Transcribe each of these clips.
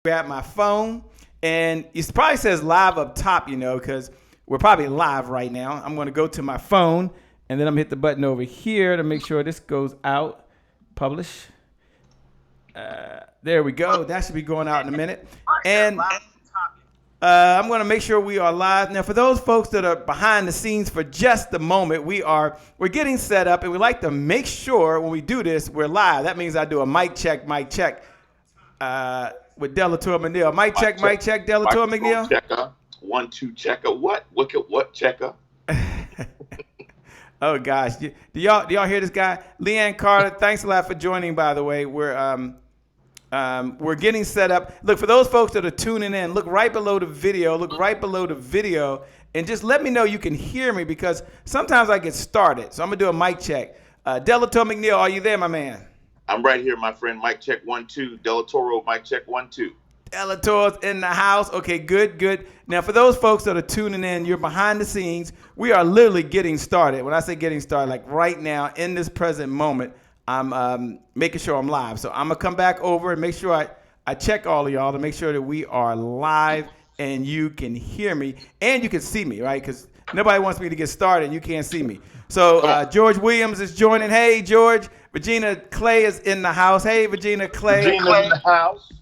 grab my phone, and it probably says live up top, because we're probably live right now. I'm going to go to my phone, and then I'm going to hit the button over here to make sure this goes out. Publish. There we go. That should be going out in a minute. And I'm going to make sure we are live. Now, for those folks that are behind the scenes for just a moment, we're getting set up, and we like to make sure when we do this, we're live. That means I do a mic check with Delatorro McNeal. Mic check, Delatorro McNeal. Checker. 1, 2, checker. What checker? Oh gosh, do y'all hear this guy? Leanne Carter, thanks a lot for joining. By the way, we're getting set up. Look, for those folks that are tuning in, look right below the video. And just let me know you can hear me, because sometimes I get started. So I'm gonna do a mic check. Delatorro McNeal, are you there, my man? I'm right here, my friend. Mic check 1, 2. Delatorro, mic check 1, 2. Delatorro's in the house. Okay, good. Now, for those folks that are tuning in, you're behind the scenes. We are literally getting started. When I say getting started, like right now, in this present moment, I'm making sure I'm live. So I'm going to come back over and make sure I check all of y'all to make sure that we are live and you can hear me and you can see me, right? Because nobody wants me to get started and you can't see me. So George Williams is joining. Hey, George. Regina Clay is in the house. Hey, Regina Clay. Regina in the house.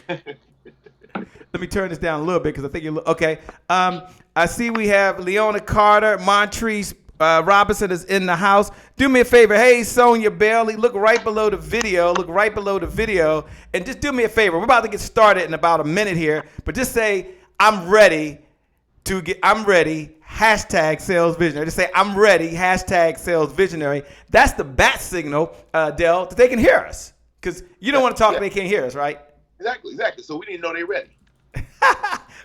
Let me turn this down a little bit because I think you're okay. I see we have Leona Carter, Montrese Robinson is in the house. Do me a favor. Hey, Sonia Bailey, look right below the video. And just do me a favor. We're about to get started in about a minute here, but just say, I'm ready. Hashtag sales visionary. Just say, I'm ready. Hashtag sales visionary. That's the bat signal, Del, that they can hear us. Because you don't want to talk if they can't hear us, right? Exactly. So we didn't know they're ready.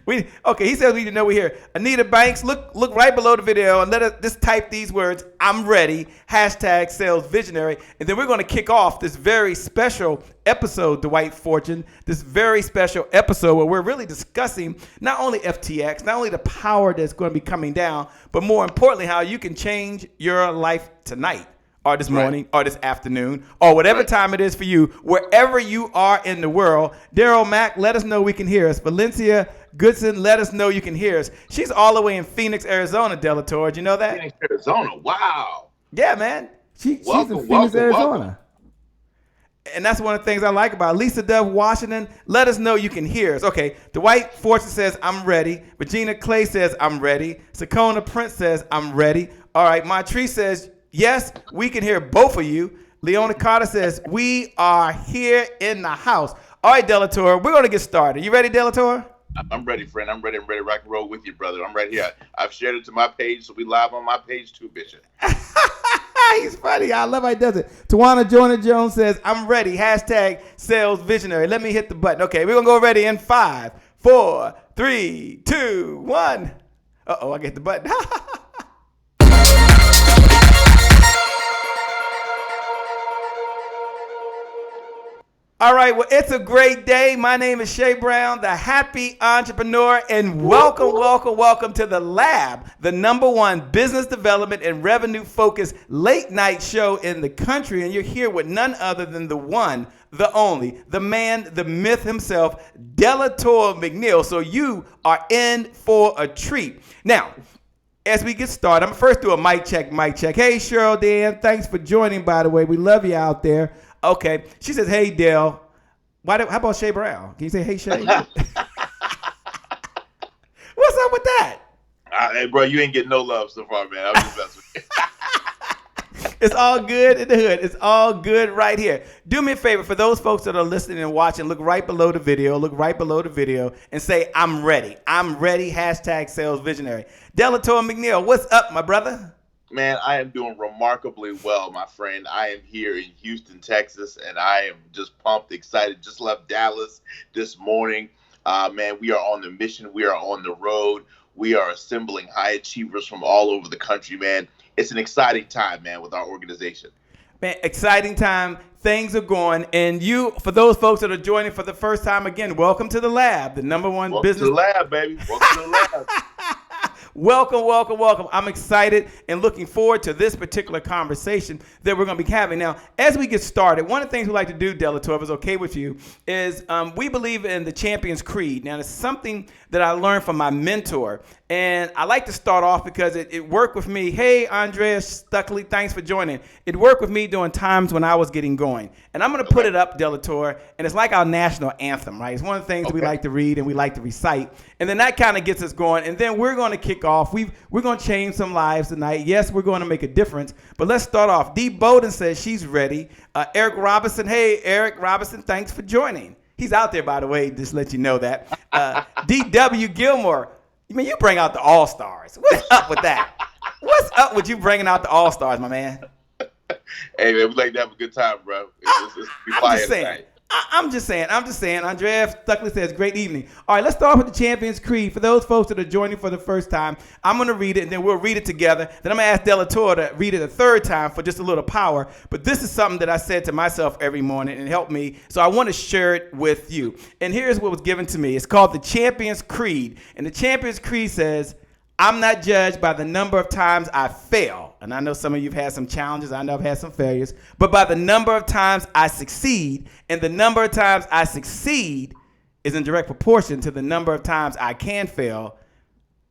He says we need to know we're here. Anita Banks, look right below the video and let us just type these words, I'm ready, hashtag sales visionary. And then we're going to kick off this very special episode, Dwight Fortune, this very special episode where we're really discussing not only FTX, not only the power that's going to be coming down, but more importantly, how you can change your life tonight, or this morning, or this afternoon, or whatever time it is for you, wherever you are in the world. Daryl Mack, let us know we can hear us. Valencia Goodson, let us know you can hear us. She's all the way in Phoenix, Arizona, Delatorro. Did you know that? Phoenix, Arizona. Wow. Yeah, man. She's in Phoenix, Arizona. And that's one of the things I like about it. Lisa Dove, Washington, let us know you can hear us. Okay, Dwight Fortune says, I'm ready. Regina Clay says, I'm ready. Sakona Prince says, I'm ready. All right, Montrese says, yes, we can hear both of you. Leona Carter says, we are here in the house. All right, Delatorro, we're going to get started. You ready, Delatorro? I'm ready, friend. I'm ready to rock and roll with you, brother. I'm right here. I've shared it to my page, so we live on my page too, Bishop. He's funny. I love how he does it. Tawana Joyner Jones says, I'm ready. Hashtag sales visionary. Let me hit the button. Okay, we're going to go ready in 5, 4, 3, 2, 1. Uh-oh, I get the button. All right, well, it's a great day. My name is Shay Brown, the happy entrepreneur, and welcome to the Lab, the #1 business development and revenue-focused late-night show in the country. And you're here with none other than the one, the only, the man, the myth himself, Delatorro McNeal. So you are in for a treat. Now, as we get started, I'm first do a mic check. Hey, Cheryl Dan, thanks for joining, by the way. We love you out there. Okay. She says, hey, Del. How about Shay Brown? Can you say, hey, Shay? What's up with that? Hey, bro, you ain't getting no love so far, man. I'm just messing with you. It's all good in the hood. It's all good right here. Do me a favor. For those folks that are listening and watching, look right below the video. And say, I'm ready. I'm ready. Hashtag sales visionary. Delatorro McNeal, what's up, my brother? Man, I am doing remarkably well, my friend. I am here in Houston, Texas, and I am just pumped, excited. Just left Dallas this morning. Man, we are on the mission. We are on the road. We are assembling high achievers from all over the country, man. It's an exciting time, man, with our organization. Man, exciting time. Things are going. And you, for those folks that are joining for the first time, again, welcome to the Lab, the #1 welcome business. Welcome to the Lab, baby. Welcome to the Lab. Welcome, welcome, welcome. I'm excited and looking forward to this particular conversation that we're going to be having. Now, as we get started, one of the things we like to do, Delatorro, if it's okay with you, is we believe in the Champion's Creed. Now, it's something that I learned from my mentor, and I like to start off because it worked with me. Hey, Andrea Stuckley, thanks for joining. It worked with me during times when I was getting going. And I'm going to put it up, Delatorro, and it's like our national anthem, right? It's one of the things that we like to read and we like to recite. And then that kind of gets us going. And then we're going to kick off. We're going to change some lives tonight. Yes, we're going to make a difference. But let's start off. Dee Bowden says she's ready. Eric Robinson. Hey, Eric Robinson, thanks for joining. He's out there, by the way, just to let you know that. D.W. Gilmore. I mean, you bring out the All-Stars. What's up with that? What's up with you bringing out the All-Stars, my man? Hey, man, we like to have a good time, bro. I'm just saying. Andrea Stuckley says, great evening. All right, let's start off with the Champion's Creed. For those folks that are joining for the first time, I'm going to read it, and then we'll read it together. Then I'm going to ask Delatorro to read it a third time for just a little power. But this is something that I said to myself every morning, and it helped me. So I want to share it with you. And here's what was given to me. It's called the Champion's Creed. And the Champion's Creed says, I'm not judged by the number of times I fail. And I know some of you have had some challenges. I know I've had some failures. But by the number of times I succeed. And the number of times I succeed is in direct proportion to the number of times I can fail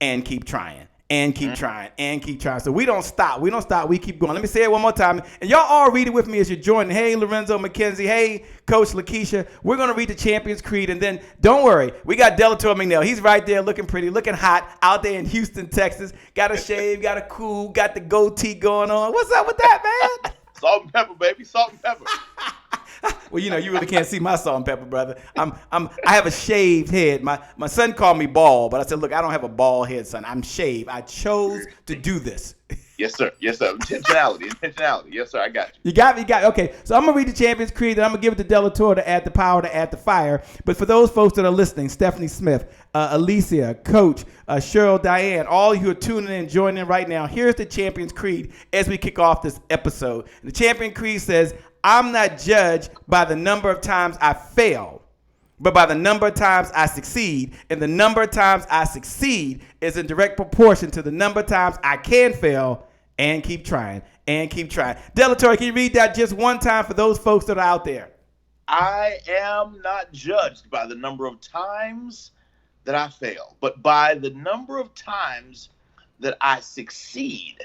and keep trying. And keep trying, and keep trying. So we don't stop. We don't stop. We keep going. Let me say it one more time. And y'all all read it with me as you're joining. Hey, Lorenzo McKenzie. Hey, Coach Lakeisha. We're going to read the Champion's Creed. And then don't worry. We got Delatorro McNeal. He's right there looking pretty, looking hot out there in Houston, Texas. Got a shave, got a cool, got the goatee going on. What's up with that, man? Salt and pepper, baby. Salt and pepper. Well, you know, you really can't see my salt and pepper, brother. I have a shaved head. My son called me bald, but I said, look, I don't have a bald head, son. I'm shaved. I chose to do this. Yes, sir. Yes, sir. Intentionality. Yes, sir. I got you. You got me. Okay, so I'm going to read the Champion's Creed, and I'm going to give it to Delatorro to add the power, to add the fire. But for those folks that are listening, Stephanie Smith, Alicia, Coach, Cheryl, Diane, all you who are tuning in, joining in right now, here's the Champion's Creed as we kick off this episode. The Champion's Creed says, I'm not judged by the number of times I fail, but by the number of times I succeed. And the number of times I succeed is in direct proportion to the number of times I can fail and keep trying, and keep trying. Delatorro, can you read that just one time for those folks that are out there? I am not judged by the number of times that I fail, but by the number of times that I succeed.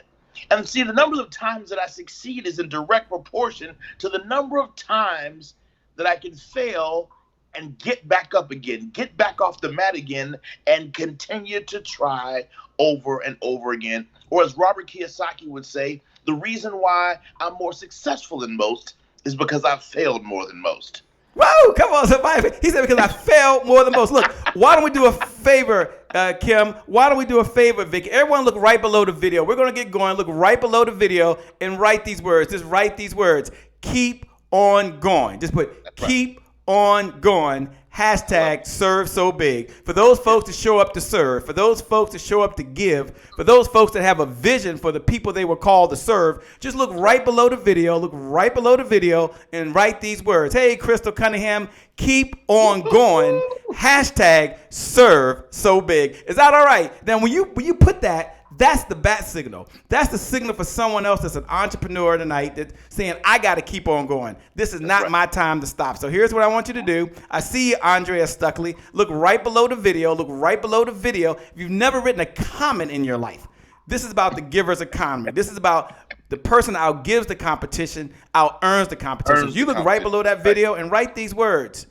And see, the number of times that I succeed is in direct proportion to the number of times that I can fail and get back up again, get back off the mat again, and continue to try over and over again. Or as Robert Kiyosaki would say, the reason why I'm more successful than most is because I've failed more than most. Whoa, come on, somebody. He said because I failed more than most. Look, why don't we do a favor, Kim? Why don't we do a favor, Vicky? Everyone look right below the video. We're going to get going. Look right below the video and write these words. Just write these words. Keep on going. Just put keep on going. Hashtag serve so big. For those folks to show up to serve, for those folks to show up to give, for those folks that have a vision for the people they were called to serve, just look right below the video, and write these words. Hey, Crystal Cunningham, keep on going. Hashtag serve so big. Is that all right? Then when you put that, that's the bat signal. That's the signal for someone else that's an entrepreneur tonight that's saying, I got to keep on going. This is not my time to stop. So here's what I want you to do. I see you, Andrea Stuckley. Look right below the video. If you've never written a comment in your life, this is about the giver's economy. This is about the person outgives the competition, out earns the competition. You look right below that video and write these words.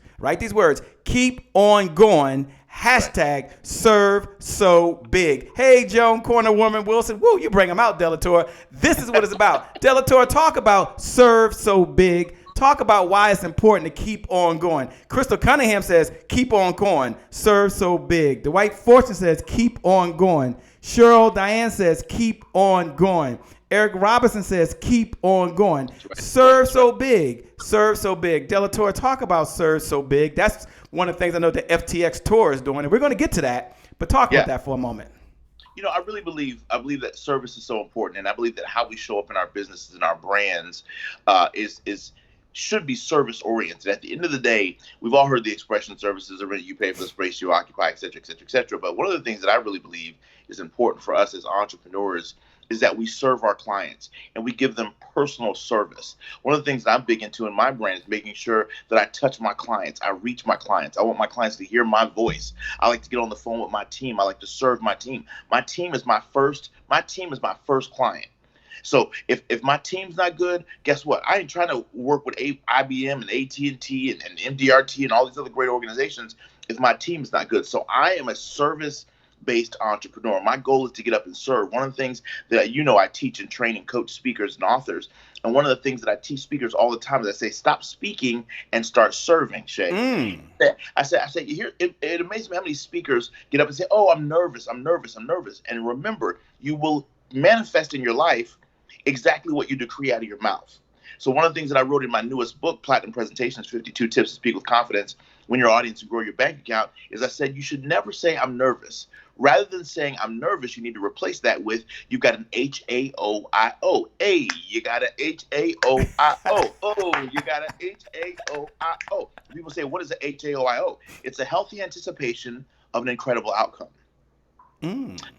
Keep on going. Hashtag serve so big. Hey, Joan Corner Woman Wilson. Woo, you bring them out, Delatorro. This is what it's about. Delatorro, talk about serve so big. Talk about why it's important to keep on going. Crystal Cunningham says, keep on going. Serve so big. Dwight Fortune says, keep on going. Cheryl Diane says, keep on going. Eric Robinson says, keep on going. Serve so big. Delatorro, talk about serve so big. That's one of the things I know the FTX tour is doing, and we're going to get to that, but talk about that for a moment. You know, I believe that service is so important, and I believe that how we show up in our businesses and our brands is should be service oriented. At the end of the day, we've all heard the expression services are rented, you pay for the space you occupy, et cetera, et cetera, et cetera. But one of the things that I really believe is important for us as entrepreneurs is that we serve our clients and we give them personal service. One of the things that I'm big into in my brand is making sure that I touch my clients, I reach my clients. I want my clients to hear my voice. I like to get on the phone with my team. I like to serve my team. My team is my first client. So if my team's not good, guess what? I ain't trying to work with IBM and AT&T and MDRT and all these other great organizations if my team is not good. So I am a service-based entrepreneur. My goal is to get up and serve. One of the things that I teach and train and coach speakers and authors, and one of the things that I teach speakers all the time is I say, stop speaking and start serving, Shay. I say, it amazes me how many speakers get up and say, oh, I'm nervous. And remember, you will manifest in your life exactly what you decree out of your mouth. So one of the things that I wrote in my newest book, Platinum Presentations, 52 Tips to Speak with Confidence When Your Audience and Grow Your Bank Account, is I said you should never say I'm nervous. Rather than saying I'm nervous, you need to replace that with you got an HAOIO. Hey, you got an HAOIO. Oh, you got an HAOIO. People say, what is an HAOIO? It's a healthy anticipation of an incredible outcome.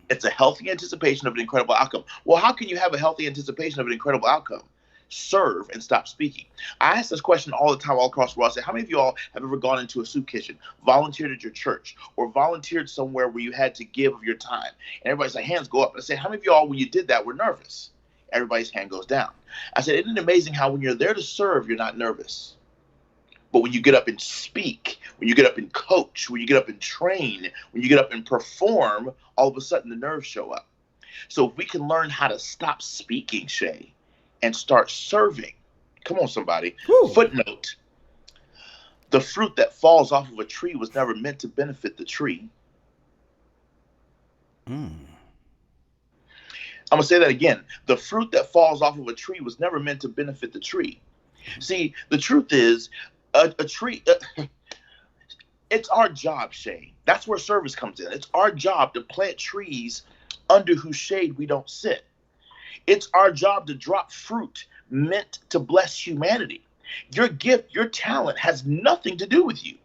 It's a healthy anticipation of an incredible outcome. Well, how can you have a healthy anticipation of an incredible outcome? Serve and stop speaking. I ask this question all the time all across the world. I say, how many of you all have ever gone into a soup kitchen, volunteered at your church, or volunteered somewhere where you had to give of your time? And everybody's like, hands go up. I say, how many of you all, when you did that, were nervous? Everybody's hand goes down. I said, isn't it amazing how when you're there to serve, you're not nervous? But when you get up and speak, when you get up and coach, when you get up and train, when you get up and perform, all of a sudden the nerves show up. So if we can learn how to stop speaking, Shay, and start serving. Come on, somebody. Woo. Footnote. The fruit that falls off of a tree was never meant to benefit the tree. I'm going to say that again. The fruit that falls off of a tree was never meant to benefit the tree. See, the truth is, a tree, it's our job, Shay. That's where service comes in. It's our job to plant trees under whose shade we don't sit. It's our job to drop fruit meant to bless humanity. Your gift, your talent has nothing to do with you.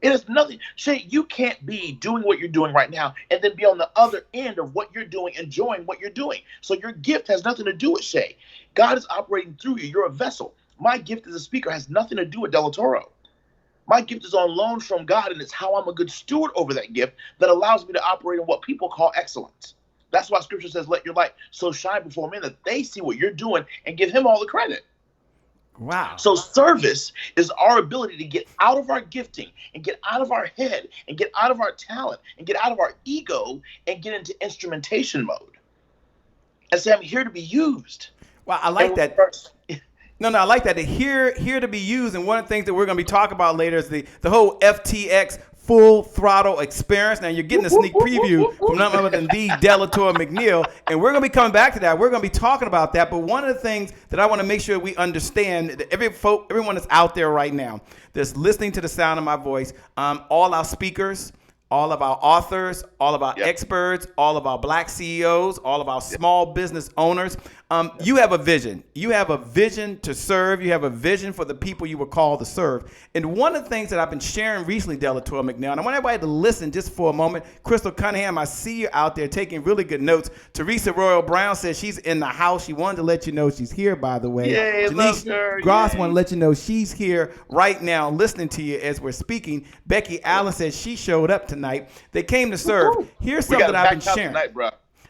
It has nothing. Shay, you can't be doing what you're doing right now and then be on the other end of what you're doing, enjoying what you're doing. So your gift has nothing to do with Shay. God is operating through you. You're a vessel. My gift as a speaker has nothing to do with Delatorro. My gift is on loan from God, and it's how I'm a good steward over that gift that allows me to operate in what people call excellence. That's why scripture says, let your light so shine before men that they see what you're doing and give him all the credit. Wow. So service is our ability to get out of our gifting and get out of our head and get out of our talent and get out of our ego and get into instrumentation mode. And say, I'm here to be used. Wow, I like that. No, I like that. Here to be used. And one of the things that we're going to be talking about later is the whole FTX full throttle experience. Now you're getting a sneak preview from none other than the Delatorro McNeal, and we're going to be coming back to that. We're going to be talking about that. But one of the things that I want to make sure we understand that everyone that's out there right now that's listening to the sound of my voice, all our speakers, all of our authors, all of our experts, all of our black CEOs, all of our small business owners. You have a vision. You have a vision to serve. You have a vision for the people you were called to serve. And one of the things that I've been sharing recently, Delatorro McNeal, and I want everybody to listen just for a moment. Crystal Cunningham, I see you out there taking really good notes. Teresa Royal Brown says she's in the house. She wanted to let you know she's here, by the way. Yay, Janice Gross wanted to let you know she's here right now listening to you as we're speaking. Becky Allen says she showed up tonight. They came to serve. Here's something I've been sharing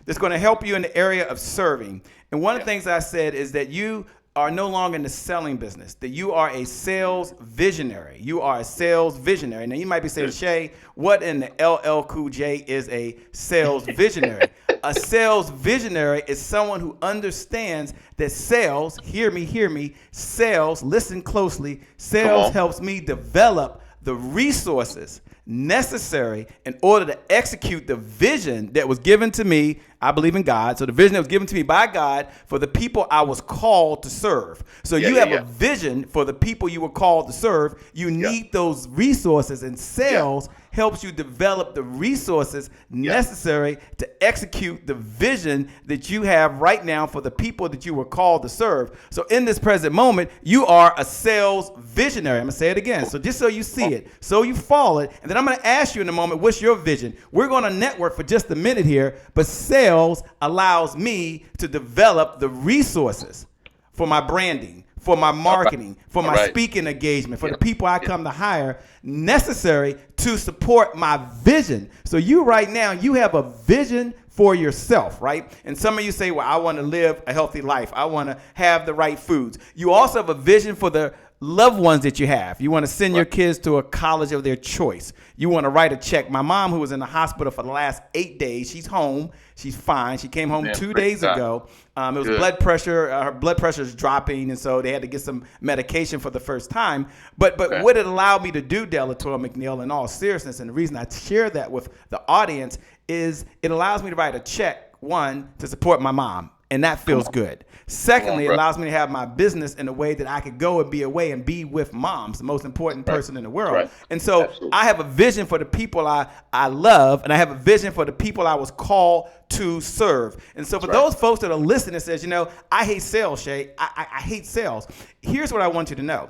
that's going to help you in the area of serving. And one of the things I said is that you are no longer in the selling business, that you are a sales visionary. You are a sales visionary. Now, you might be saying, Shay, what in the LL Cool J is a sales visionary? A sales visionary is someone who understands that sales, hear me, sales, listen closely, sales helps me develop the resources necessary in order to execute the vision that was given to me I believe in God. So the vision that was given to me by God for the people I was called to serve. So you have a vision for the people you were called to serve. You need those resources, and sales helps you develop the resources necessary to execute the vision that you have right now for the people that you were called to serve. So in this present moment, you are a sales visionary. I'm going to say it again. So just so you see it, so you follow it, and then I'm going to ask you in a moment, what's your vision? We're going to network for just a minute here, but sales allows me to develop the resources for my branding, for my marketing, for my speaking engagement, for the people I come to hire, necessary to support my vision. So you right now, you have a vision for yourself, right? And some of you say, well, I want to live a healthy life. I want to have the right foods. You also have a vision for the loved ones that you have. You want to send your kids to a college of their choice. You want to write a check. My mom, who was in the hospital for the last 8 days, she's home. She's fine. She came home 2 days ago. It was blood pressure. Her blood pressure is dropping, and so they had to get some medication for the first time. But what it allowed me to do, Delatorro, McNeal, in all seriousness, and the reason I share that with the audience is it allows me to write a check, one, to support my mom. And that feels good. Secondly, it allows me to have my business in a way that I could go and be away and be with moms, the most important person in the world. And so I have a vision for the people I love, and I have a vision for the people I was called to serve. And so for those folks that are listening and says, I hate sales, Shay. I hate sales. Here's what I want you to know.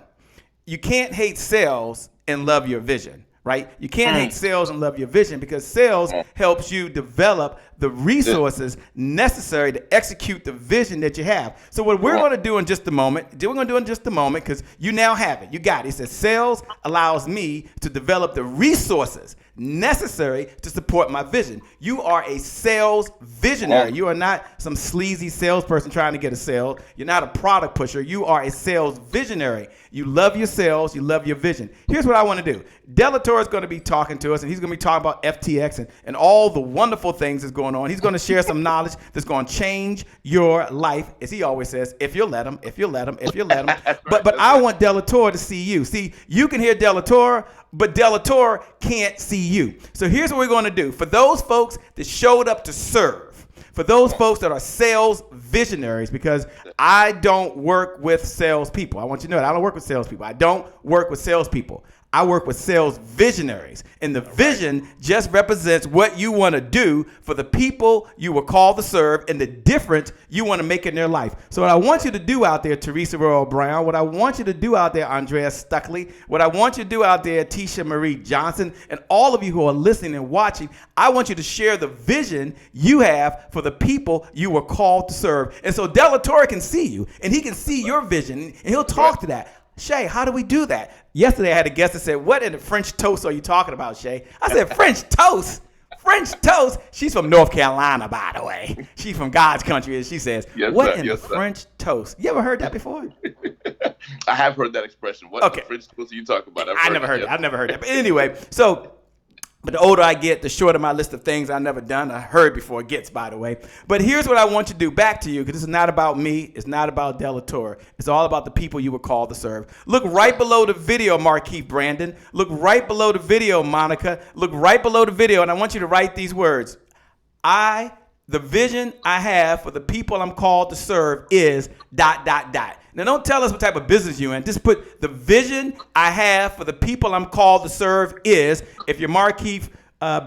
You can't hate sales and love your vision. Right? You can't hate sales and love your vision, because sales helps you develop the resources necessary to execute the vision that you have. So what we're going to do in just a moment, because you now have it. You got it. It says sales allows me to develop the resources necessary to support my vision. You are a sales visionary. You are not some sleazy salesperson trying to get a sale. You're not a product pusher. You are a sales visionary. You love your sales. You love your vision. Here's what I want to do. Delatorro is going to be talking to us, and he's going to be talking about FTX and all the wonderful things that's going on. He's going to share some knowledge that's going to change your life, as he always says, if you let him, if you let him, if you let him. But I want Delatorro to see you. See, you can hear Delatorro, but Delatorro can't see you. So here's what we're going to do. For those folks that showed up to serve, for those folks that are sales visionaries, because I don't work with salespeople. I want you to know that I don't work with salespeople. I don't work with salespeople. I work with sales visionaries, and the vision just represents what you want to do for the people you were called to serve and the difference you want to make in their life. So what I want you to do out there, Teresa Royal Brown, what I want you to do out there, Andrea Stuckley, what I want you to do out there, Tisha Marie Johnson, and all of you who are listening and watching, I want you to share the vision you have for the people you were called to serve. And so Delatorro can see you, and he can see your vision, and he'll talk to that. Shay, how do we do that? Yesterday, I had a guest that said, what in the French toast are you talking about, Shay? I said, French toast? French toast? She's from North Carolina, by the way. She's from God's country, as she says. French toast? You ever heard that before? I have heard that expression. What the French toast are you talking about? I've never heard that. But anyway, but the older I get, the shorter my list of things I've never done. I heard before it gets, by the way. But here's what I want you to do, back to you, because this is not about me. It's not about Delatorro. It's all about the people you were called to serve. Look right below the video, Markeith Brandon. Look right below the video, Monica. Look right below the video, and I want you to write these words. The vision I have for the people I'm called to serve is ... Now, don't tell us what type of business you're in. Just put the vision I have for the people I'm called to serve is, if you're Markeith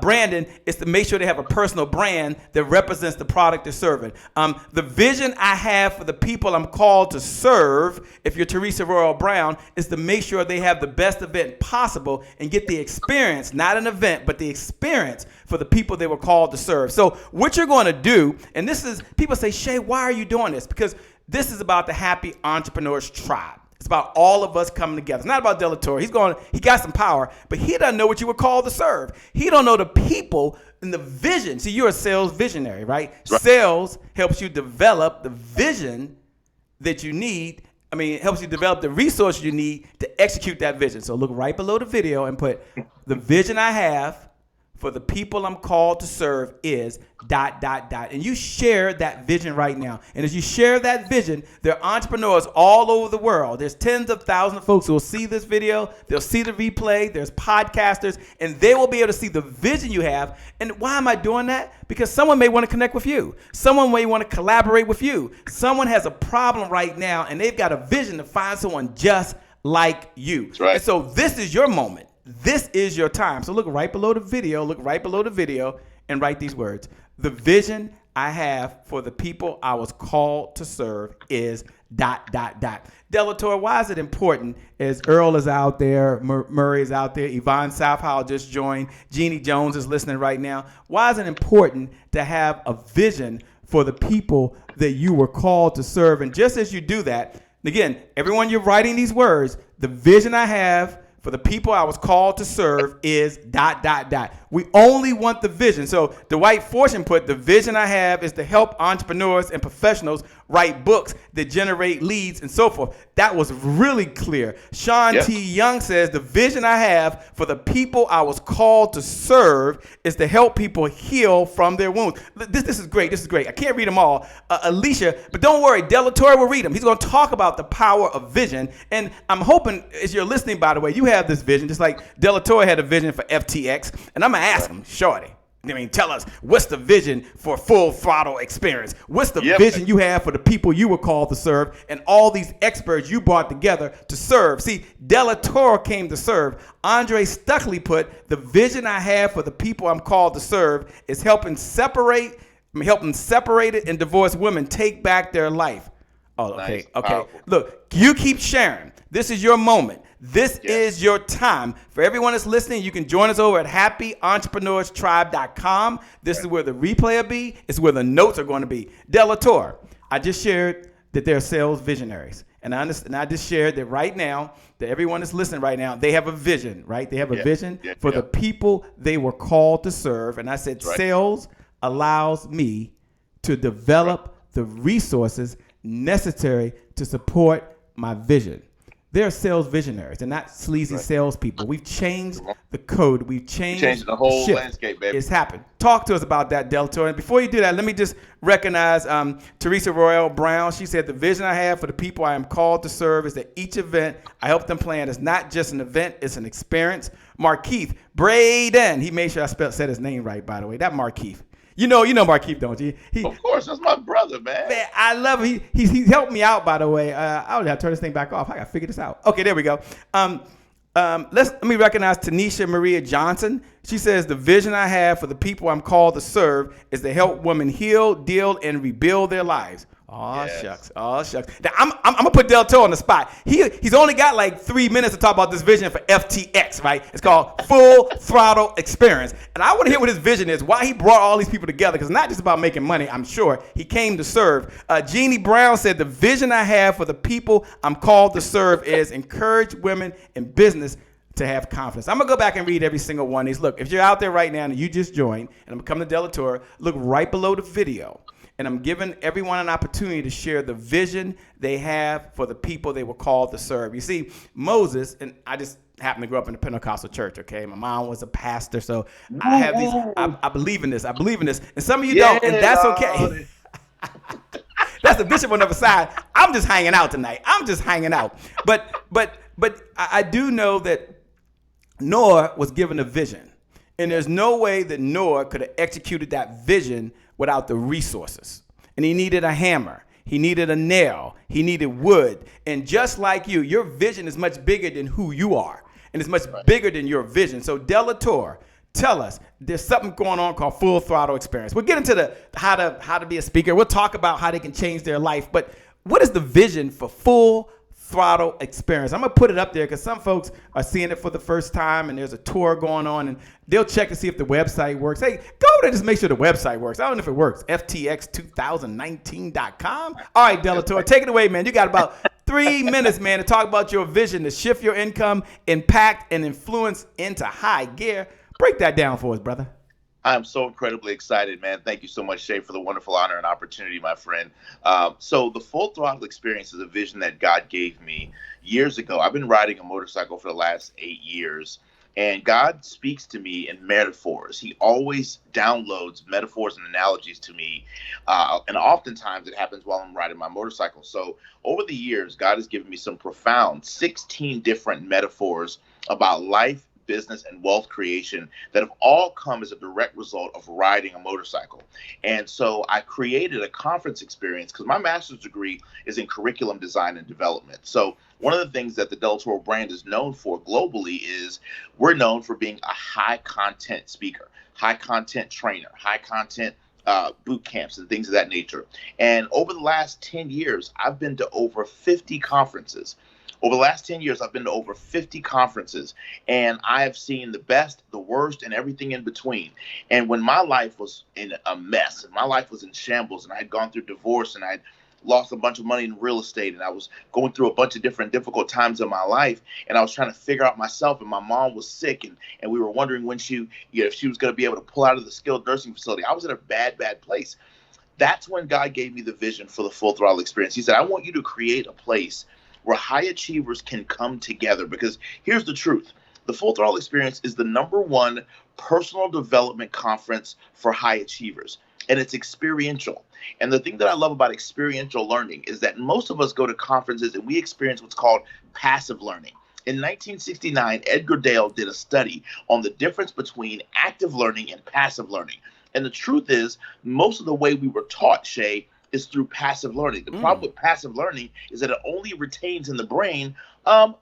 Brandon, is to make sure they have a personal brand that represents the product they're serving. The vision I have for the people I'm called to serve, if you're Teresa Royal Brown, is to make sure they have the best event possible and get the experience, not an event, but the experience for the people they were called to serve. So what you're going to do, and this is, people say, Shay, why are you doing this? Because this is about the Happy Entrepreneurs Tribe. It's about all of us coming together. It's not about Delatorro. He got some power, but he doesn't know what you were called to serve. He don't know the people and the vision. See, you're a sales visionary, right? Sales helps you develop the vision that you need. It helps you develop the resources you need to execute that vision. So look right below the video and put the vision I have for the people I'm called to serve is ... And you share that vision right now. And as you share that vision, there are entrepreneurs all over the world. There's tens of thousands of folks who will see this video. They'll see the replay. There's podcasters, and they will be able to see the vision you have. And why am I doing that? Because someone may want to connect with you. Someone may want to collaborate with you. Someone has a problem right now, and they've got a vision to find someone just like you. That's right. And so this is your moment. This is your time. So look right below the video, and write these words. The vision I have for the people I was called to serve is ... Delatorro, why is it important, as Earl is out there, Murray is out there, Yvonne Southhow just joined, Jeannie Jones is listening right now. Why is it important to have a vision for the people that you were called to serve? And just as you do that, again, everyone, you're writing these words, the vision I have for the people I was called to serve is ... We only want the vision. So Dwight Fortune put, the vision I have is to help entrepreneurs and professionals write books that generate leads and so forth. That was really clear. Sean T. Young says, the vision I have for the people I was called to serve is to help people heal from their wounds. This is great. This is great. I can't read them all, Alicia, but don't worry. Delatorro will read them. He's going to talk about the power of vision. And I'm hoping, as you're listening, by the way, you have this vision, just like Delatorro had a vision for FTX. And I'm going to ask him, shorty, tell us, what's the vision for Full Throttle Experience? What's the vision you have for the people you were called to serve and all these experts you brought together to serve? See, Delatorro came to serve. Andre Stuckley put, the vision I have for the people I'm called to serve is helping separated and divorced women take back their life. Oh, okay, nice. okay. Powerful. Look, you keep sharing. This is your moment. This is your time. For everyone that's listening, you can join us over at happyentrepreneurstribe.com. This is where the replay will be. It's where the notes are going to be. Delatorro, I just shared that they're sales visionaries. And I just shared that right now, that everyone that's listening right now, they have a vision, right? They have a vision for the people they were called to serve. And I said, sales allows me to develop the resources necessary to support my vision. They're sales visionaries. They're not sleazy salespeople. We've changed the code. We've changed the whole shift. landscape, baby. It's happened. Talk to us about that, Delatorro. And before you do that, let me just recognize Teresa Royal Brown. She said, the vision I have for the people I am called to serve is that each event I help them plan is not just an event, it's an experience. Markeith Braden. He made sure I said his name right, by the way. That Markeith. You know Markeith, don't you? Of course, that's my brother, man. Man, I love him. He helped me out, by the way. I would have to turn this thing back off. I got to figure this out. Okay, there we go. Let me recognize Tanisha Maria Johnson. She says, the vision I have for the people I'm called to serve is to help women heal, deal, and rebuild their lives. Oh, shucks. Oh, shucks. Now, I'm going to put Delatorro on the spot. He's only got like 3 minutes to talk about this vision for FTX, right? It's called Full Throttle Experience. And I want to hear what his vision is, why he brought all these people together, because it's not just about making money, I'm sure. He came to serve. Jeannie Brown said, the vision I have for the people I'm called to serve is encourage women in business to have confidence. I'm going to go back and read every single one of these. Look, if you're out there right now and you just joined, and I'm going to come to Delatorro, look right below the video. And I'm giving everyone an opportunity to share the vision they have for the people they were called to serve. You see, Moses, and I just happened to grow up in a Pentecostal church, okay? My mom was a pastor, so I have these, I believe in this. I believe in this. And some of you don't, and that's okay. That's the bishop on the other side. I'm just hanging out tonight. I'm just hanging out. But I do know that Noah was given a vision. And there's no way that Noah could have executed that vision without the resources. And he needed a hammer. He needed a nail. He needed wood. And just like you, your vision is much bigger than who you are. And it's much bigger than your vision. So Delatorro, tell us, there's something going on called Full Throttle Experience. We'll get into the how to be a speaker. We'll talk about how they can change their life. But what is the vision for Full Throttle Experience? I'm going to put it up there because some folks are seeing it for the first time and there's a tour going on and they'll check to see if the website works. Hey, go over there and just make sure the website works. I don't know if it works. FTX2019.com. All right, Delatorro, take it away, man. You got about 3 minutes, man, to talk about your vision to shift your income, impact, and influence into high gear. Break that down for us, brother. I am so incredibly excited, man. Thank you so much, Shay, for the wonderful honor and opportunity, my friend. So the Full Throttle Experience is a vision that God gave me years ago. I've been riding a motorcycle for the last 8 years. And God speaks to me in metaphors. He always downloads metaphors and analogies to me. And oftentimes it happens while I'm riding my motorcycle. So over the years, God has given me some profound 16 different metaphors about life, business, and wealth creation that have all come as a direct result of riding a motorcycle. And so I created a conference experience because my master's degree is in curriculum design and development. So one of the things that the Delatorro brand is known for globally is we're known for being a high content speaker, high content trainer, high content boot camps and things of that nature. And over the last 10 years, I've been to over 50 conferences. Over the last 10 years, I've been to over 50 conferences, and I have seen the best, the worst, and everything in between. And when my life was in a mess, and my life was in shambles, and I had gone through divorce, and I had lost a bunch of money in real estate, and I was going through a bunch of different difficult times in my life, and I was trying to figure out myself, and my mom was sick, and we were wondering when if she was going to be able to pull out of the skilled nursing facility. I was in a bad place. That's when God gave me the vision for the Full Throttle experience. He said, I want you to create a place where high achievers can come together, because here's the truth. The Full Throttle experience is the #1 personal development conference for high achievers, and it's experiential. And the thing that I love about experiential learning is that most of us go to conferences and we experience what's called passive learning. In 1969, Edgar Dale did a study on the difference between active learning and passive learning. And the truth is, most of the way we were taught, Shay, is through passive learning. The problem with passive learning is that it only retains in the brain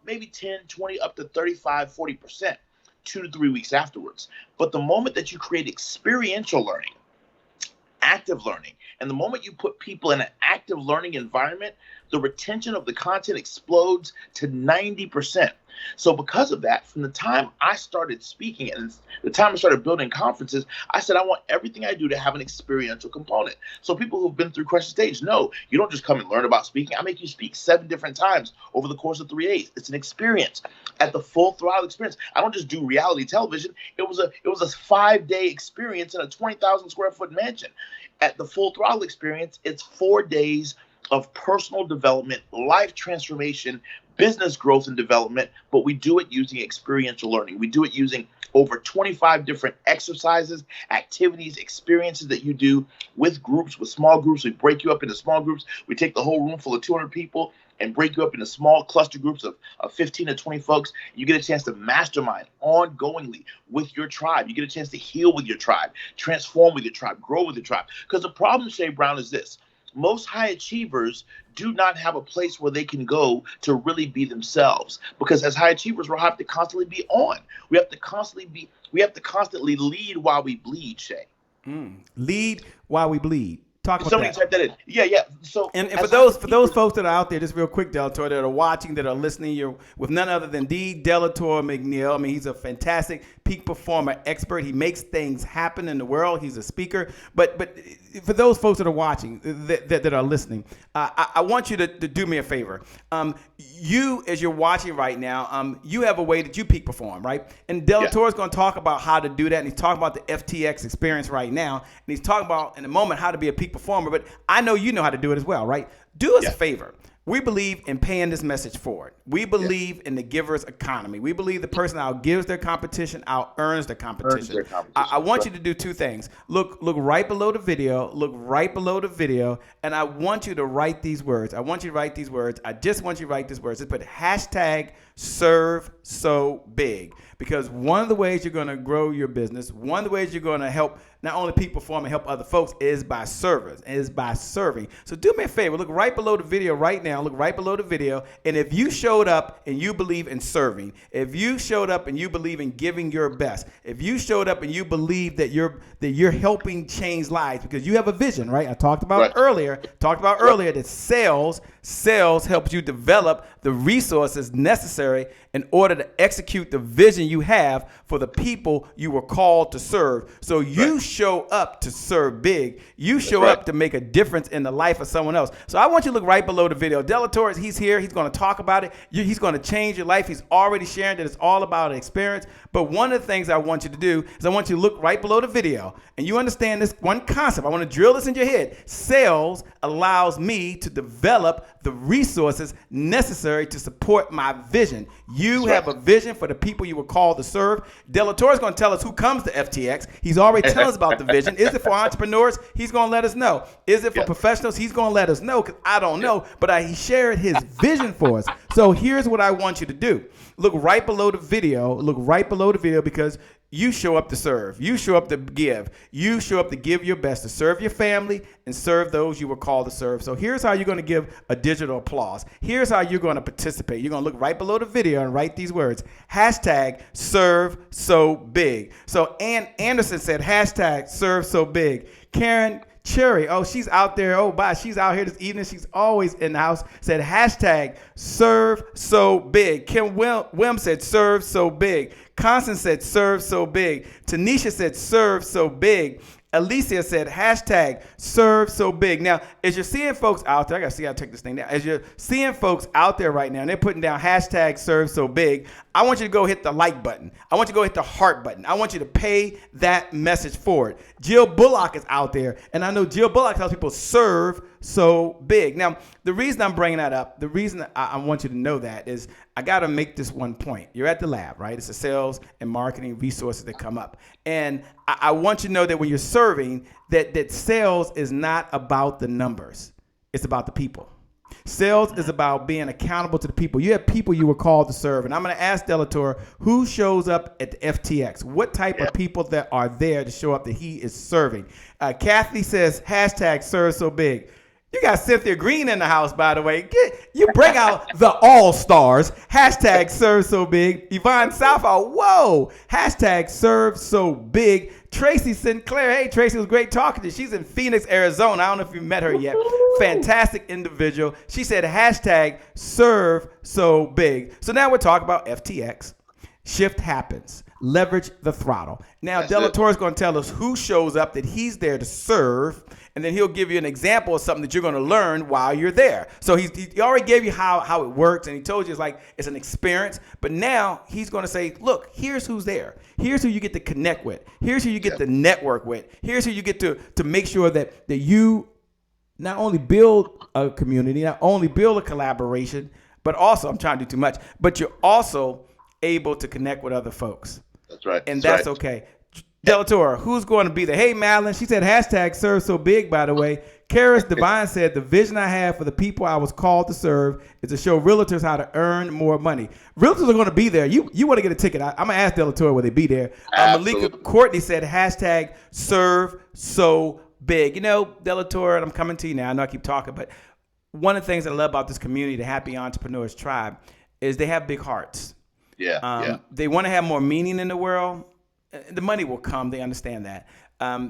maybe 10, 20, up to 35, 40%, 2 to 3 weeks afterwards. But the moment that you create experiential learning, active learning, and the moment you put people in an active learning environment, the retention of the content explodes to 90%. So because of that, from the time I started speaking and the time I started building conferences, I said I want everything I do to have an experiential component. So people who've been through Crush Stage know you don't just come and learn about speaking. I make you speak 7 different times over the course of 3 days. It's an experience. At the Full Throttle experience, I don't just do reality television. It was a 5-day experience in a 20,000 square foot mansion. At the Full Throttle experience, it's 4 days of personal development, life transformation, business growth and development, but we do it using experiential learning. We do it using over 25 different exercises, activities, experiences that you do with groups, with small groups. We break you up into small groups. We take the whole room full of 200 people and break you up into small cluster groups of 15 to 20 folks. You get a chance to mastermind ongoingly with your tribe. You get a chance to heal with your tribe, transform with your tribe, grow with your tribe. Because the problem, Shay Brown, is this. Most high achievers do not have a place where they can go to really be themselves, because as high achievers, we'll have to constantly be on. We have to constantly lead while we bleed, Shay. Lead while we bleed. Talk about Somebody that. type that in. Yeah. So And for those folks that are out there, just real quick, Delatorro, that are watching, that are listening, you're with none other than Delatorro McNeal. I mean, he's a fantastic peak performer expert. He makes things happen in the world. He's a speaker. But for those folks that are watching, that are listening, I want you to do me a favor. You, as you're watching right now, you have a way that you peak perform, right? And Delatorro is going to talk about how to do that, and he's talking about the FTX experience right now, and he's talking about in a moment how to be a peak performer. But I know you know how to do it as well, right? Do us a favor. We believe in paying this message forward. We believe in the giver's economy. We believe the person out gives their competition, out earns their competition. I want you to do 2 things. Look right below the video. Look right below the video, and I want you to write these words. I want you to write these words. I just want you to write these words. Just put hashtag serve so big, because one of the ways you're going to grow your business, one of the ways you're going to help not only peak perform and help other folks is by serving. So do me a favor. Look right below the video right now. Look right below the video. And if you showed up and you believe in serving, if you showed up and you believe in giving your best, if you showed up and you believe that you're helping change lives because you have a vision, right? I talked about earlier that sales helps you develop the resources necessary in order to execute the vision you have for the people you were called to serve. So you show up to serve big. You show up to make a difference in the life of someone else. So I want you to look right below the video. Delatorro, he's here. He's going to talk about it. He's going to change your life. He's already sharing that it's all about an experience. But one of the things I want you to do is I want you to look right below the video and you understand this one concept. I want to drill this in your head. Sales allows me to develop the the resources necessary to support my vision. You That's have right. a vision for the people you were called to serve. Delatorro is going to tell us who comes to FTX. He's already telling us about the vision. Is it for entrepreneurs? He's going to let us know. Is it for professionals? He's going to let us know, because I don't know. But he shared his vision for us. So here's what I want you to do. Look right below the video. Look right below the video, because you show up to serve. You show up to give. You show up to give your best, to serve your family and serve those you were called to serve. So here's how you're going to give a digital applause. Here's how you're going to participate. You're going to look right below the video and write these words. Hashtag serve so big. So Ann Anderson said hashtag serve so big. Karen Cherry, oh, she's out there. Oh, bye. She's out here this evening. She's always in the house. Said hashtag serve so big. Kim Wim said serve so big. Constance said serve so big. Tanisha said serve so big. Alicia said hashtag serve so big. Now, as you're seeing folks out there, I gotta see how to take this thing down. As you're seeing folks out there right now, and they're putting down hashtag serve so big, I want you to go hit the like button. I want you to go hit the heart button. I want you to pay that message forward. Jill Bullock is out there, and I know Jill Bullock tells people serve so big. Now, the reason I'm bringing that up, the reason I want you to know that is I got to make this one point. You're at the lab, right? It's the sales and marketing resources that come up. And I want you to know that when you're serving, that sales is not about the numbers. It's about the people. Sales is about being accountable to the people. You have people you were called to serve. And I'm going to ask Delatorro, who shows up at the FTX? What type of people that are there to show up that he is serving? Kathy says, hashtag serve so big. You got Cynthia Green in the house, by the way. You bring out the all-stars. Hashtag serve so big. Yvonne Southall, whoa. Hashtag serve so big. Tracy Sinclair. Hey, Tracy, it was great talking to you. She's in Phoenix, Arizona. I don't know if you met her yet. Fantastic individual. She said hashtag serve so big. So now we're talking about FTX. Shift happens. Leverage the throttle. Now, Delatorro is going to tell us who shows up that he's there to serve, and then he'll give you an example of something that you're going to learn while you're there. So he already gave you how it works, and he told you it's an experience. But now he's going to say, look, here's who's there. Here's who you get to connect with. Here's who you get to network with. Here's who you get to make sure that you not only build a community, not only build a collaboration, but also, I'm trying to do too much, but you're also able to connect with other folks. That's right. And that's okay. Delatorro, who's going to be there? Hey, Madeline, she said hashtag serve so big, by the way. Karis Devine said the vision I have for the people I was called to serve is to show realtors how to earn more money. Realtors are going to be there. You want to get a ticket. I'm going to ask Delatorro will they be there. Malika Courtney said hashtag serve so big. You know, Delatorro, and I'm coming to you now. I know I keep talking, but one of the things I love about this community, the Happy Entrepreneurs Tribe, is they have big hearts. They want to have more meaning in the world. The money will come. They understand that.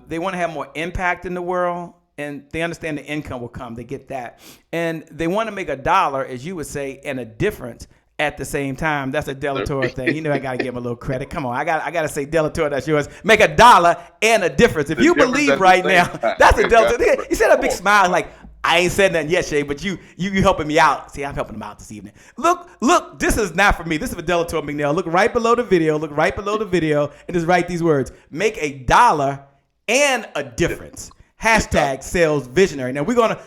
They want to have more impact in the world, and they understand the income will come. They get that. And they want to make a dollar, as you would say, and a difference at the same time. That's a Delatorro thing. You know, I got to give him a little credit. Come on. I got to say Delatorro, that's yours. Make a dollar and a difference. If you believe right now, that's a Delatorro. He said a big smile like, I ain't said nothing yet, Shay, but you helping me out. See, I'm helping him out this evening. Look, this is not for me. This is for Delatorro McNeal. Look right below the video. And just write these words. Make a dollar and a difference. Hashtag sales visionary. Now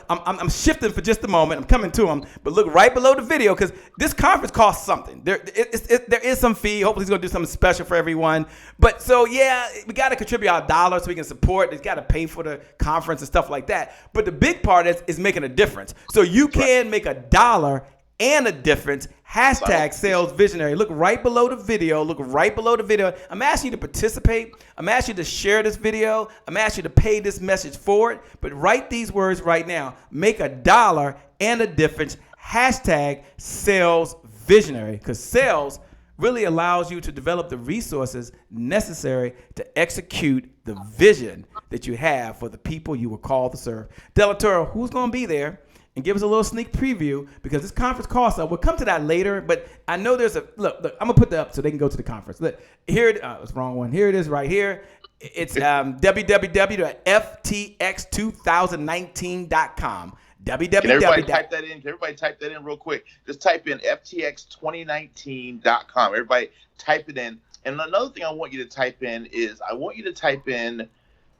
I'm shifting for just a moment. I'm coming to him, but look right below the video because this conference costs something. There is some fee. Hopefully he's going to do something special for everyone. But so yeah, we got to contribute our dollar so we can support. He's got to pay for the conference and stuff like that. But the big part is making a difference. So you can make a dollar and a difference. Hashtag sales visionary. Look right below the video. I'm asking you to participate. I'm asking you to share this video. I'm asking you to pay this message forward. But write these words right now. Make a dollar and a difference. Hashtag sales visionary. Because sales really allows you to develop the resources necessary to execute the vision that you have for the people you were called to serve. Delatorro, who's going to be there? And give us a little sneak preview because this conference costs. We'll come to that later, but I know there's a look. I'm gonna put that up so they can go to the conference. Look here. It's the wrong one. Here it is, right here. It's www.ftx2019.com. Can everybody type that in? Can everybody type that in real quick? Just type in ftx2019.com. Everybody type it in. And another thing I want you to type in is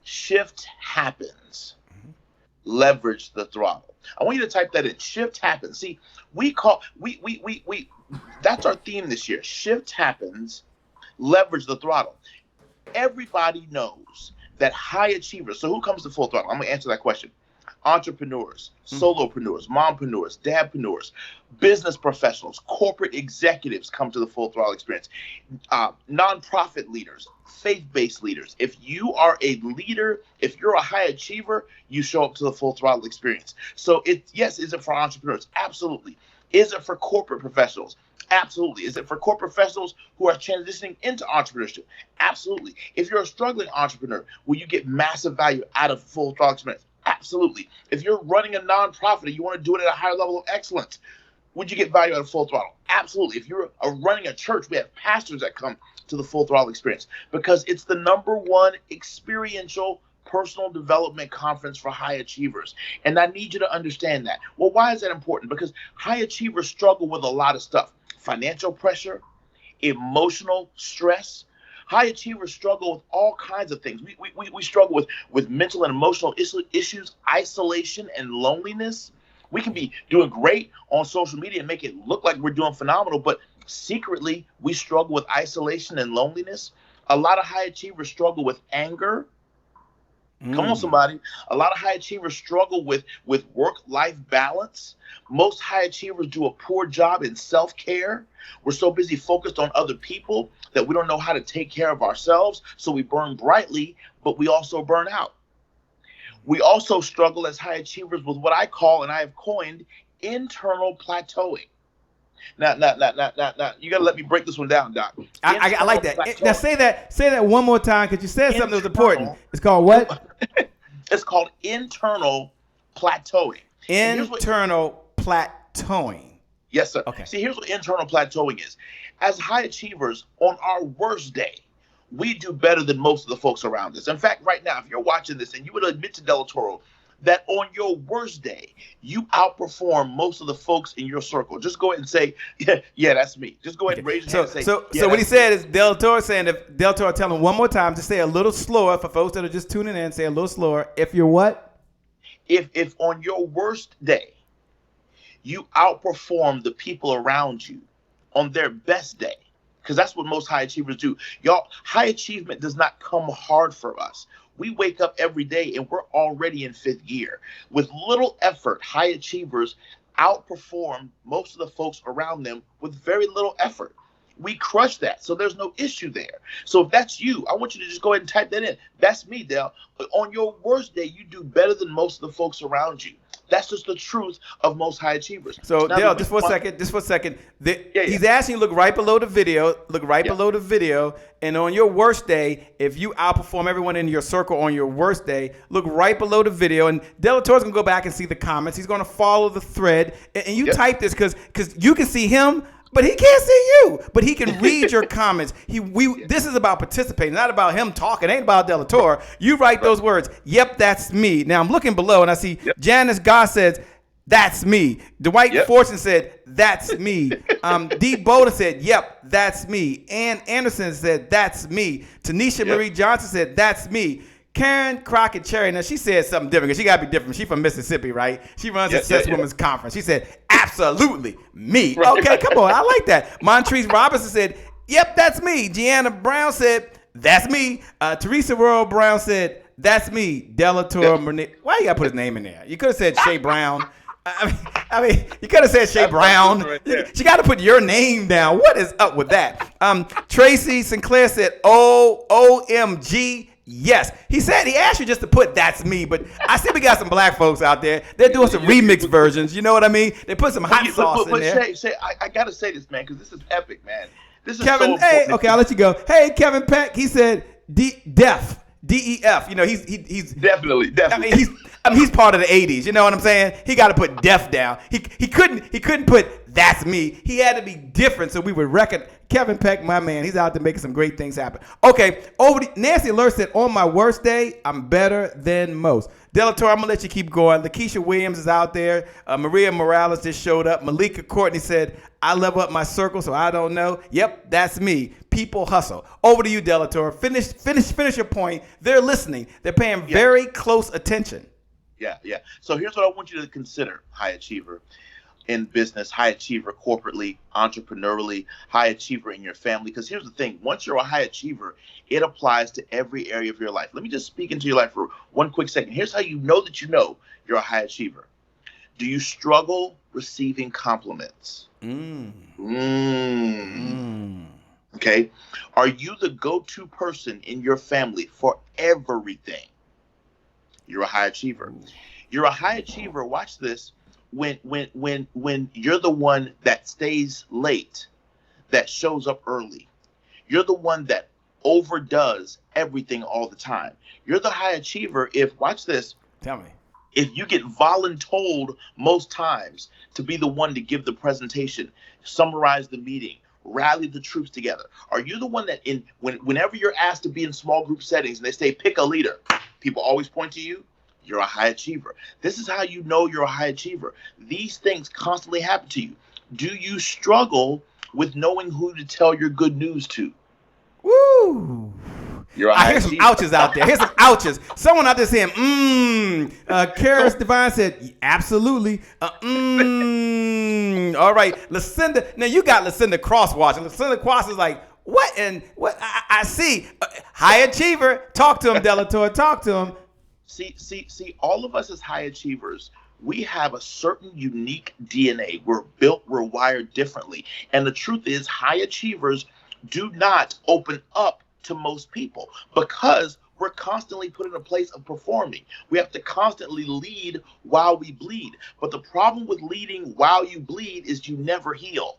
shift happens. leverage the throttle. I want you to type that in. Shift happens. See, we that's our theme this year. Shift happens, leverage the throttle. Everybody knows that high achievers. So who comes to full throttle? I'm going to answer that question. Entrepreneurs, solopreneurs, mompreneurs, dadpreneurs, business professionals, corporate executives come to the full throttle experience. Nonprofit leaders, faith-based leaders. If you are a leader, if you're a high achiever, you show up to the full throttle experience. So yes, is it for entrepreneurs? Absolutely. Is it for corporate professionals? Absolutely. Is it for corporate professionals who are transitioning into entrepreneurship? Absolutely. If you're a struggling entrepreneur, will you get massive value out of full throttle experience? Absolutely. If you're running a nonprofit and you want to do it at a higher level of excellence, would you get value out of full throttle? Absolutely. If you're running a church, we have pastors that come to the full throttle experience because it's the #1 experiential personal development conference for high achievers. And I need you to understand that. Well, why is that important? Because high achievers struggle with a lot of stuff. Financial pressure, emotional stress. High achievers struggle with all kinds of things. We struggle with mental and emotional issues, isolation and loneliness. We can be doing great on social media and make it look like we're doing phenomenal, but secretly we struggle with isolation and loneliness. A lot of high achievers struggle with anger. Come on, somebody. A lot of high achievers struggle with work-life balance. Most high achievers do a poor job in self-care. We're so busy focused on other people that we don't know how to take care of ourselves. So we burn brightly, but we also burn out. We also struggle as high achievers with what I call, and I have coined, internal plateauing. Now, you got to let me break this one down, Doc. I like that. Now say that one more time because you said something that was important. It's called what? It's called internal plateauing. Internal plateauing. Yes, sir. Okay. See, here's what internal plateauing is. As high achievers, on our worst day, we do better than most of the folks around us. In fact, right now, if you're watching this and you would admit to Delatorro that on your worst day, you outperform most of the folks in your circle. Just go ahead and say, yeah, that's me. Just go ahead and raise your hand and say, So what he said is Delatorro saying, if Delatorro tell him one more time, just say a little slower for folks that are just tuning in, say a little slower. If you're what? If on your worst day, you outperform the people around you on their best day, because that's what most high achievers do. Y'all, high achievement does not come hard for us. We wake up every day and we're already in 5th gear. With little effort, high achievers outperform most of the folks around them with very little effort. We crush that, so there's no issue there. So if that's you, I want you to just go ahead and type that in. That's me, Dale. But on your worst day, you do better than most of the folks around you. That's just the truth of most high achievers. So now, Dale, just for a second. He's asking you to look right below the video. Below the video. And on your worst day, if you outperform everyone in your circle on your worst day, look right below the video. And Delatorro's going to go back and see the comments. He's going to follow the thread. And you type this because you can see him, but he can't see you. But he can read your comments. This is about participating, not about him talking. It ain't about Delatorro. You write those words. Yep, that's me. Now I'm looking below and I see Janice Goss says, that's me. Dwight Fortune said, that's me. Dee Bowden said, yep, that's me. Ann Anderson said, that's me. Tanisha Marie Johnson said, that's me. Karen Crockett Cherry, now she said something different because she got to be different. She's from Mississippi, right? She runs Success Women's Conference. She said, absolutely me. Right. Okay, come on. I like that. Montrese Robinson said, yep, that's me. Gianna Brown said, that's me. Teresa Royal Brown said, that's me. Delatorro. Why you got to put his name in there? You could have said Shay Brown. I mean, you could have said Shay Brown. Right, she got to put your name down. What is up with that? Tracy Sinclair said, OMG. Yes. He asked you just to put that's me, but I see we got some black folks out there. They're doing some remix versions. You know what I mean? They put some hot sauce in there. Shay, I got to say this, man, because this is epic, man. This is Kevin, so important. Okay, I'll let you go. Hey, Kevin Peck, he said DEF. DEF. You know, he's definitely. I mean, he's part of the 80s. You know what I'm saying? He got to put def down. He couldn't put that's me. He had to be different so we would reckon. Kevin Peck, my man, he's out there making some great things happen. Okay, Nancy Alert said, on my worst day, I'm better than most. Delatorro, I'm going to let you keep going. Lakeisha Williams is out there. Maria Morales just showed up. Malika Courtney said, I level up my circle, so I don't know. Yep, that's me. People hustle. Over to you, Delatorro. Finish your point. They're listening. They're paying very close attention. Yeah, yeah. So here's what I want you to consider, high achiever in business, high achiever corporately, entrepreneurially, high achiever in your family. Because here's the thing, once you're a high achiever, it applies to every area of your life. Let me just speak into your life for one quick second. Here's how you know that you know you're a high achiever. Do you struggle receiving compliments? Mm. Okay. Are you the go-to person in your family for everything? You're a high achiever. You're a high achiever. Watch this. When you're the one that stays late, that shows up early. You're the one that overdoes everything all the time. You're the high achiever if, watch this, Tell me. if you get voluntold most times to be the one to give the presentation, summarize the meeting, rally the troops together. Are you the one that whenever you're asked to be in small group settings and they say pick a leader, people always point to you? You're a high achiever. This is how you know you're a high achiever. These things constantly happen to you. Do you struggle with knowing who to tell your good news to? Woo! You're a I high hear some achiever. ouches out there. Here's some ouches. Someone out there saying, Karis Devine said, absolutely. All right. Lucinda. Now, you got Lucinda Cross watching. Lucinda Cross is like, what? And what? I see. High achiever. Talk to him, Delatorro. Talk to him. See, all of us as high achievers, we have a certain unique DNA. We're built, we're wired differently. And the truth is, high achievers do not open up to most people because we're constantly put in a place of performing. We have to constantly lead while we bleed. But the problem with leading while you bleed is you never heal.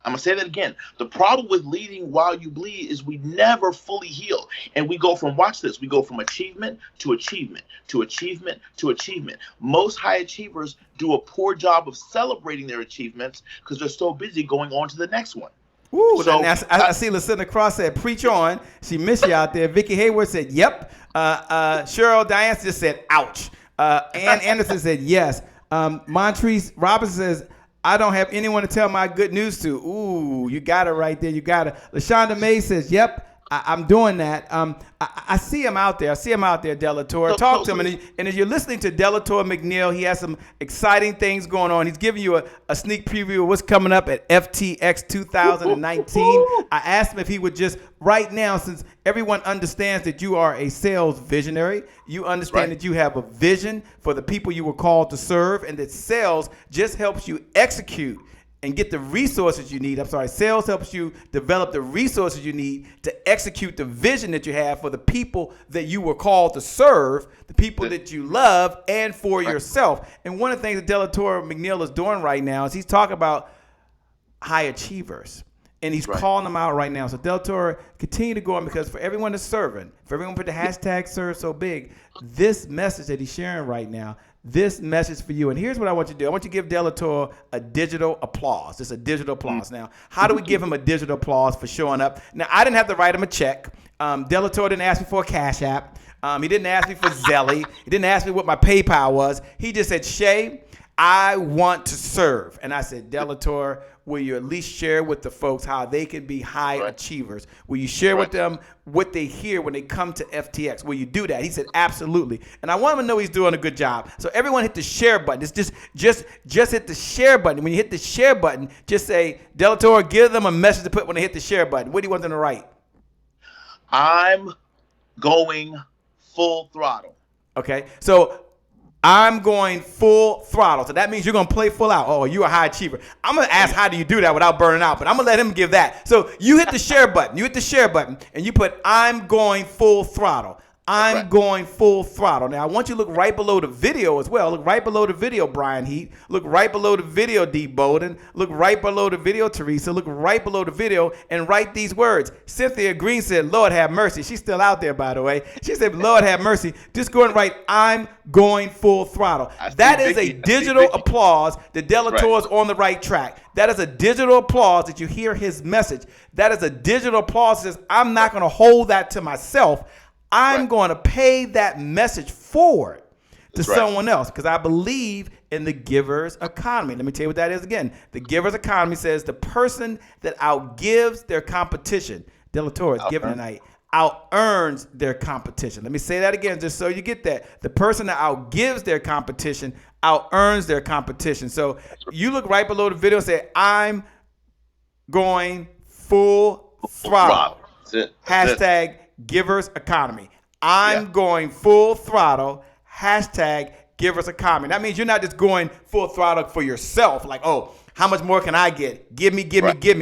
I'm going to say that again. The problem with leading while you bleed is we never fully heal. And we go from, watch this, we go from achievement to achievement to achievement to achievement. Most high achievers do a poor job of celebrating their achievements because they're so busy going on to the next one. Ooh, so, I see Lucinda Cross said, preach on. She missed you out there. Vicky Hayward said, yep. Cheryl Diane just said, ouch. Ann Anderson said, yes. Montrese Robinson says, I don't have anyone to tell my good news to. Ooh, you got it right there. You got it. LaShonda May says, yep, I'm doing that. I see him out there. Delatorro. Talk to him. And as you're listening to Delatorro McNeal, he has some exciting things going on. He's giving you a sneak preview of what's coming up at FTX 2019. I asked him if he would just, right now, since everyone understands that you are a sales visionary, you understand that you have a vision for the people you were called to serve, and that sales just helps you execute and get the resources you need. Sales helps you develop the resources you need to execute the vision that you have for the people that you were called to serve, the people that you love, and for yourself. And one of the things that Delatorro McNeal is doing right now is he's talking about high achievers. And he's calling them out right now. So Delatorro, continue to go on, because for everyone that's serving, for everyone put the hashtag serve so big, this message that he's sharing right now, this message for you. And here's what I want you to do. I want you to give Delatorro a digital applause. Just a digital applause. Now, how do we give him a digital applause for showing up? Now, I didn't have to write him a check. Delatorro didn't ask me for a Cash App. He didn't ask me for Zelly. He didn't ask me what my PayPal was. He just said, Shay, I want to serve. And I said, Delatorro, will you at least share with the folks how they can be high achievers? Will you share with them what they hear when they come to FTX? Will you do that? He said, absolutely. And I want him to know he's doing a good job. So everyone hit the share button. It's just hit the share button. When you hit the share button, just say, Delatorro, give them a message to put when they hit the share button. What do you want them to write? I'm going full throttle. Okay. So I'm going full throttle. So that means you're going to play full out. Oh, you're a high achiever. I'm going to ask, how do you do that without burning out? But I'm going to let him give that. So you hit the share button. You hit the share button, and you put, I'm going full throttle. I'm going full throttle. Now, I want you to look right below the video as well. Look right below the video, Brian Heat. Look right below the video, D. Bowden. Look right below the video, Teresa. Look right below the video and write these words. Cynthia Green said, Lord have mercy. She's still out there, by the way. She said, Lord have mercy. Just go and write, I'm going full throttle. That is a digital applause that Delatorro is on the right track. That is a digital applause that you hear his message. That is a digital applause that says, I'm not going to hold that to myself. I'm going to pay that message forward to someone else, because I believe in the giver's economy. Let me tell you what that is again. The giver's economy says the person that outgives their competition. Delatorro is giving tonight. out-earns their competition. Let me say that again just so you get that. The person that outgives their competition out-earns their competition. So you look right below the video and say, I'm going full throttle. That's it. Hashtag givers economy. I'm going full throttle. Hashtag givers economy. That means you're not just going full throttle for yourself. Like, oh, how much more can I get? Give me.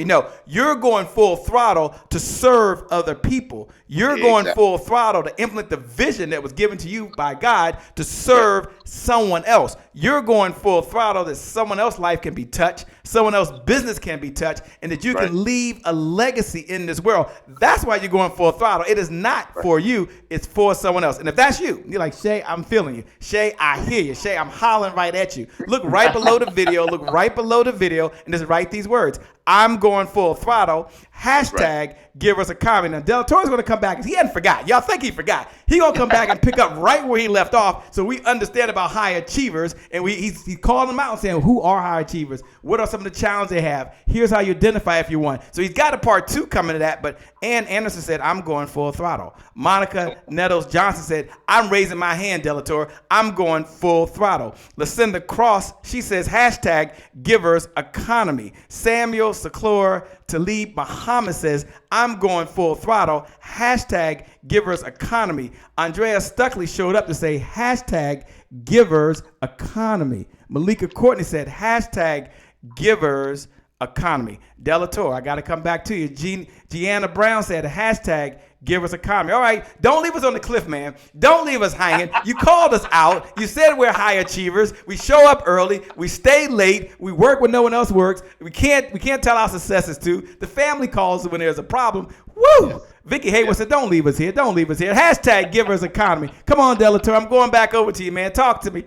No, you're going full throttle to serve other people. You're going full throttle to implement the vision that was given to you by God to serve someone else. You're going full throttle that someone else's life can be touched, someone else's business can be touched, and that you can leave a legacy in this world. That's why you're going full throttle. It is not for you. It's for someone else. And if that's you, you're like, Shay, I'm feeling you. Shay, I hear you. Shay, I'm hollering right at you. Look right below the video. Look right below the video and just write these words. I'm going full throttle. Hashtag give us a comment. Now, Delatoro's going to come back. He hadn't forgot. Y'all think he forgot. He's going to come back and pick up right where he left off so we understand about high achievers. And he's calling them out and saying, who are high achievers? What are some of the challenges they have? Here's how you identify if you want. So he's got a part 2 coming to that. But Ann Anderson said, I'm going full throttle. Monica Nettles Johnson said, I'm raising my hand, Delatorro. I'm going full throttle. Lucinda Cross, she says, hashtag givers economy. Samuel Seclor Talib Muhammad says, I'm going full throttle. Hashtag givers economy. Andrea Stuckley showed up to say, hashtag givers economy. Malika Courtney said, hashtag givers economy. Delatorro, I got to come back to you. Gianna Brown said, hashtag givers economy. All right, don't leave us on the cliff, man. Don't leave us hanging. You called us out. You said we're high achievers. We show up early. We stay late. We work when no one else works. We can't tell our successes to. The family calls when there's a problem. Woo! Yes. Vicky Hayward said, don't leave us here. Don't leave us here. Hashtag givers economy. Come on, Delatorro. I'm going back over to you, man. Talk to me.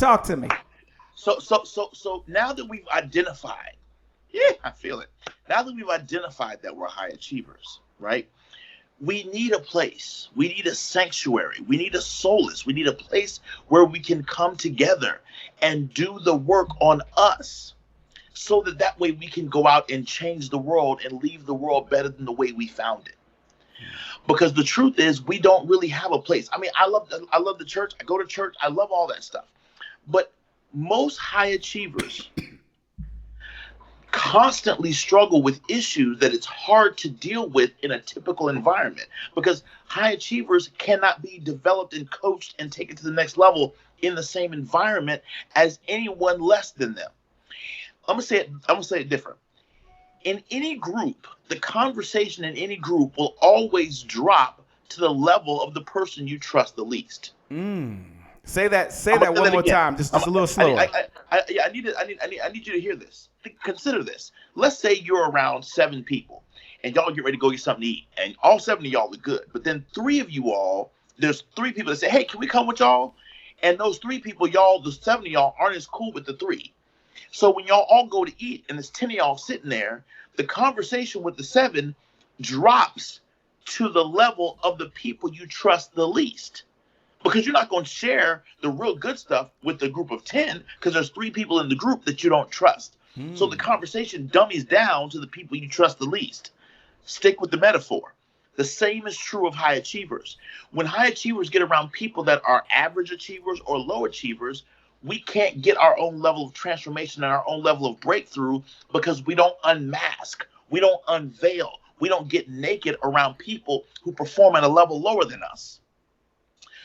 So now that we've identified, I feel it. Now that we've identified that we're high achievers, right? We need a place. We need a sanctuary. We need a solace. We need a place where we can come together and do the work on us so that way we can go out and change the world and leave the world better than the way we found it. Because the truth is, we don't really have a place. I mean, I love the church. I go to church. I love all that stuff. But most high achievers constantly struggle with issues that it's hard to deal with in a typical environment, because high achievers cannot be developed and coached and taken to the next level in the same environment as anyone less than them. I'm gonna say it different. In any group, the conversation in any group will always drop to the level of the person you trust the least. Say that one more time, just a little slower. I need you to hear this. Consider this. Let's say you're around 7 people and y'all get ready to go get something to eat, and all 7 of y'all are good. But then 3 of you all, there's 3 people that say, hey, can we come with y'all? And those 3 people, the 7 of y'all aren't as cool with the 3. So when y'all all go to eat and there's 10 of y'all sitting there, the conversation with the 7 drops to the level of the people you trust the least. Because you're not going to share the real good stuff with the group of 10 because there's 3 people in the group that you don't trust. So the conversation dummies down to the people you trust the least. Stick with the metaphor. The same is true of high achievers. When high achievers get around people that are average achievers or low achievers, we can't get our own level of transformation and our own level of breakthrough because we don't unmask, we don't unveil, we don't get naked around people who perform at a level lower than us.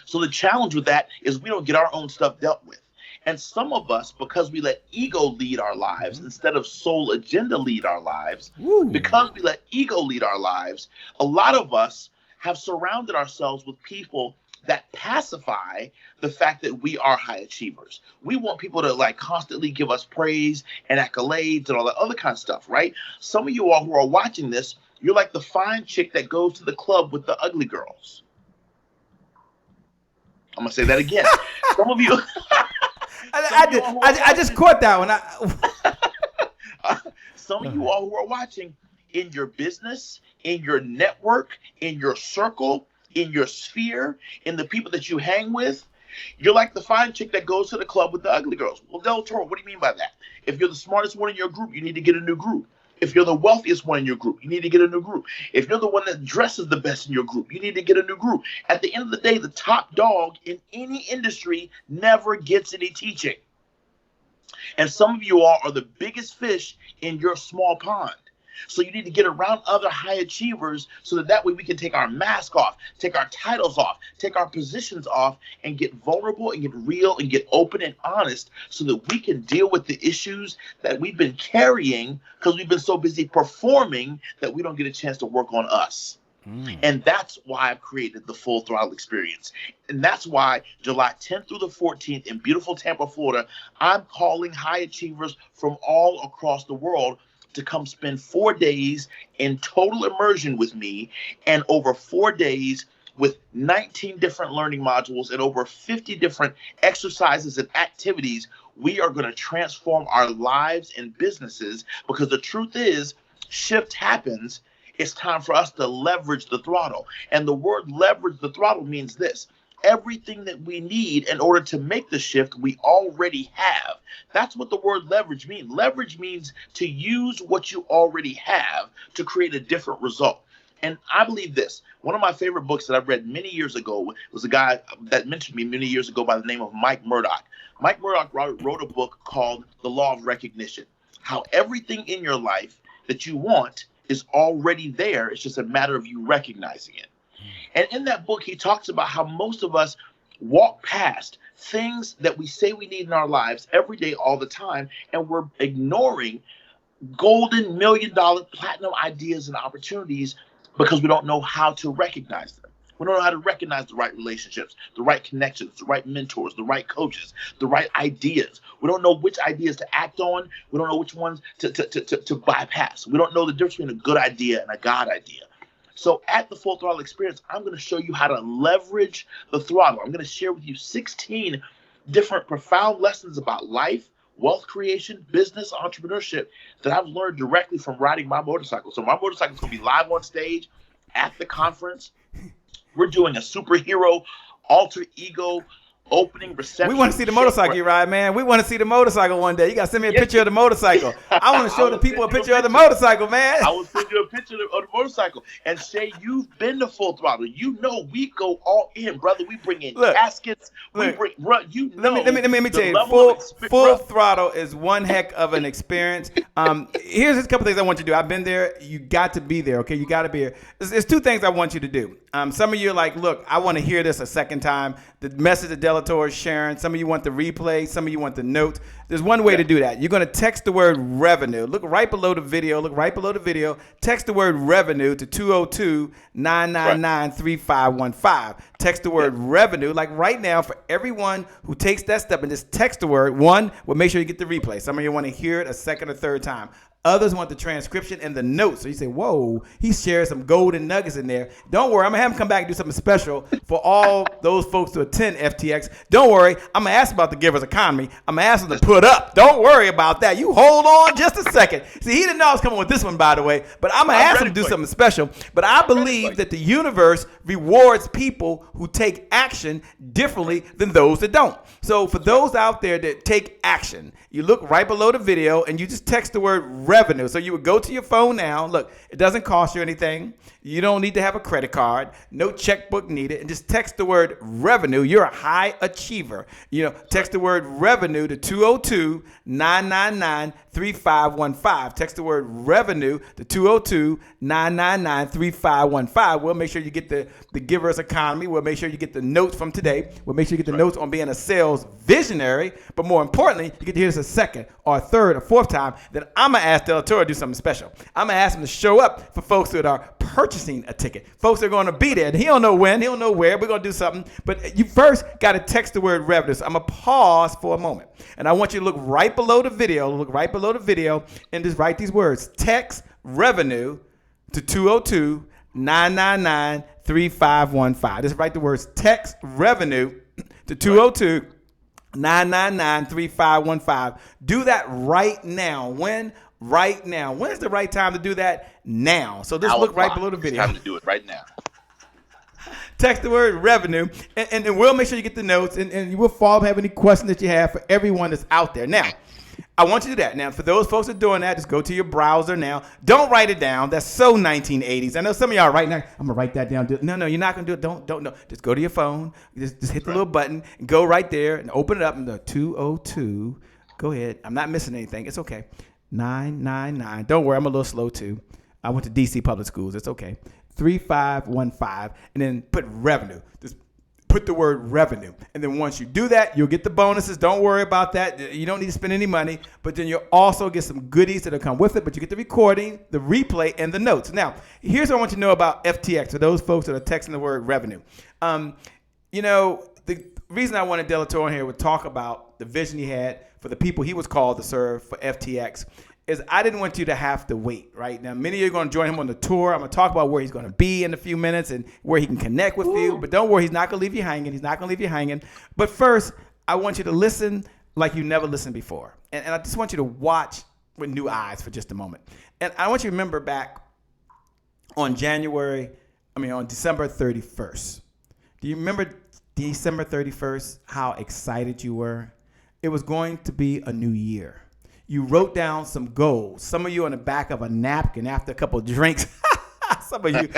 So the challenge with that is we don't get our own stuff dealt with. And some of us, because we let ego lead our lives instead of soul agenda lead our lives, because we let ego lead our lives, a lot of us have surrounded ourselves with people that pacify the fact that we are high achievers. We want people to constantly give us praise and accolades and all that other kind of stuff, right? Some of you all who are watching this, you're like the fine chick that goes to the club with the ugly girls. I'm gonna say that again. Some of you. I just caught that one. Some of you all who are watching, in your business, in your network, in your circle, in your sphere, in the people that you hang with, you're like the fine chick that goes to the club with the ugly girls. Well, Delatorro, what do you mean by that? If you're the smartest one in your group, you need to get a new group. If you're the wealthiest one in your group, you need to get a new group. If you're the one that dresses the best in your group, you need to get a new group. At the end of the day, the top dog in any industry never gets any teaching. And some of you all are the biggest fish in your small pond. So you need to get around other high achievers so that way we can take our mask off, take our titles off, take our positions off, and get vulnerable and get real and get open and honest so that we can deal with the issues that we've been carrying because we've been so busy performing that we don't get a chance to work on us. And that's why I've created the Full Throttle Experience. And that's why July 10th through the 14th in beautiful Tampa, Florida, I'm calling high achievers from all across the world to come spend 4 days in total immersion with me, and over 4 days with 19 different learning modules and over 50 different exercises and activities. We are going to transform our lives and businesses because the truth is, shift happens. It's time for us to leverage the throttle. And the word leverage the throttle means this: everything that we need in order to make the shift, we already have. That's what the word leverage means. Leverage means to use what you already have to create a different result. And I believe this. One of my favorite books that I've read many years ago was a guy that mentioned me many years ago by the name of Mike Murdoch. Mike Murdoch wrote a book called The Law of Recognition. How everything in your life that you want is already there. It's just a matter of you recognizing it. And in that book, he talks about how most of us walk past things that we say we need in our lives every day, all the time, and we're ignoring golden $1 million platinum ideas and opportunities because we don't know how to recognize them. We don't know how to recognize the right relationships, the right connections, the right mentors, the right coaches, the right ideas. We don't know which ideas to act on. We don't know which ones to bypass. We don't know the difference between a good idea and a God idea. So at the Full Throttle Experience, I'm going to show you how to leverage the throttle. I'm going to share with you 16 different profound lessons about life, wealth creation, business, entrepreneurship that I've learned directly from riding my motorcycle. So my motorcycle is going to be live on stage at the conference. We're doing a superhero alter ego opening reception. We want to see the motorcycle you ride, man. We want to see the motorcycle one day. You got to send me a picture of the motorcycle. I want to show the people a picture of the motorcycle, man. I will send you a picture of the motorcycle. And Shay, you've been to Full Throttle. You know we go all in, brother. We bring in caskets. Let me tell you, Full Throttle is one heck of an experience. Here's a couple things I want you to do. I've been there. You got to be there, okay? You got to be here. There's two things I want you to do. Some of you are like, look, I want to hear this a second time. The message that Delatorro is sharing. Some of you want the replay. Some of you want the note. There's one way to do that. You're going to text the word revenue. Look right below the video. Text the word revenue to 202-999-3515. Text the word revenue. Like right now, for everyone who takes that step and just text the word, one, well, make sure you get the replay. Some of you want to hear it a second or third time. Others want the transcription and the notes. So you say, whoa, he shared some golden nuggets in there. Don't worry. I'm going to have him come back and do something special for all those folks to attend FTX. Don't worry. I'm going to ask about the giver's economy. I'm going to ask them to put up. Don't worry about that. You hold on just a second. See, he didn't know I was coming with this one, by the way. But I'm going to ask him to do something special. But I believe that the universe rewards people who take action differently than those that don't. So for those out there that take action, you look right below the video and you just text the word revenue. So you would go to your phone now. Look, it doesn't cost you anything. You don't need to have a credit card. No checkbook needed. And just text the word revenue. You're a high achiever. Text the word revenue to 202-999-3515. Text the word revenue to 202-999-3515. We'll make sure you get the giver's economy. We'll make sure you get the notes from today. We'll make sure you get the notes on being a sales visionary. But more importantly, you get to hear this a second or a third or fourth time. Then I'm going to ask Delatorro to do something special. I'm going to ask him to show up for folks that are purchasing a ticket. Folks are going to be there. And he don't know when. He don't know where. We're going to do something. But you first got to text the word revenue. So I'm going to pause for a moment. And I want you to look right below the video. And just write these words. Text revenue to 202-999-3515. Just write the words text revenue to 202-999-3515. Do that right now. When? Right now. When is the right time to do that? Now. So just look right below the video. It's time to do it right now. Text the word revenue, and we'll make sure you get the notes, and we'll follow up, have any questions that you have for everyone that's out there. Now, I want you to do that. Now, for those folks that are doing that, just go to your browser now. Don't write it down. That's so 1980s. I know some of y'all right now, I'm going to write that down. No, you're not going to do it. Don't. No. Just go to your phone. Just hit the little button and go right there and open it up and the 202. Go ahead. I'm not missing anything. It's okay. 999. Don't worry. I'm a little slow too. I went to DC public schools. It's okay. 3515 and then put revenue. Just put the word revenue. And then once you do that, you'll get the bonuses. Don't worry about that. You don't need to spend any money, but then you'll also get some goodies that'll come with it. But you get the recording, the replay, and the notes. Now, here's what I want you to know about FTX for those folks that are texting the word revenue. The reason I wanted Delatorro here would talk about the vision he had for the people he was called to serve for FTX is I didn't want you to have to wait, right? Now, many of you are going to join him on the tour. I'm going to talk about where he's going to be in a few minutes and where he can connect with you. But don't worry, he's not going to leave you hanging. He's not going to leave you hanging. But first, I want you to listen like you never listened before. And I just want you to watch with new eyes for just a moment. And I want you to remember back on December 31st. Do you remember December 31st, how excited you were? It was going to be a new year. You wrote down some goals. Some of you on the back of a napkin after a couple of drinks. Some of you.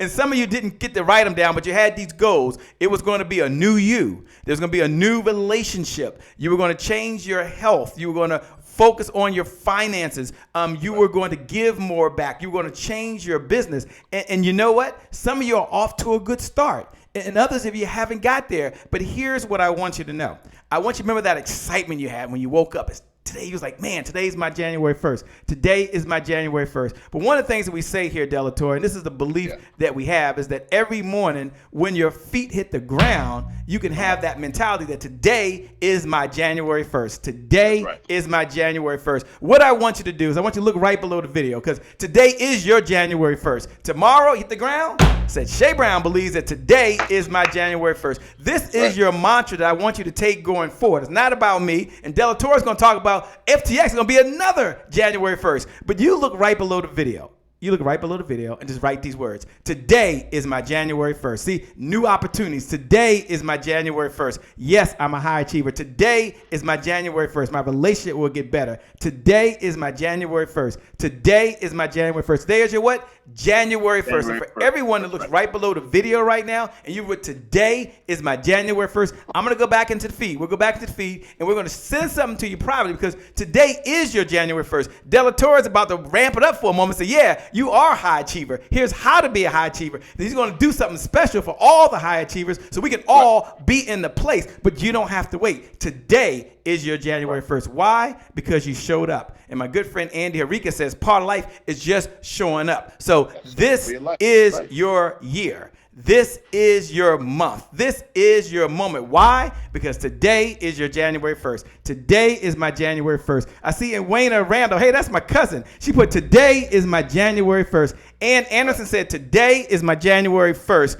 And some of you didn't get to write them down, but you had these goals. It was going to be a new you. There's going to be a new relationship. You were going to change your health. You were going to focus on your finances. You were going to give more back. You were going to change your business. And you know what? Some of you are off to a good start. And others of you haven't got there. But here's what I want you to know. I want you to remember that excitement you had when you woke up. Today, he was like, man, today's my January 1st. Today is my January 1st. But one of the things that we say here, Delatorro, and this is the belief that we have, is that every morning when your feet hit the ground, you can have that mentality that today is my January 1st. Today is my January 1st. What I want you to do is I want you to look right below the video because today is your January 1st. Tomorrow, hit the ground. Said Shay Brown believes that today is my January 1st. This is your mantra that I want you to take going forward. It's not about me. And Delatorro is going to talk about FTX is going to be another January 1st. But you look right below the video. You look right below the video and just write these words. Today is my January 1st. See, new opportunities. Today is my January 1st. Yes, I'm a high achiever. Today is my January 1st. My relationship will get better. Today is my January 1st. Today is my January 1st. Today is your what? January 1st. And for everyone that looks right below the video right now, and you would today is my January 1st, I'm going to go back into the feed. We'll go back into the feed, and we're going to send something to you privately because today is your January 1st. Delatorro is about to ramp it up for a moment and say, yeah, you are a high achiever. Here's how to be a high achiever. He's going to do something special for all the high achievers so we can all be in the place, but you don't have to wait. Today is your January 1st. Why? Because you showed up. And my good friend Andy Henriquez says part of life is just showing up. So this is your year. This is your month. This is your moment. Why? Because today is your January 1st. Today is my January 1st. I see in Wayna Randall. Hey, that's my cousin. She put today is my January 1st. Ann Anderson said today is my January 1st.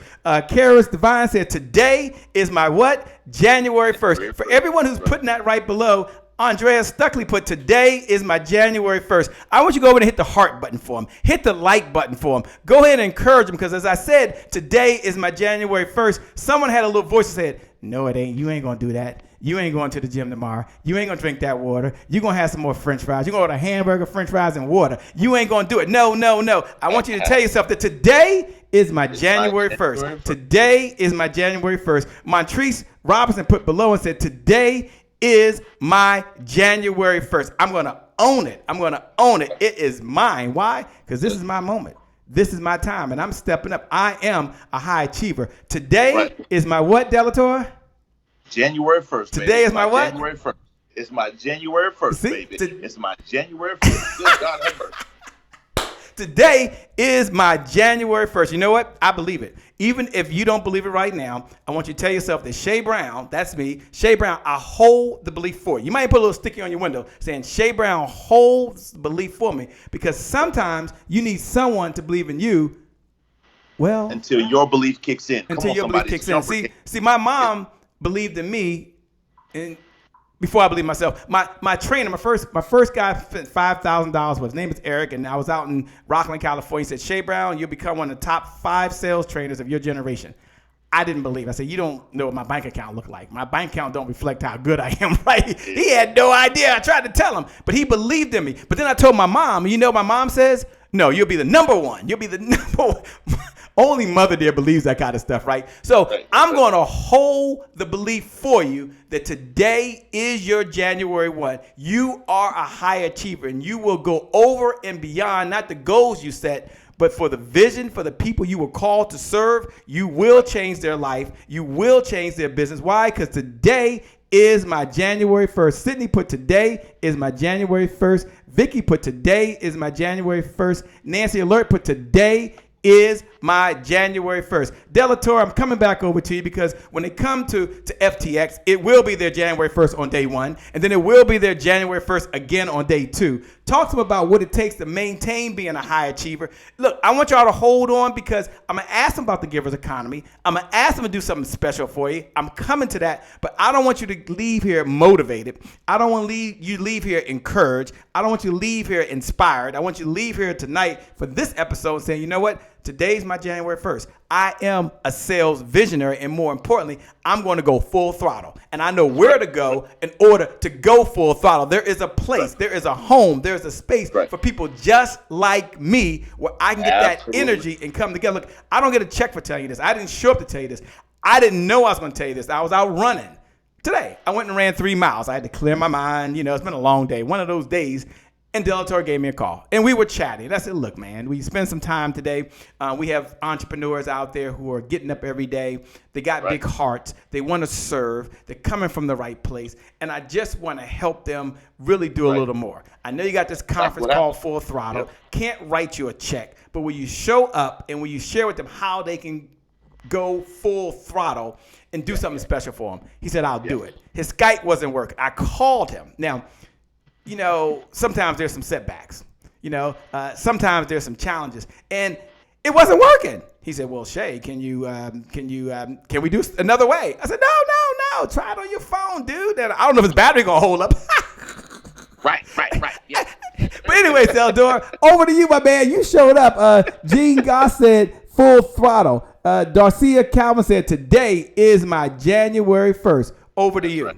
Karis Devine said today is my what? January 1st. For everyone who's putting that right below, Andrea Stuckley put today is my January 1st. I want you to go over and hit the heart button for him. Hit the like button for him. Go ahead and encourage him because as I said, today is my January 1st. Someone had a little voice that said, no, it ain't. You ain't going to do that. You ain't going to the gym tomorrow. You ain't going to drink that water. You're going to have some more french fries. You're going to order a hamburger, french fries, and water. You ain't going to do it. No. I want you to tell yourself that today is my January 1st. Today is my January 1st. Montrese Robinson put below and said, today is my January 1st. I'm going to own it. I'm going to own it. It is mine. Why? Because this is my moment. This is my time, and I'm stepping up. I am a high achiever. Today is my what, Delatorro? January 1st. Today is my what? January 1st. It's my January 1st, baby. It's my January 1st. Good God have mercy. Today is my January 1st. You know what? I believe it. Even if you don't believe it right now, I want you to tell yourself that Shay Brown, that's me, Shay Brown, I hold the belief for you. You might put a little sticky on your window saying Shay Brown holds the belief for me because sometimes you need someone to believe in you. Well, until your belief kicks in. Until your belief kicks in. See, my mom believed in me and before I believed myself. My trainer, my first guy spent $5,000 with. His name is Eric, and I was out in Rockland, California. He said, Shay Brown, you'll become one of the top 5 sales trainers of your generation. I didn't believe. I said, you don't know what my bank account looked like. My bank account don't reflect how good I am, right? He had no idea. I tried to tell him, but he believed in me. But then I told my mom, you know what my mom says? No, you'll be the number one. You'll be the number one. Only mother there believes that kind of stuff, right? So I'm going to hold the belief for you that today is your January 1. You are a high achiever, and you will go over and beyond, not the goals you set, but for the vision, for the people you were called to serve. You will change their life. You will change their business. Why? Because today is my January 1st. Sydney put today is my January 1st. Vicky put today is my January 1st. Nancy Alert put today is my January 1st. Delatorro, I'm coming back over to you because when it comes to FTX, it will be their January 1st on day 1, and then it will be their January 1st again on day 2. Talk to them about what it takes to maintain being a high achiever. Look, I want y'all to hold on because I'm going to ask them about the giver's economy. I'm going to ask them to do something special for you. I'm coming to that, but I don't want you to leave here motivated. I don't want you to leave here encouraged. I don't want you to leave here inspired. I want you to leave here tonight for this episode saying, you know what? Today's my January 1st. I am a sales visionary, and more importantly, I'm going to go full throttle. And I know where to go in order to go full throttle. There is a place, there is a home, there's a space for people just like me where I can get that energy and come together. Look, I don't get a check for telling you this. I didn't show up to tell you this. I didn't know I was going to tell you this. I was out running. Today, I went and ran 3 miles. I had to clear my mind. You know, it's been a long day. One of those days. And Delatorro gave me a call, and we were chatting. I said, look, man, we spend some time today. We have entrepreneurs out there who are getting up every day. They got big hearts. They want to serve. They're coming from the right place. And I just want to help them really do a little more. I know you got this conference called Full Throttle. Yep. Can't write you a check. But when you show up and when you share with them how they can go full throttle and do something special for them, he said, I'll do it. His Skype wasn't working. I called him. Now, you know, sometimes there's some setbacks. You know, sometimes there's some challenges, and it wasn't working. He said, "Well, Shay, can we do another way?" I said, "No. Try it on your phone, dude. And I don't know if his battery gonna hold up." Right. Yeah. But anyway, Delatorro, over to you, my man. You showed up. Gene Goss said, "Full throttle." Darcia Calvin said, "Today is my January 1st." Over to you. Right.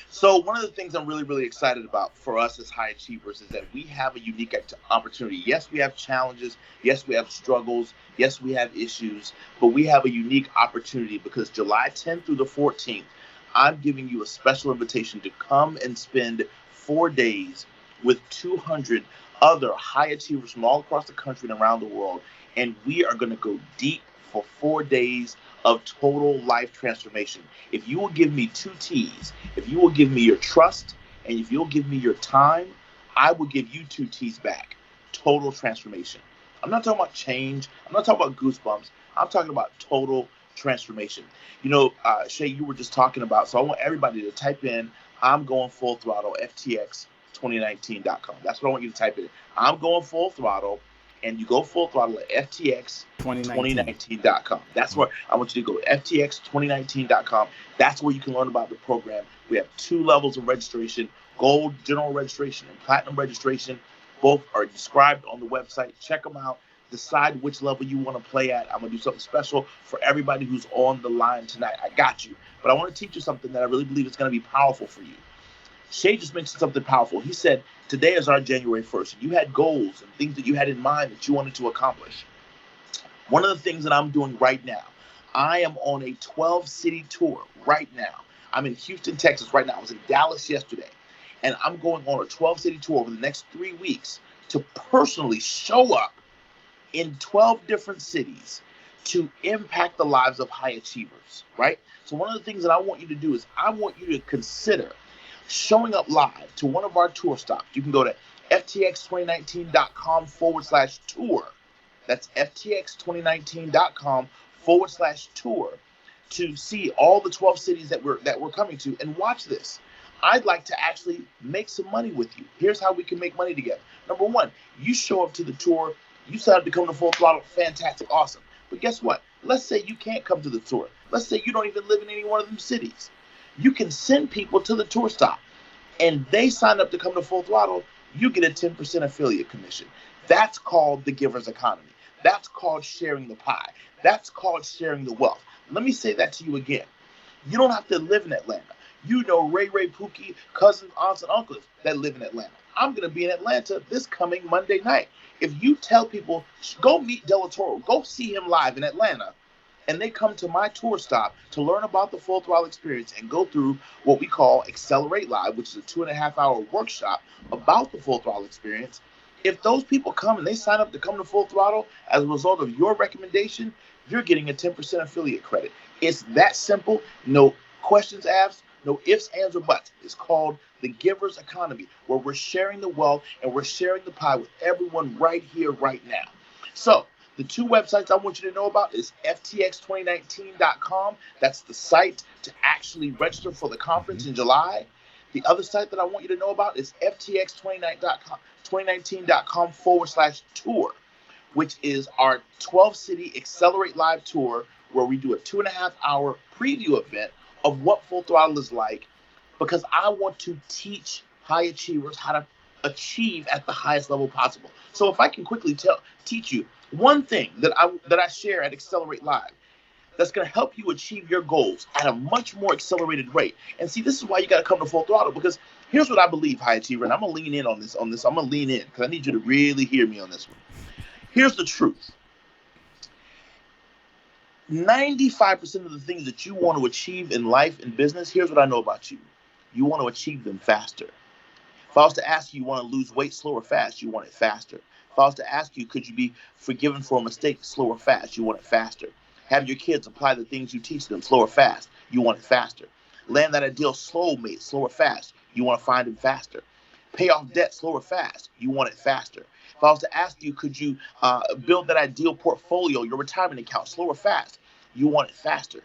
So one of the things I'm really, really excited about for us as high achievers is that we have a unique opportunity. Yes, we have challenges. Yes, we have struggles. Yes, we have issues. But we have a unique opportunity because July 10th through the 14th, I'm giving you a special invitation to come and spend 4 days with 200 other high achievers from all across the country and around the world. And we are going to go deep for 4 days of total life transformation. If you will give me 2 T's, if you will give me your trust, and if you'll give me your time, I will give you 2 T's back. Total transformation. I'm not talking about change. I'm not talking about goosebumps. I'm talking about total transformation. You know, Shay, you were just talking about, so I want everybody to type in, I'm going full throttle, FTX2019.com. That's what I want you to type in. I'm going full throttle. And you go full throttle at FTX2019.com. That's where I want you to go, FTX2019.com. That's where you can learn about the program. We have 2 levels of registration, gold general registration and platinum registration. Both are described on the website. Check them out. Decide which level you want to play at. I'm going to do something special for everybody who's on the line tonight. I got you. But I want to teach you something that I really believe is going to be powerful for you. Shay just mentioned something powerful. He said, today is our January 1st. You had goals and things that you had in mind that you wanted to accomplish. One of the things that I'm doing right now, I am on a 12-city tour right now. I'm in Houston, Texas right now. I was in Dallas yesterday. And I'm going on a 12-city tour over the next 3 weeks to personally show up in 12 different cities to impact the lives of high achievers, right? So one of the things that I want you to do is I want you to consider showing up live to one of our tour stops. You can go to FTX2019.com/tour. That's FTX2019.com/tour to see all the 12 cities that we're coming to. And watch this. I'd like to actually make some money with you. Here's how we can make money together. Number 1, you show up to the tour. You decided to come to Full Throttle. Fantastic. Awesome. But guess what? Let's say you can't come to the tour. Let's say you don't even live in any one of them cities. You can send people to the tour stop and they sign up to come to Full Throttle. You get a 10% affiliate commission. That's called the giver's economy. That's called sharing the pie. That's called sharing the wealth. Let me say that to you again. You don't have to live in Atlanta. You know Ray Pookie, cousins, aunts, and uncles that live in Atlanta. I'm going to be in Atlanta this coming Monday night. If you tell people, go meet Delatorro, go see him live in Atlanta, and they come to my tour stop to learn about the Full Throttle experience and go through what we call Accelerate Live, which is a 2.5-hour workshop about the Full Throttle experience. If those people come and they sign up to come to Full Throttle as a result of your recommendation, you're getting a 10% affiliate credit. It's that simple. No questions asked, no ifs, ands, or buts. It's called the Giver's Economy, where we're sharing the wealth and we're sharing the pie with everyone right here, right now. So the two websites I want you to know about is ftx2019.com. That's the site to actually register for the conference in July. The other site that I want you to know about is ftx2019.com/tour, which is our 12-city Accelerate Live tour, where we do a 2.5-hour preview event of what Full Throttle is like, because I want to teach high achievers how to achieve at the highest level possible. So if I can quickly teach you one thing that I share at Accelerate Live that's going to help you achieve your goals at a much more accelerated rate. And see, this is why you got to come to Full Throttle, because here's what I believe, high achiever, and I'm going to lean in on this. I'm going to lean in because I need you to really hear me on this one. Here's the truth. 95% of the things that you want to achieve in life and business, here's what I know about you. You want to achieve them faster. If I was to ask you, you want to lose weight slow or fast, you want it faster. If I was to ask you, could you be forgiven for a mistake slow or fast, you want it faster. Have your kids apply the things you teach them slow or fast, you want it faster. Land that ideal soulmate slow or fast, you want to find him faster. Pay off debt slow or fast, you want it faster. If I was to ask you, could you build that ideal portfolio, your retirement account, slow or fast, you want it faster.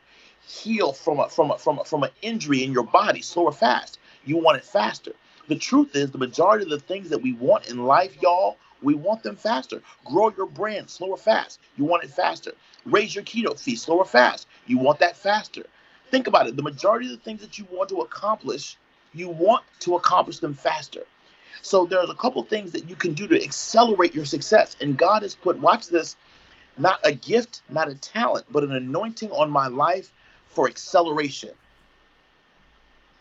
Heal from an injury in your body, slow or fast, you want it faster. The truth is, the majority of the things that we want in life, y'all, we want them faster. Grow your brand, slow or fast, you want it faster. Raise your keto fee, slow or fast, you want that faster. Think about it. The majority of the things that you want to accomplish, you want to accomplish them faster. So there's a couple things that you can do to accelerate your success. And God has put, watch this, not a gift, not a talent, but an anointing on my life for acceleration.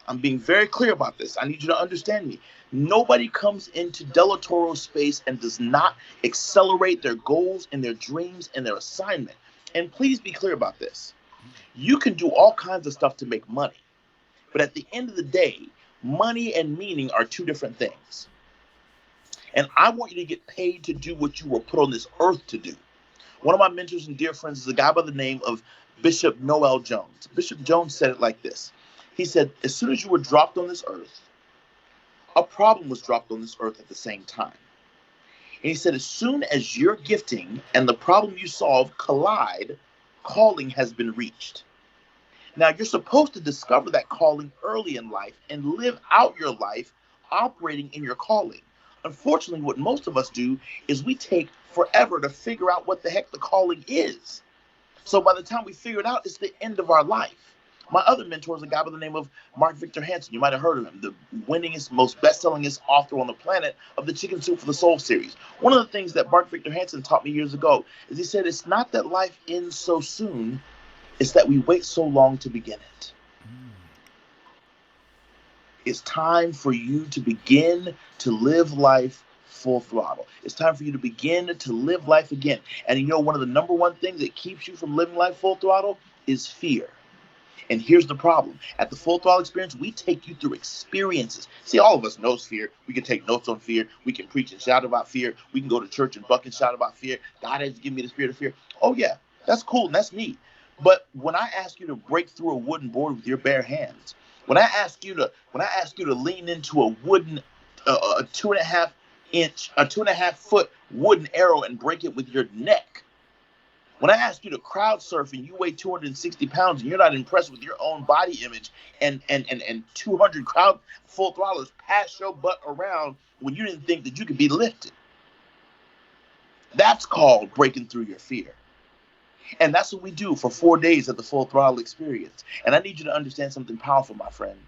I'm being very clear about this. I need you to understand me. Nobody comes into Delatorro's space and does not accelerate their goals and their dreams and their assignment. And please be clear about this. You can do all kinds of stuff to make money. But at the end of the day, money and meaning are two different things. And I want you to get paid to do what you were put on this earth to do. One of my mentors and dear friends is a guy by the name of Bishop Noel Jones. Bishop Jones said it like this. He said, as soon as you were dropped on this earth, a problem was dropped on this earth at the same time. And he said, as soon as your gifting and the problem you solve collide, calling has been reached. Now, you're supposed to discover that calling early in life and live out your life operating in your calling. Unfortunately, what most of us do is we take forever to figure out what the heck the calling is. So by the time we figure it out, it's the end of our life. My other mentor is a guy by the name of Mark Victor Hansen. You might have heard of him, the winningest, most best-sellingest author on the planet of the Chicken Soup for the Soul series. One of the things that Mark Victor Hansen taught me years ago is he said, it's not that life ends so soon, it's that we wait so long to begin it. It's time for you to begin to live life full throttle. It's time for you to begin to live life again. And you know, one of the number one things that keeps you from living life full throttle is fear. And here's the problem. At the Full Throttle experience, we take you through experiences. See, all of us knows fear. We can take notes on fear. We can preach and shout about fear. We can go to church and buck and shout about fear. God has given me the spirit of fear. Oh, yeah, that's cool and that's neat. But when I ask you to break through a wooden board with your bare hands, when I ask you to lean into a wooden, a 2.5 foot wooden arrow and break it with your neck, when I ask you to crowd surf and you weigh 260 pounds and you're not impressed with your own body image and 200 crowd full throttlers pass your butt around when you didn't think that you could be lifted, that's called breaking through your fear. And that's what we do for 4 days at the Full Throttle experience. And I need you to understand something powerful, my friend.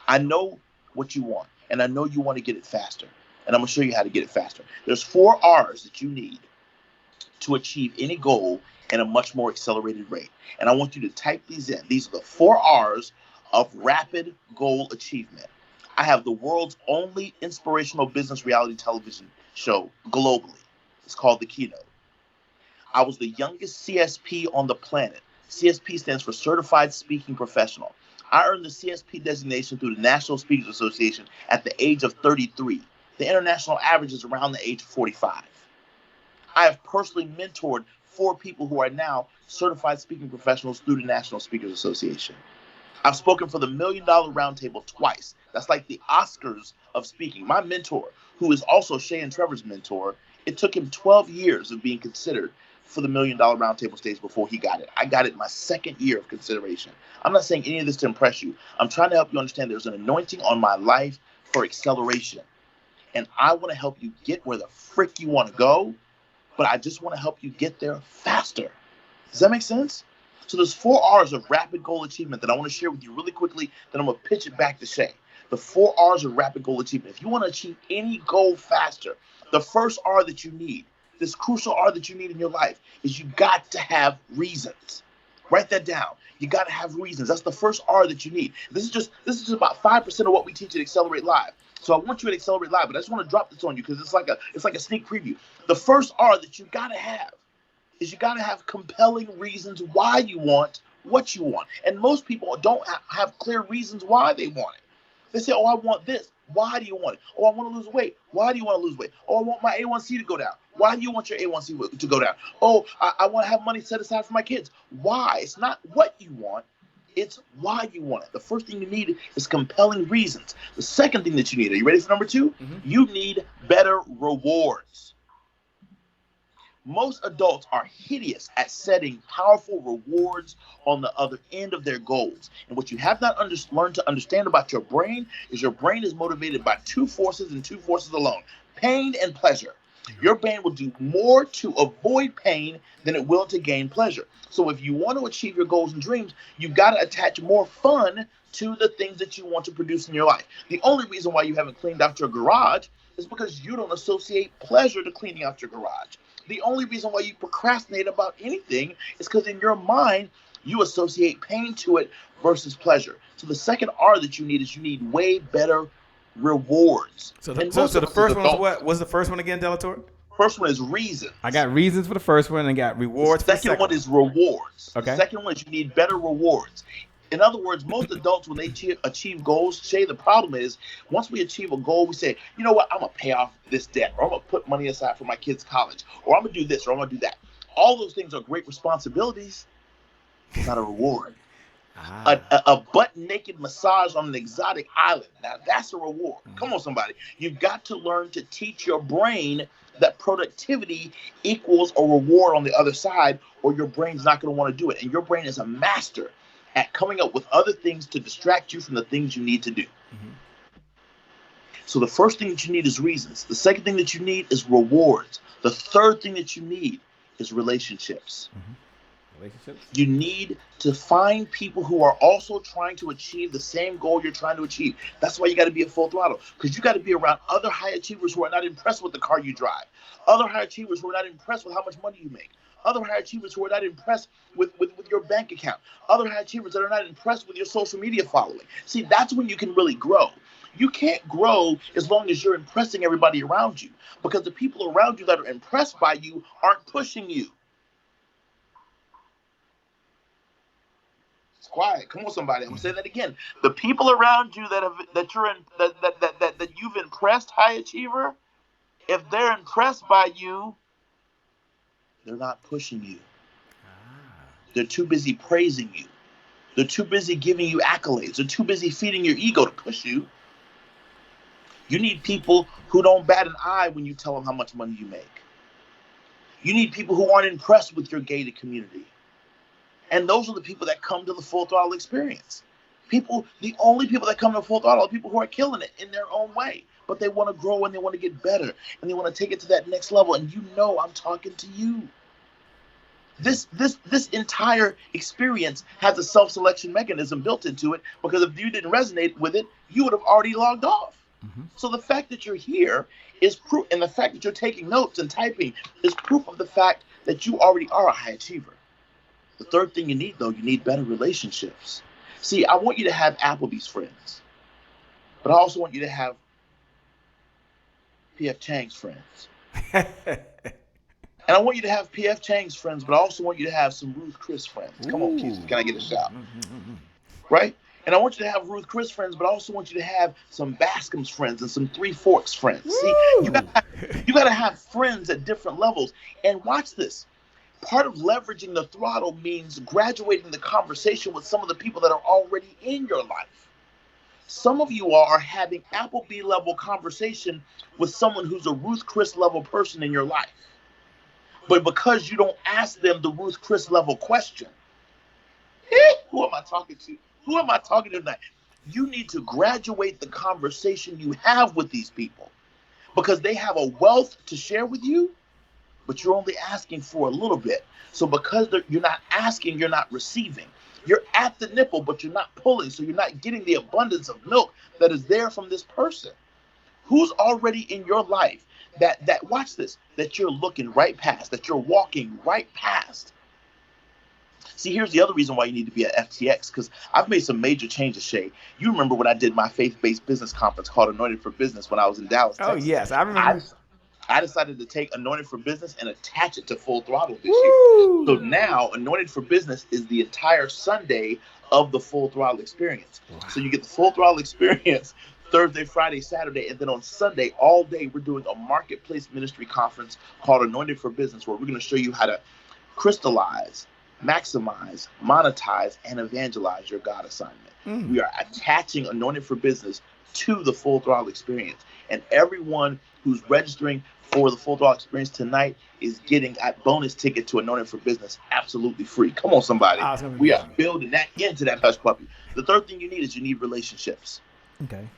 I know what you want, and I know you want to get it faster. And I'm going to show you how to get it faster. There's 4 R's that you need to achieve any goal and a much more accelerated rate. And I want you to type these in. These are the 4 R's of rapid goal achievement. I have the world's only inspirational business reality television show globally. It's called The Keynote. I was the youngest CSP on the planet. CSP stands for Certified Speaking Professional. I earned the CSP designation through the National Speakers Association at the age of 33. The international average is around the age of 45. I have personally mentored 4 people who are now certified speaking professionals through the National Speakers Association. I've spoken for the $1 Million Roundtable twice. That's like the Oscars of speaking. My mentor, who is also Shay and Trevor's mentor, it took him 12 years of being considered for the $1 Million Roundtable stage before he got it. I got it my 2nd year of consideration. I'm not saying any of this to impress you. I'm trying to help you understand there's an anointing on my life for acceleration. And I want to help you get where the frick you want to go, but I just want to help you get there faster. Does that make sense? So there's 4 R's of rapid goal achievement that I want to share with you really quickly, then I'm going to pitch it back to Shay. The 4 R's of rapid goal achievement. If you want to achieve any goal faster, the first R that you need, this crucial R that you need in your life, is you got to have reasons. Write that down. You got to have reasons. That's the first R that you need. This is just about 5% of what we teach at Accelerate Live. So I want you to Accelerate Live, but I just want to drop this on you because it's like a sneak preview. The first R that you got to have is you got to have compelling reasons why you want what you want. And most people don't have clear reasons why they want it. They say, oh, I want this. Why do you want it? Oh, I want to lose weight. Why do you want to lose weight? Oh, I want my A1C to go down. Why do you want your A1C to go down? Oh, I want to have money set aside for my kids. Why? It's not what you want. It's why you want it. The first thing you need is compelling reasons. The second thing that you need, are you ready for number 2? Mm-hmm. You need better rewards. Most adults are hideous at setting powerful rewards on the other end of their goals. And what you have not learned to understand about your brain is your brain is motivated by 2 forces and 2 forces alone, pain and pleasure. Your brain will do more to avoid pain than it will to gain pleasure. So if you want to achieve your goals and dreams, you've got to attach more fun to the things that you want to produce in your life. The only reason why you haven't cleaned out your garage is because you don't associate pleasure to cleaning out your garage. The only reason why you procrastinate about anything is because in your mind, you associate pain to it versus pleasure. So the second R that you need is you need way better rewards. So the first one was what? Was the first one again, Delatorro? First one is reasons. I got reasons for the first one and got rewards for the second one. Is rewards. Okay. The second one is you need better rewards. In other words, most adults, when they achieve goals, Shay, the problem is once we achieve a goal, we say, you know what, I'm going to pay off this debt, or I'm going to put money aside for my kids' college, or I'm going to do this, or I'm going to do that. All those things are great responsibilities. It's not a reward. A butt-naked massage on an exotic island. Now, that's a reward. Come on, somebody. You've got to learn to teach your brain that productivity equals a reward on the other side, or your brain's not going to want to do it. And your brain is a master at coming up with other things to distract you from the things you need to do. Mm-hmm. So the first thing that you need is reasons. The second thing that you need is rewards. The third thing that you need is relationships. Mm-hmm. You need to find people who are also trying to achieve the same goal you're trying to achieve. That's why you got to be at Full Throttle, because you got to be around other high achievers who are not impressed with the car you drive, other high achievers who are not impressed with how much money you make, other high achievers who are not impressed with your bank account, other high achievers that are not impressed with your social media following. See, that's when you can really grow. You can't grow as long as you're impressing everybody around you, because the people around you that are impressed by you aren't pushing you. Quiet. Come on, somebody. I'm gonna say that again. The people around you that you've impressed, high achiever, if they're impressed by you, they're not pushing you. They're too busy praising you. They're too busy giving you accolades. They're too busy feeding your ego to push you. You need people who don't bat an eye when you tell them how much money you make. You need people who aren't impressed with your gated community. And those are the people that come to the Full Throttle experience. The only people that come to Full Throttle are people who are killing it in their own way. But they want to grow and they want to get better. And they want to take it to that next level. And you know I'm talking to you. This entire experience has a self-selection mechanism built into it, because if you didn't resonate with it, you would have already logged off. Mm-hmm. So the fact that you're here is proof, and the fact that you're taking notes and typing is proof of the fact that you already are a high achiever. The third thing you need, though, you need better relationships. See, I want you to have Applebee's friends, but I also want you to have P.F. Chang's friends. And I want you to have P.F. Chang's friends, but I also want you to have some Ruth Chris friends. Come on, Keith, can I get a shout? Right? And I want you to have Ruth Chris friends, but I also want you to have some Bascom's friends and some Three Forks friends. See, you gotta have friends at different levels. And watch this. Part of leveraging the throttle means graduating the conversation with some of the people that are already in your life. Some of you are having Applebee level conversation with someone who's a Ruth Chris level person in your life. But because you don't ask them the Ruth Chris level question, who am I talking to? Who am I talking to tonight? You need to graduate the conversation you have with these people because they have a wealth to share with you, but you're only asking for a little bit. So because you're not asking, you're not receiving. You're at the nipple, but you're not pulling. So you're not getting the abundance of milk that is there from this person. Who's already in your life that watch this, that you're looking right past, that you're walking right past? See, here's the other reason why you need to be at FTX, because I've made some major changes, Shay. You remember when I did my faith-based business conference called Anointed for Business when I was in Dallas, Texas? Oh, yes, I remember. I decided to take Anointed for Business and attach it to Full Throttle this year. So now Anointed for Business is the entire Sunday of the Full Throttle experience. Wow. So you get the Full Throttle experience Thursday, Friday, Saturday, and then on Sunday, all day, we're doing a marketplace ministry conference called Anointed for Business, where we're going to show you how to crystallize, maximize, monetize, and evangelize your God assignment. We are attaching Anointed for Business to the Full Throttle experience. And everyone who's registering for the Full Throttle experience tonight is getting a bonus ticket to Anointed for Business absolutely free. Come on, somebody. We are building that into that hush puppy. The third thing you need is you need relationships. Okay.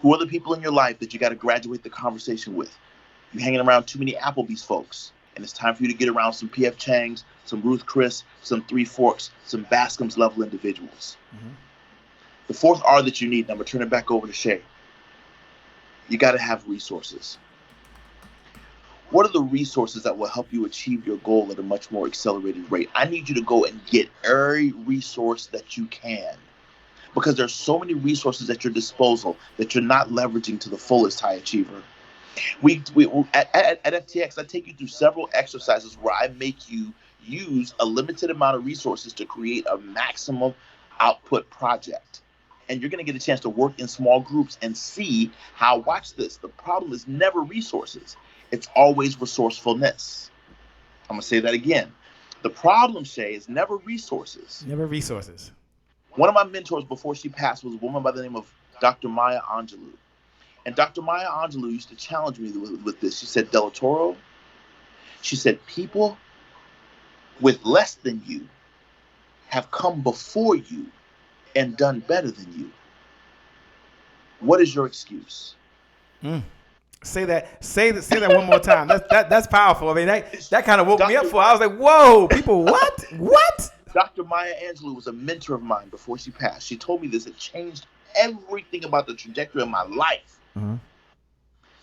Who are the people in your life that you got to graduate the conversation with? You're hanging around too many Applebee's folks, and it's time for you to get around some P.F. Chang's, some Ruth Chris, some Three Forks, some Bascom's level individuals. The fourth R that you need, and I'm going to turn it back over to Shay. You got to have resources. What are the resources that will help you achieve your goal at a much more accelerated rate? I need you to go and get every resource that you can, because there's so many resources at your disposal that you're not leveraging to the fullest, high achiever. At FTX, I take you through several exercises where I make you use a limited amount of resources to create a maximum output project. And you're going to get a chance to work in small groups and see how, watch this, the problem is never resources. It's always resourcefulness. I'm going to say that again. The problem, Shay, is never resources. Never resources. One of my mentors before she passed was a woman by the name of Dr. Maya Angelou. And Dr. Maya Angelou used to challenge me with this. She said, Delatorro, she said, people with less than you have come before you and done better than you. What is your excuse? Say that one more time. That's powerful. I mean, that kind of woke me up for. I was like, whoa, people, what? What? Dr. Maya Angelou was a mentor of mine before she passed. She told me this. It changed everything about the trajectory of my life.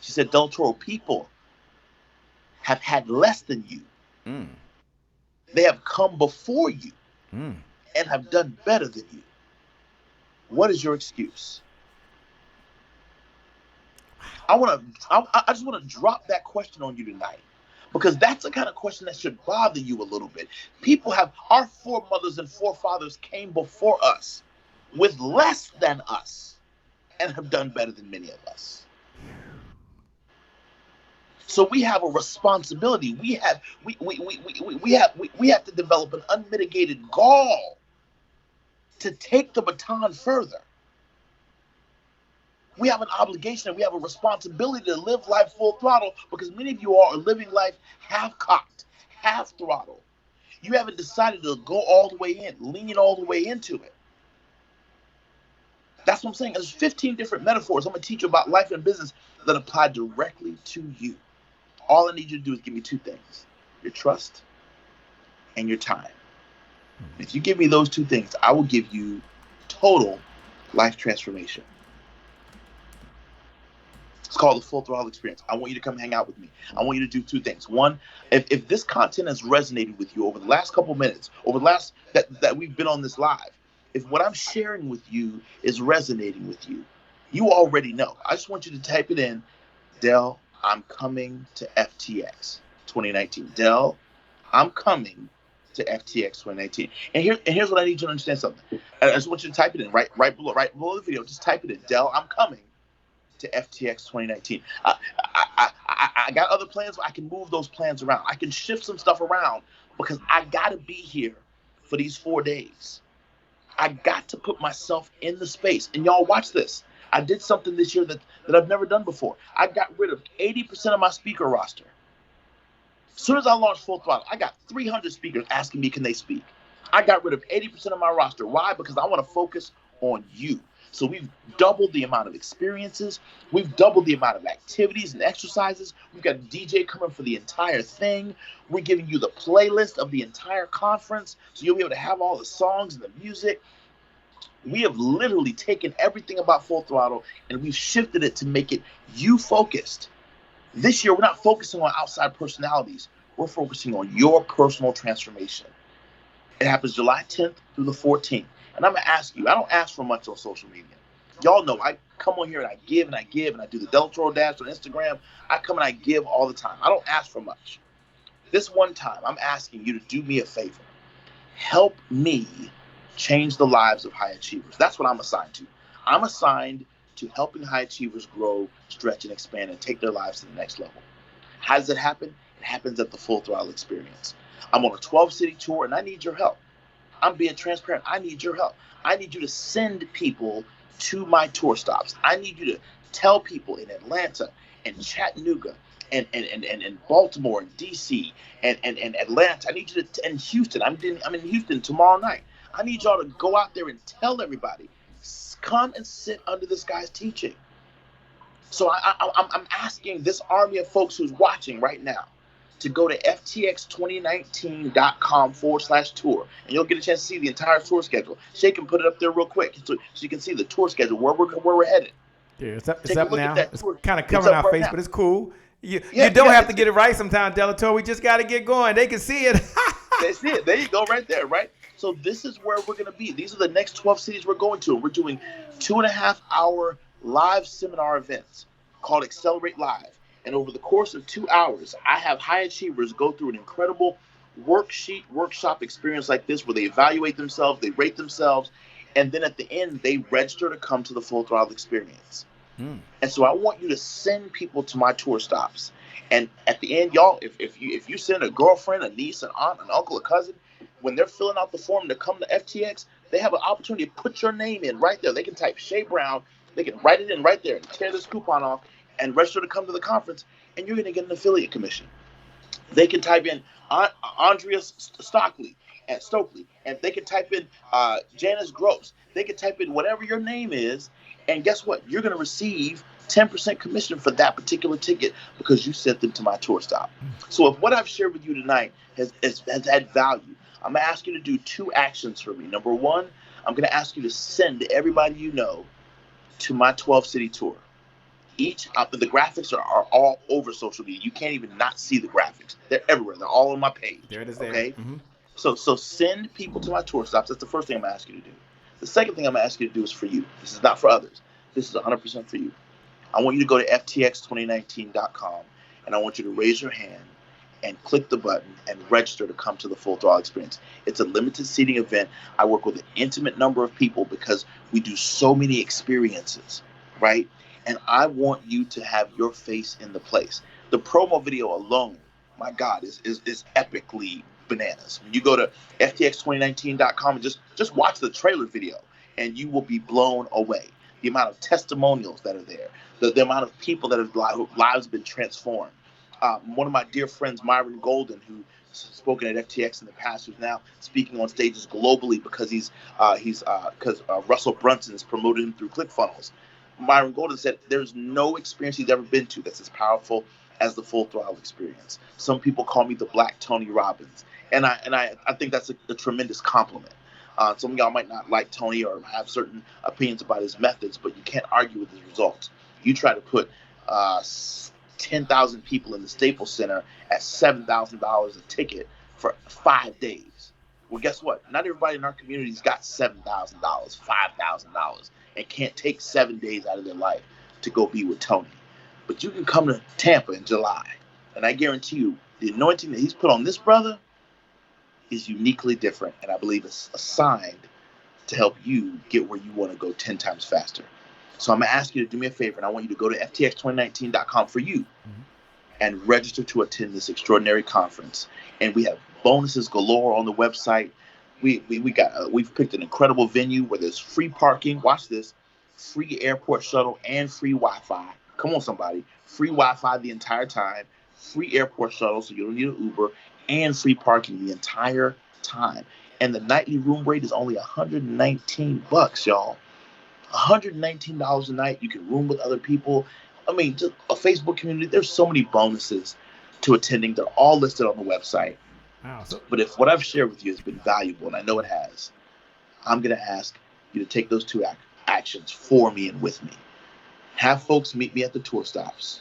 She said, Delatorro, people have had less than you. They have come before you and have done better than you. What is your excuse? I just want to drop that question on you tonight, because that's the kind of question that should bother you a little bit. Our foremothers and forefathers came before us with less than us and have done better than many of us. So we have a responsibility. We have to develop an unmitigated gall to take the baton further. We have an obligation and we have a responsibility to live life full throttle, because many of you are living life half cocked, half throttle. You haven't decided to go all the way in, lean all the way into it. That's what I'm saying. There's 15 different metaphors I'm going to teach you about life and business that apply directly to you. All I need you to do is give me two things: your trust and your time. If you give me those two things, I will give you total life transformation. It's called the Full Throttle Experience. I want you to come hang out with me. I want you to do two things. One, if this content has resonated with you over the last couple minutes, over the last that we've been on this live, if what I'm sharing with you is resonating with you, you already know. I just want you to type it in, Del, I'm coming to FTX 2019. Del, I'm coming to FTX 2019. And here's what I need you to understand something. I just want you to type it in right below the video. Just type it in, Del, I'm coming to FTX 2019. I got other plans, but I can move those plans around. I can shift some stuff around because I got to be here for these 4 days. I got to put myself in the space. And y'all watch this. I did something this year that I've never done before. I got rid of 80% of my speaker roster. As soon as I launched Full Throttle, I got 300 speakers asking me, can they speak? I got rid of 80% of my roster. Why? Because I want to focus on you. So we've doubled the amount of experiences. We've doubled the amount of activities and exercises. We've got a DJ coming for the entire thing. We're giving you the playlist of the entire conference, so you'll be able to have all the songs and the music. We have literally taken everything about Full Throttle and we've shifted it to make it you focused. This year, we're not focusing on outside personalities. We're focusing on your personal transformation. It happens July 10th through the 14th. And I'm going to ask you, I don't ask for much on social media. Y'all know I come on here and I give and I give and I do the Delatorro Dash on Instagram. I come and I give all the time. I don't ask for much. This one time, I'm asking you to do me a favor. Help me change the lives of high achievers. That's what I'm assigned to. I'm assigned to helping high achievers grow, stretch, and expand and take their lives to the next level. How does it happen? It happens at the Full Throttle Experience. I'm on a 12-city tour and I need your help. I'm being transparent. I need your help. I need you to send people to my tour stops. I need you to tell people in Atlanta and Chattanooga and Baltimore and DC and Atlanta. I need you to, and Houston. I'm in Houston tomorrow night. I need y'all to go out there and tell everybody, come and sit under this guy's teaching. So I'm asking this army of folks who's watching right now to go to ftx2019.com/tour, and you'll get a chance to see the entire tour schedule. Shay can put it up there real quick so you can see the tour schedule, where we're headed. Yeah, it's up now. It's kind of covering our face, but it's cool. You don't have to get it right sometimes, Delatorro. We just got to get going. They can see it. They see it. There you go, right there, right? So this is where we're going to be. These are the next 12 cities we're going to. We're doing 2.5-hour live seminar events called Accelerate Live. And over the course of 2 hours, I have high achievers go through an incredible workshop experience like this where they evaluate themselves, they rate themselves, and then at the end, they register to come to the Full Throttle Experience. And so I want you to send people to my tour stops. And at the end, y'all, if you send a girlfriend, a niece, an aunt, an uncle, a cousin, when they're filling out the form to come to FTX, they have an opportunity to put your name in right there. They can type Shay Brown, they can write it in right there and tear this coupon off and register to come to the conference, and you're going to get an affiliate commission. They can type in Andrea Stokely, and they can type in Janice Gross. They can type in whatever your name is, and guess what? You're going to receive 10% commission for that particular ticket because you sent them to my tour stop. So if what I've shared with you tonight has had value, I'm going to ask you to do 2 actions for me. Number 1, I'm going to ask you to send everybody you know to my 12-city tour. The graphics are all over social media. You can't even not see the graphics. They're everywhere. They're all on my page. There it is. There. Okay. So send people to my tour stops. That's the first thing I'm gonna ask you to do. The second thing I'm gonna ask you to do is for you. This is not for others. This is 100% for you. I want you to go to ftx2019.com and I want you to raise your hand and click the button and register to come to the Full Throttle Experience. It's a limited seating event. I work with an intimate number of people because we do so many experiences, right? And I want you to have your face in the place. The promo video alone, my God, is epically bananas. When you go to ftx2019.com and just watch the trailer video, and you will be blown away. The amount of testimonials that are there, the amount of people that have lives been transformed. One of my dear friends, Myron Golden, who's spoken at FTX in the past, who's now speaking on stages globally because because Russell Brunson has promoted him through ClickFunnels. Myron Golden said there's no experience he's ever been to that's as powerful as the Full Throttle Experience. Some people call me the Black Tony Robbins, and I think that's a tremendous compliment. Some of y'all might not like Tony or have certain opinions about his methods, but you can't argue with his results. You try to put uh, 10,000 people in the Staples Center at $7,000 a ticket for 5 days. Well, guess what? Not everybody in our community's got $7,000, $5,000, and can't take 7 days out of their life to go be with Tony. But you can come to Tampa in July, and I guarantee you, the anointing that he's put on this brother is uniquely different, and I believe it's assigned to help you get where you want to go 10 times faster. So I'm going to ask you to do me a favor, and I want you to go to ftx2019.com for you and register to attend this extraordinary conference. And we have bonuses galore on the website. We've picked an incredible venue where there's free parking. Watch this. Free airport shuttle and free Wi-Fi. Come on, somebody. Free Wi-Fi the entire time. Free airport shuttle, so you don't need an Uber, and free parking the entire time. And the nightly room rate is only $119, y'all. $119 a night. You can room with other people. I mean, just a Facebook community. There's so many bonuses to attending. They're all listed on the website. Wow. But if what I've shared with you has been valuable, and I know it has, I'm going to ask you to take those two actions for me and with me. Have folks meet me at the tour stops.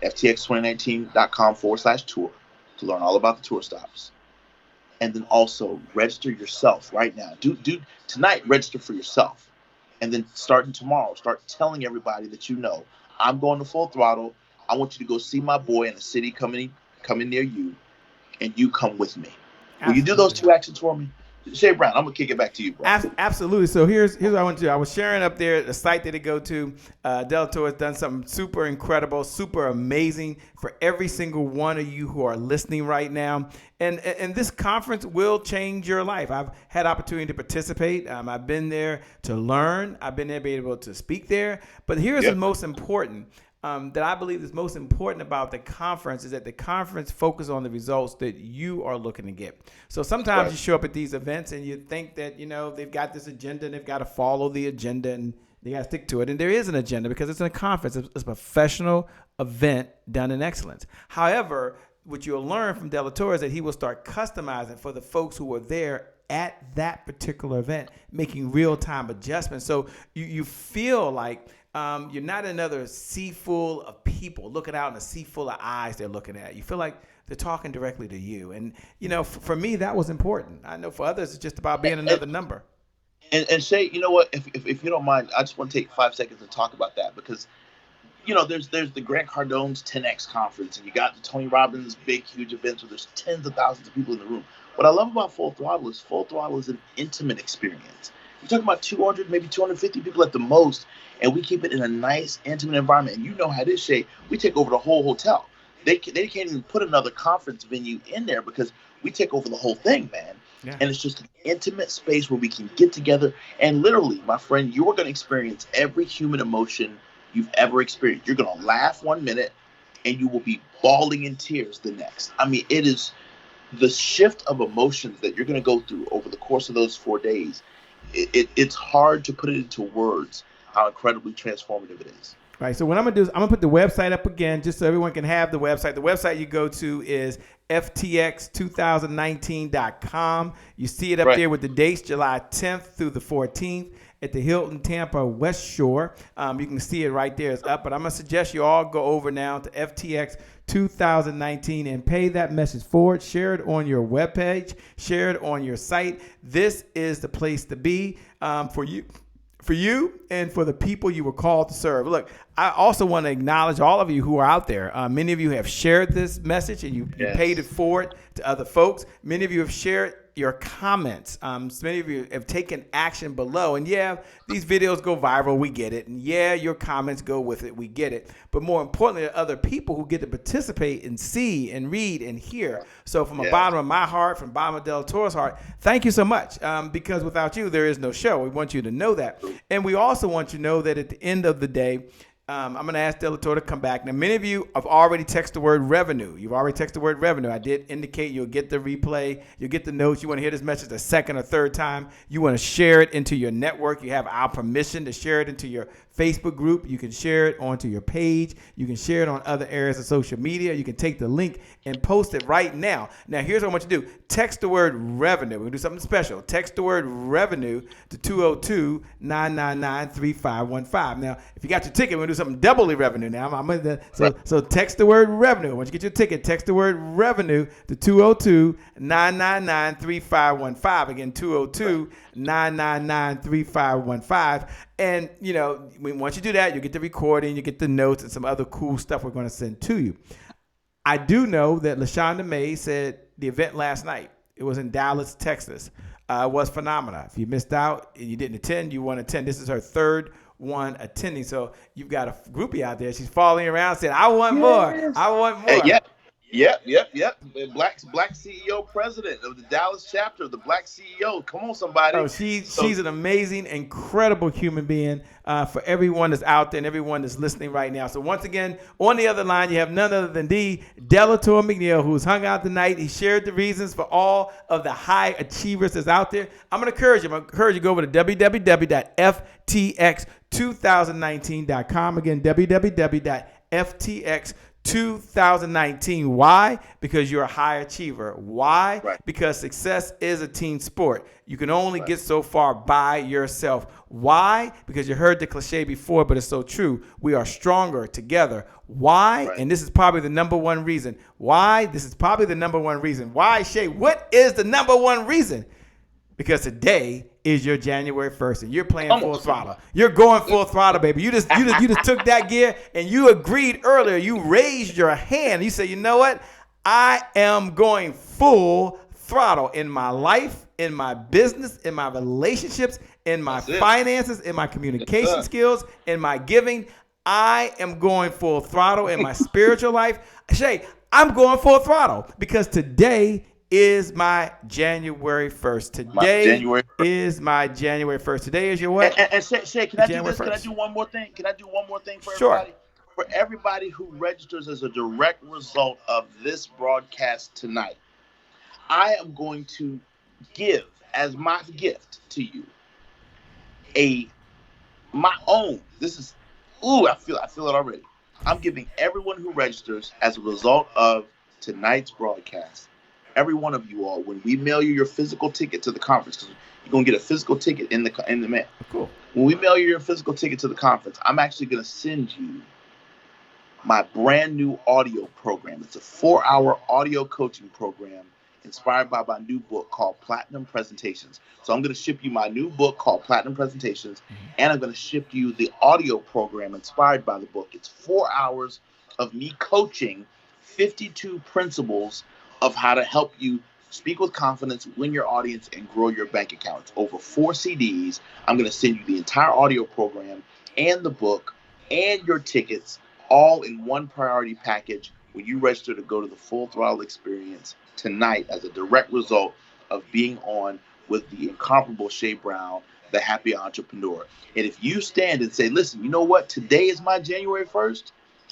ftx2019.com/tour to learn all about the tour stops. And then also register yourself right now. Do tonight, register for yourself. And then starting tomorrow, start telling everybody that you know, I'm going to Full Throttle. I want you to go see my boy in a city coming near you, and you come with me. Will you do those two actions for me? Shay Brown, I'm going to kick it back to you, bro. Absolutely. So here's what I want to do. I was sharing up there the site that they go to. Delatorro has done something super incredible, super amazing for every single one of you who are listening right now. And this conference will change your life. I've had opportunity to participate. I've been there to learn. I've been there to be able to speak there. But here's the most important. That I believe is most important about the conference is that the conference focuses on the results that you are looking to get. So sometimes you show up at these events and you think that, they've got this agenda and they've got to follow the agenda and they got to stick to it. And there is an agenda because it's a conference. It's a professional event done in excellence. However, what you'll learn from Delatorro is that he will start customizing for the folks who are there at that particular event, making real-time adjustments. So you feel like you're not another sea full of people looking out in a sea full of eyes they're looking at. You feel like they're talking directly to you. And, for me, that was important. I know for others, it's just about being another number. And Shay, you know what? If you don't mind, I just want to take 5 seconds to talk about that because, there's the Grant Cardone's 10X conference and you got the Tony Robbins big, huge events where there's tens of thousands of people in the room. What I love about Full Throttle is an intimate experience. You're talking about 200, maybe 250 people at the most, and we keep it in a nice, intimate environment. And you know how this, Shay, we take over the whole hotel. They can't even put another conference venue in there because we take over the whole thing, man. Yeah. And it's just an intimate space where we can get together. And literally, my friend, you are going to experience every human emotion you've ever experienced. You're going to laugh 1 minute, and you will be bawling in tears the next. I mean, it is the shift of emotions that you're going to go through over the course of those 4 days. It's hard to put it into words how incredibly transformative it is. Right. So what I'm going to do is I'm going to put the website up again just so everyone can have the website. The website you go to is ftx2019.com. You see it up there with the dates, July 10th through the 14th at the Hilton Tampa West Shore. You can see it right there. It's up. But I'm going to suggest you all go over now to FTX 2019 and pay that message forward. Share it on your webpage. Share it on your site. This is the place to be for you and for the people you were called to serve. Look, I also want to acknowledge all of you who are out there. Many of you have shared this message and you paid it forward to other folks. Many of you have shared your comments. Many of you have taken action below. And these videos go viral. We get it. And your comments go with it. We get it. But more importantly, there are other people who get to participate and see and read and hear. So from the bottom of my heart, from the bottom of Delatorro's heart, thank you so much. Because without you, there is no show. We want you to know that. And we also want you to know that at the end of the day, I'm going to ask Delatorro to come back. Now, many of you have already texted the word revenue. You've already texted the word revenue. I did indicate you'll get the replay. You'll get the notes. You want to hear this message a second or third time. You want to share it into your network. You have our permission to share it into your Facebook group. You can share it onto your page. You can share it on other areas of social media. You can take the link and post it right now. Now, here's what I want you to do. Text the word revenue. We're going to do something special. Text the word revenue to 202-999-3515. Now, if you got your ticket, we're going to do something doubly revenue now. Right. So text the word revenue. Once you get your ticket, text the word revenue to 202-999-3515. Again, 202-999-3515. And, once you do that, you get the recording, you get the notes, and some other cool stuff we're going to send to you. I do know that LaShonda May said the event last night, it was in Dallas, Texas, was phenomenal. If you missed out and you didn't attend, you want to attend. This is her third one attending. So you've got a groupie out there. She's following around saying, I want more. I want more. Hey, Yep. Black CEO president of the Dallas chapter of the Black CEO. Come on, somebody. Oh, she's an amazing, incredible human being for everyone that's out there and everyone that's listening right now. So once again, on the other line, you have none other than the Delatorro McNeal, who's hung out tonight. He shared the reasons for all of the high achievers that's out there. I'm going to encourage you to go over to www.ftx2019.com. Again, www.ftx2019. Why? Because you're a high achiever. Why? Right. Because success is a team sport. You can only get so far by yourself. Why? Because you heard the cliche before, but it's so true. We are stronger together. Why? Right. And this is probably the number one reason. Why? This is probably the number one reason. Why, Shay? What is the number one reason? Because today is your January 1st, and you're playing full throttle. You're going full throttle, baby. You just took that gear, and you agreed earlier. You raised your hand. You said, you know what? I am going full throttle in my life, in my business, in my relationships, in my finances, in my communication skills, in my giving. I am going full throttle in my spiritual life. Shay, I'm going full throttle because today is my January 1st. Today is my January 1st. Today is your what? And Shay, can I do this? 1st. Can I do one more thing? Can I do one more thing for everybody? For everybody who registers as a direct result of this broadcast tonight, I am going to give as my gift to you my own. This is I feel it already. I'm giving everyone who registers as a result of tonight's broadcast. Every one of you all, when we mail you your physical ticket to the conference, because you're gonna get a physical ticket in the mail. Cool. When we mail you your physical ticket to the conference, I'm actually gonna send you my brand new audio program. It's a 4-hour audio coaching program inspired by my new book called Platinum Presentations. So I'm gonna ship you my new book called Platinum Presentations, and I'm gonna ship you the audio program inspired by the book. It's 4 hours of me coaching 52 principles of how to help you speak with confidence, win your audience, and grow your bank accounts. Over 4 CDs, I'm going to send you the entire audio program and the book and your tickets all in one priority package when you register to go to the Full Throttle Experience tonight as a direct result of being on with the incomparable Shay Brown, the happy entrepreneur. And if you stand and say, listen, you know what? Today is my January 1st.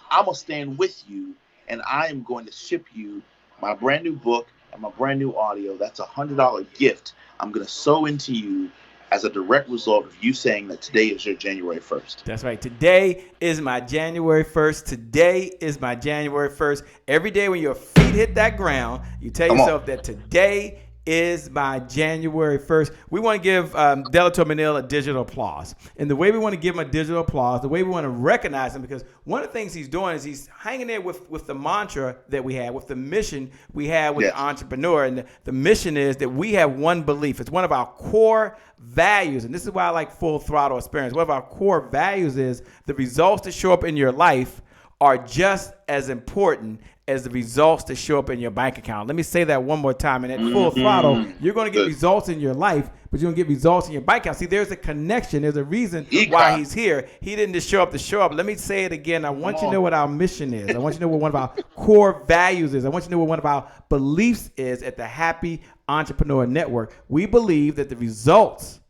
I'm going to stand with you, and I am going to ship you my brand new book and my brand new audio. That's a $100 gift I'm going to sow into you as a direct result of you saying that today is your January 1st. That's right. Today is my January 1st. Today is my January 1st. Every day when your feet hit that ground, you tell yourself that today is my January 1st. We want to give Delatorro McNeal a digital applause. And the way we want to give him a digital applause, the way we want to recognize him, because one of the things he's doing is he's hanging there with the mantra that we have, with the mission we have with the entrepreneur. And the mission is that we have one belief. It's one of our core values. And this is why I like Full Throttle Experience. One of our core values is the results that show up in your life are just as important as the results that show up in your bank account. Let me say that one more time. And at Full Throttle, you're going to get results in your life, but you're going to get results in your bank account. See, there's a connection. There's a reason why he's here. He didn't just show up to show up. Let me say it again. I want you to know what our mission is. I want you to know what one of our core values is. I want you to know what one of our beliefs is at the Happy Entrepreneur Network. We believe that the results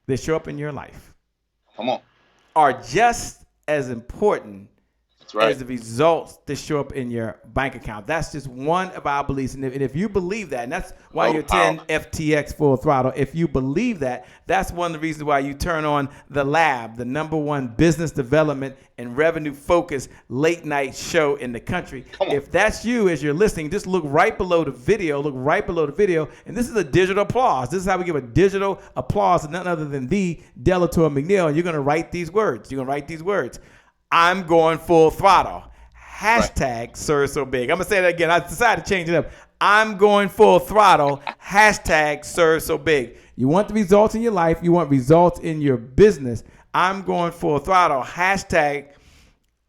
that show up in your life are just as important as the results that show up in your bank account. That's just one of our beliefs. And if you believe that, and that's why you attend FTX Full Throttle, if you believe that, that's one of the reasons why you turn on The Lab, the -- business development and revenue focused late night show in the country. If that's you as you're listening, just look right below the video. And this is a digital applause. This is how we give a digital applause to none other than the Delatorro McNeal. And you're going to write these words. I'm going full throttle. Right. Hashtag serve so big. I'm going to say that again. I decided to change it up. I'm going full throttle. Hashtag serve so big. You want the results in your life. You want results in your business. I'm going full throttle. Hashtag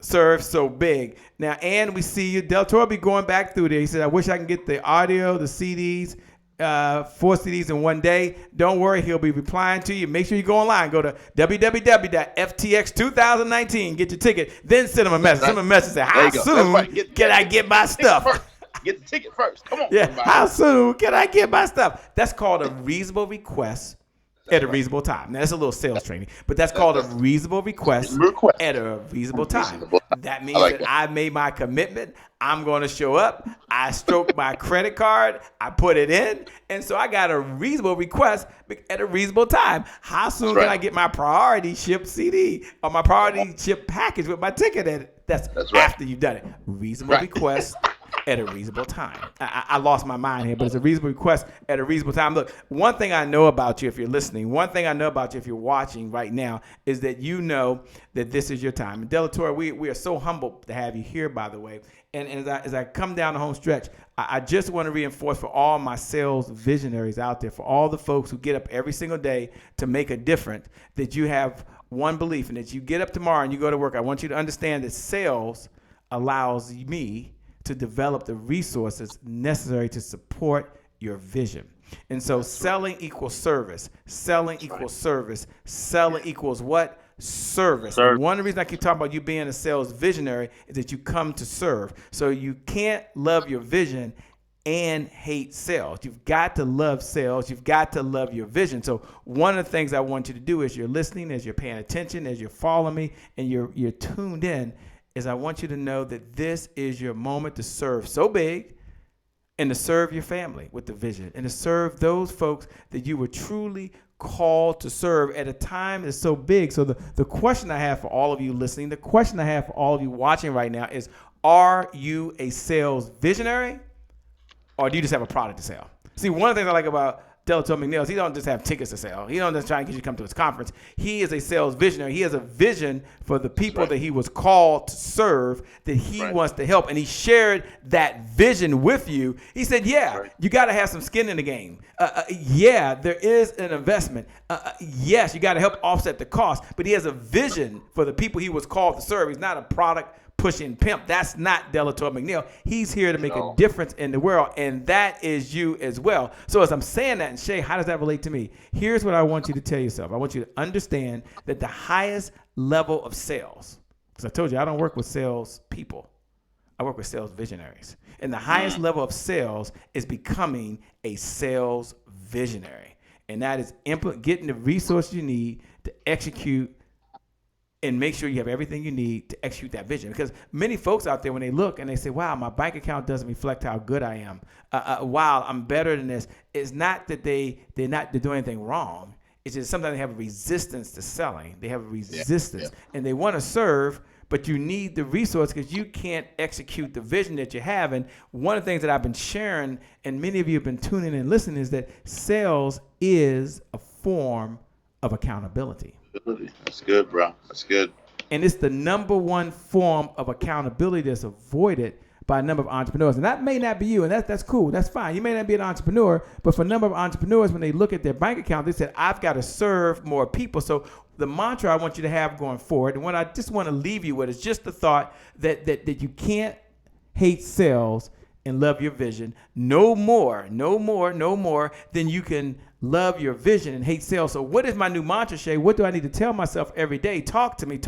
serve so big. Now, and we see you. Delatorro be going back through there. He said, I wish I can get the audio, the CDs, 4 CDs in one day. Don't worry, he'll be replying to you. Make sure you go online. Go to www.ftx2019. Get your ticket. Then send him a message. Send him a message. Say, how soon can I get my stuff? Get the ticket first. Come on. Yeah. Somebody. How soon can I get my stuff? That's called a reasonable request at a reasonable time. Now, that's a little sales training, but that's called a reasonable request at a reasonable time. That means that I made my commitment. I'm going to show up. I stroke my credit card. I put it in. And so I got a reasonable request at a reasonable time. How soon can I get my priority ship CD or my priority ship package with my ticket in it? That's after you've done it. Reasonable request at a reasonable time. I lost my mind here, but it's a reasonable request at a reasonable time. Look, one thing I know about you if you're listening, one thing I know about you if you're watching right now is that you know that this is your time. And Delatorro, we are so humbled to have you here, by the way. And as I come down the home stretch, I just want to reinforce for all my sales visionaries out there, for all the folks who get up every single day to make a difference, that you have one belief, and that you get up tomorrow and you go to work. I want you to understand that sales allows me to develop the resources necessary to support your vision. And so selling equals service. Selling equals service. Selling equals what? Service. And one of the reasons I keep talking about you being a sales visionary is that you come to serve. So you can't love your vision and hate sales. You've got to love sales. You've got to love your vision. So one of the things I want you to do as you're listening, as you're paying attention, as you're following me, and you're tuned in, is I want you to know that this is your moment to serve so big and to serve your family with the vision and to serve those folks that you were truly called to serve at a time that's so big. So the question I have for all of you listening, the question I have for all of you watching right now is, are you a sales visionary or do you just have a product to sell? See, one of the things I like about Delatorro McNeal is he don't just have tickets to sell. He don't just try and get you to come to his conference. He is a sales visionary. He has a vision for the people that he was called to serve, that he wants to help. And he shared that vision with you. He said, you got to have some skin in the game. There is an investment. Yes, you got to help offset the cost. But he has a vision for the people he was called to serve. He's not a product pushing pimp. That's not Delatorro McNeal. He's here to make a difference in the world, and that is you as well. So as I'm saying that, and Shay, how does that relate to me? Here's what I want you to tell yourself. I want you to understand that the highest level of sales, because I told you I don't work with sales people. I work with sales visionaries. And the highest level of sales is becoming a sales visionary. And that is getting the resources you need to execute and make sure you have everything you need to execute that vision. Because many folks out there, when they look and they say, wow, my bank account doesn't reflect how good I am. Wow, I'm better than this. It's not that they're doing anything wrong. It's just sometimes they have a resistance to selling. They have a resistance and they want to serve, but you need the resource because you can't execute the vision that you have. And one of the things that I've been sharing, and many of you have been tuning in and listening, is that sales is a form of accountability. That's good, bro. That's good. And it's the number one form of accountability that's avoided by a number of entrepreneurs. And that may not be you, and that's cool. That's fine. You may not be an entrepreneur, but for a number of entrepreneurs, when they look at their bank account, they said, I've got to serve more people. So the mantra I want you to have going forward, and what I just want to leave you with, is just the thought that you can't hate sales and love your vision no more than you can love your vision and hate sales. So what is my new mantra, Shay? What do I need to tell myself every day? Talk to me.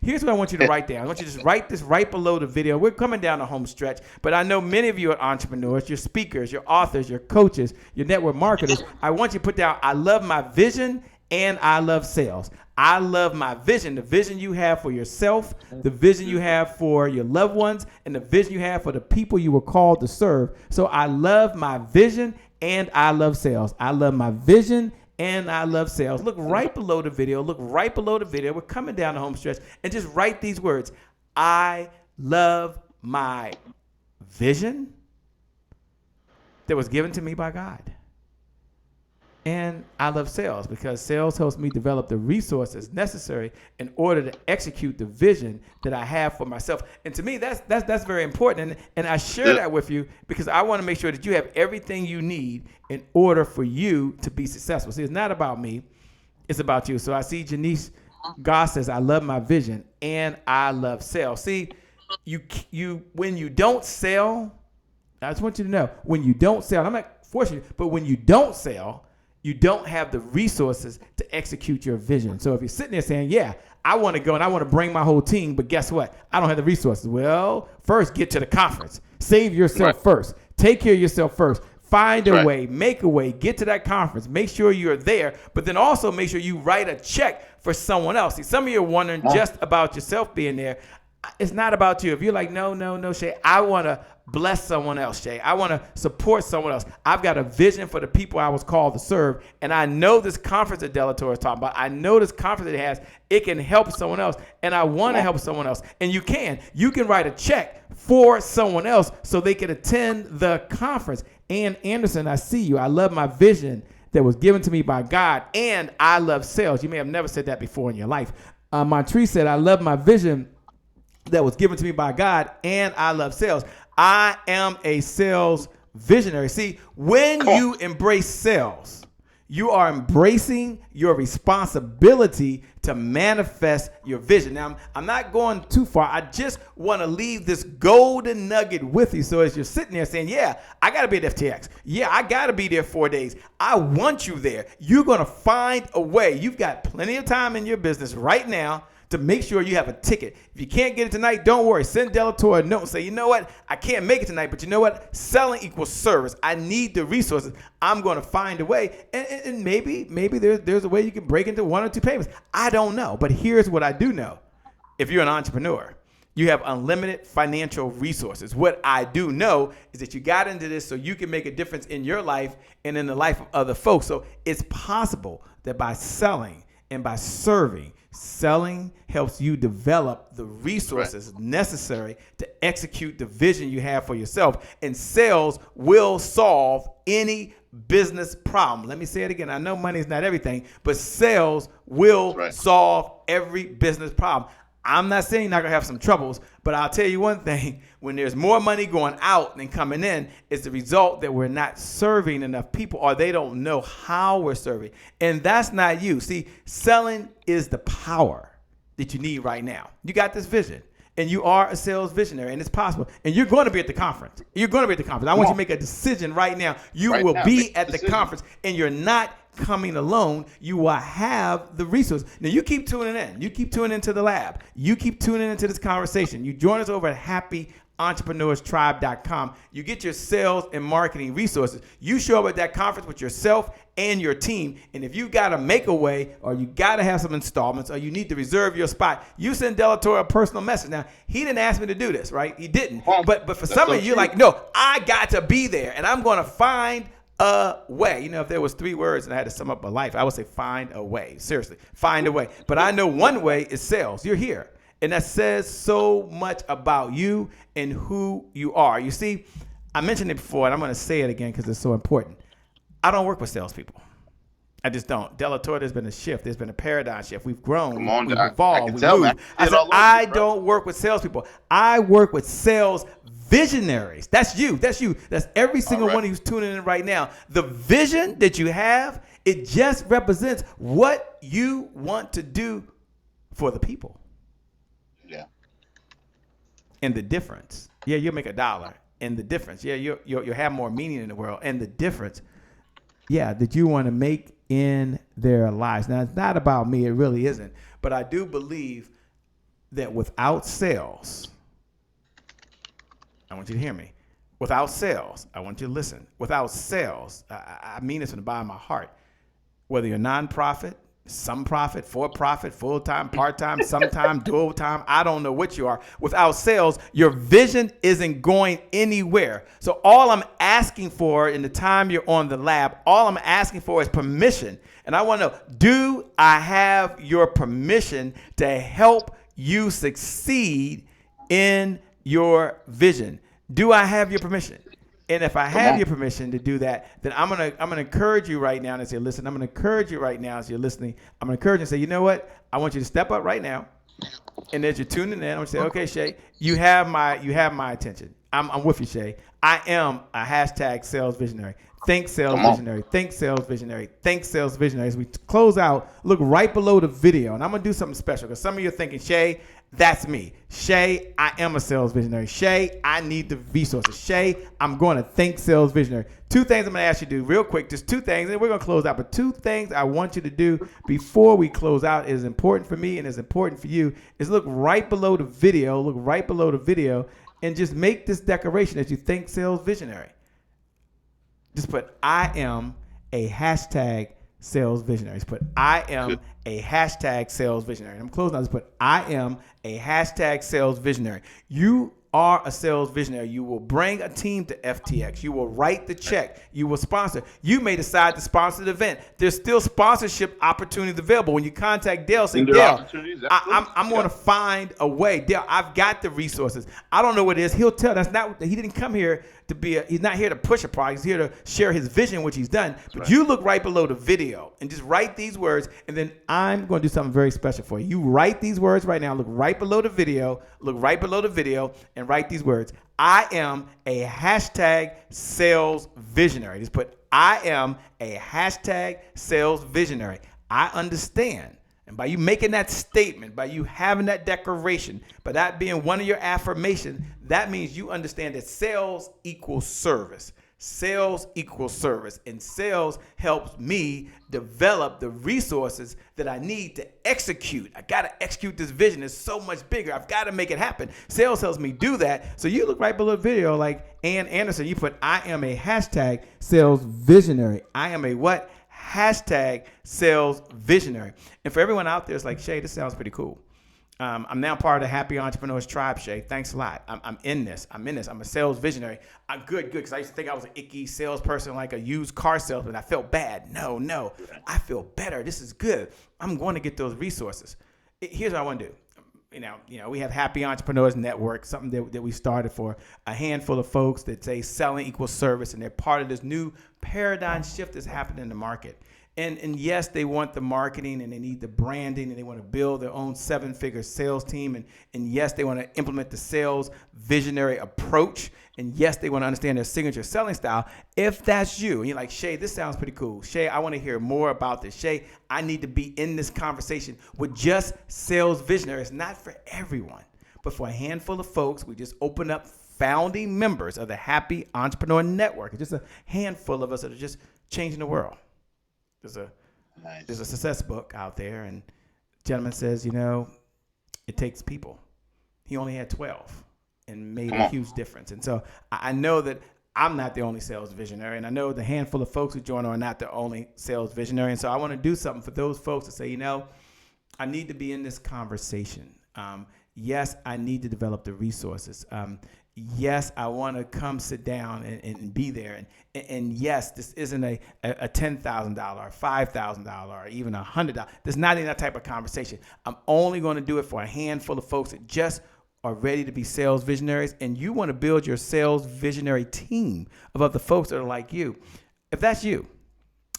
Here's what I want you to write down. I want you to just write this right below the video. We're coming down the home stretch, but I know many of you are entrepreneurs, you're speakers, you're authors, you're coaches, you're network marketers. I want you to put down, I love my vision and I love sales. I love my vision, the vision you have for yourself, the vision you have for your loved ones, and the vision you have for the people you were called to serve. So I love my vision and I love sales. I love my vision and I love sales. Look right below the video. We're coming down the home stretch, and just write these words. I love my vision that was given to me by God. And I love sales because sales helps me develop the resources necessary in order to execute the vision that I have for myself. And to me, that's very important. And I share that with you because I want to make sure that you have everything you need in order for you to be successful. See, it's not about me. It's about you. So I see Janice Goss says, I love my vision and I love sales. See, you when you don't sell, I just want you to know, when you don't sell, I'm not forcing you, but when you don't sell, you don't have the resources to execute your vision. So if you're sitting there saying, yeah, I want to go and I want to bring my whole team, but guess what? I don't have the resources. Well, first get to the conference. Save yourself first. Take care of yourself first. Find a way, make a way, get to that conference. Make sure you're there, but then also make sure you write a check for someone else. See, some of you are wondering just about yourself being there. It's not about you. If you're like, no, Shay, I want to bless someone else, Shay. I want to support someone else. I've got a vision for the people I was called to serve, and I know this conference that Delatorro is talking about. I know this conference that it has. It can help someone else, and I want to help someone else. And you can. You can write a check for someone else so they can attend the conference. Ann Anderson, I see you. I love my vision that was given to me by God, and I love sales. You may have never said that before in your life. Montree said, I love my vision that was given to me by God, and I love sales. I am a sales visionary. See, when you embrace sales, you are embracing your responsibility to manifest your vision. Now, I'm not going too far. I just want to leave this golden nugget with you. So as you're sitting there saying, yeah, I got to be at FTX. Yeah, I got to be there 4 days. I want you there. You're going to find a way. You've got plenty of time in your business right now to make sure you have a ticket. If you can't get it tonight, don't worry. Send Delatorro a note and say, you know what? I can't make it tonight, but you know what? Selling equals service. I need the resources. I'm going to find a way. And maybe there's a way you can break into 1 or 2 payments. I don't know. But here's what I do know. If you're an entrepreneur, you have unlimited financial resources. What I do know is that you got into this so you can make a difference in your life and in the life of other folks. So it's possible that by selling and by serving, selling helps you develop the resources necessary to execute the vision you have for yourself. And sales will solve any business problem. Let me say it again. I know money is not everything, but sales will solve every business problem. I'm not saying you're not going to have some troubles, but I'll tell you one thing. When there's more money going out than coming in, it's the result that we're not serving enough people or they don't know how we're serving. And that's not you. See, selling is the power that you need right now. You got this vision and you are a sales visionary and it's possible. And you're going to be at the conference. You're going to be at the conference. I want you to make a decision right now. You will be at the conference and you're not coming alone. You will have the resource. Now you keep tuning in. You keep tuning into the lab. You keep tuning into this conversation. You join us over at happyentrepreneurstribe.com. You get your sales and marketing resources. You show up at that conference with yourself and your team. And if you got to make a way or you got to have some installments or you need to reserve your spot, you send Delatorro a personal message. Now, he didn't ask me to do this, right? He didn't. But for some of you, you're like, no, I got to be there and I'm going to find a way. You know, if there was 3 words and I had to sum up my life, I would say find a way. Seriously, find a way. But I know one way is sales. You're here. And that says so much about you and who you are. You see, I mentioned it before, and I'm going to say it again because it's so important. I don't work with salespeople. I just don't. Delatorro, there's been a shift. There's been a paradigm shift. We've grown. We've evolved. We've moved. I said, I don't work with salespeople. I work with sales visionaries. That's you. That's you. That's every single one who's tuning in right now. The vision that you have, it just represents what you want to do for the people. Yeah. And the difference. Yeah, you'll make $1. And the difference. Yeah, you'll have more meaning in the world. And the difference. Yeah, that you want to make in their lives. Now, it's not about me. It really isn't. But I do believe that without sales, I want you to hear me. Without sales, I want you to listen. Without sales, I mean this from the bottom of my heart. Whether you're a nonprofit, some profit, for profit, full time, part time, sometime, dual time, I don't know what you are. Without sales, your vision isn't going anywhere. So all I'm asking for in the time you're on the lab, all I'm asking for is permission. And I want to know, do I have your permission to help you succeed in your vision? Do I have your permission? And if I Come have on. your permission to do that, then I'm gonna encourage you right now and say, listen, I'm gonna encourage you right now as you're listening. I'm gonna encourage you and say, you know what? I want you to step up right now. And as you're tuning in, I'm gonna say, okay, Shay, you have my attention. I'm with you, Shay. I am a hashtag sales visionary. Think sales Come on. visionary. Think sales visionary. Think sales visionary. As we close out, look right below the video, and I'm gonna do something special because some of you are thinking, Shay, that's me. Shay, I am a sales visionary. Shay, I need the resources. Shay, I'm going to think sales visionary. Two things I'm going to ask you to do real quick, just two things, and we're going to close out. But two things I want you to do before we close out is important for me and is important for you is look right below the video, and just make this declaration as you think sales visionary. Just put, I am a hashtag sales visionary. Just put, I am a hashtag sales visionary. I'm closing out. Just put, I am a hashtag sales visionary. You are a sales visionary. You will bring a team to FTX. You will write the check. You will sponsor. You may decide to sponsor the event. There's still sponsorship opportunities available. When you contact Dale, say, Dale, I'm going to find a way. Dale, I've got the resources. I don't know what it is. He'll tell. He didn't come here to he's not here to push a product. He's here to share his vision, which he's done. But you look right below the video and just write these words. And then I'm going to do something very special for you. You write these words right now. Look right below the video. And write these words. I am a hashtag sales visionary. Just put, I am a hashtag sales visionary. I understand. And by you making that statement, by you having that declaration, by that being one of your affirmations, that means you understand that sales equals service. Sales equals service. And sales helps me develop the resources that I need to execute. I got to execute this vision. It's so much bigger. I've got to make it happen. Sales helps me do that. So you look right below the video like Ann Anderson. You put, I am a hashtag sales visionary. I am a what? Hashtag sales visionary. And for everyone out there, it's like, Shay, this sounds pretty cool. I'm now part of the Happy Entrepreneurs Tribe, Shay. Thanks a lot. I'm in this. I'm a sales visionary. I'm good. Because I used to think I was an icky salesperson, like a used car salesman. I felt bad. No. I feel better. This is good. I'm going to get those resources. Here's what I want to do. You know, we have Happy Entrepreneurs Network, something that we started for a handful of folks that say selling equals service, and they're part of this new paradigm shift that's happening in the market. And yes, they want the marketing and they need the branding and they want to build their own 7-figure sales team. And yes, they want to implement the sales visionary approach. And yes, they want to understand their signature selling style. If that's you, and you're like, Shay, this sounds pretty cool. Shay, I want to hear more about this. Shay, I need to be in this conversation with just sales visionaries. Not for everyone, but for a handful of folks. We just open up founding members of the Happy Entrepreneur Network. It's just a handful of us that are just changing the world. There's a success book out there, and the gentleman says, it takes people. He only had 12 and made a huge difference. And so I know that I'm not the only sales visionary, and I know the handful of folks who join are not the only sales visionary. And so I want to do something for those folks to say, I need to be in this conversation. Yes, I need to develop the resources. Yes, I want to come sit down and be there. And yes, this isn't a $10,000, $5,000, or even $100. This is not in that type of conversation. I'm only going to do it for a handful of folks that just are ready to be sales visionaries. And you want to build your sales visionary team of other folks that are like you. If that's you,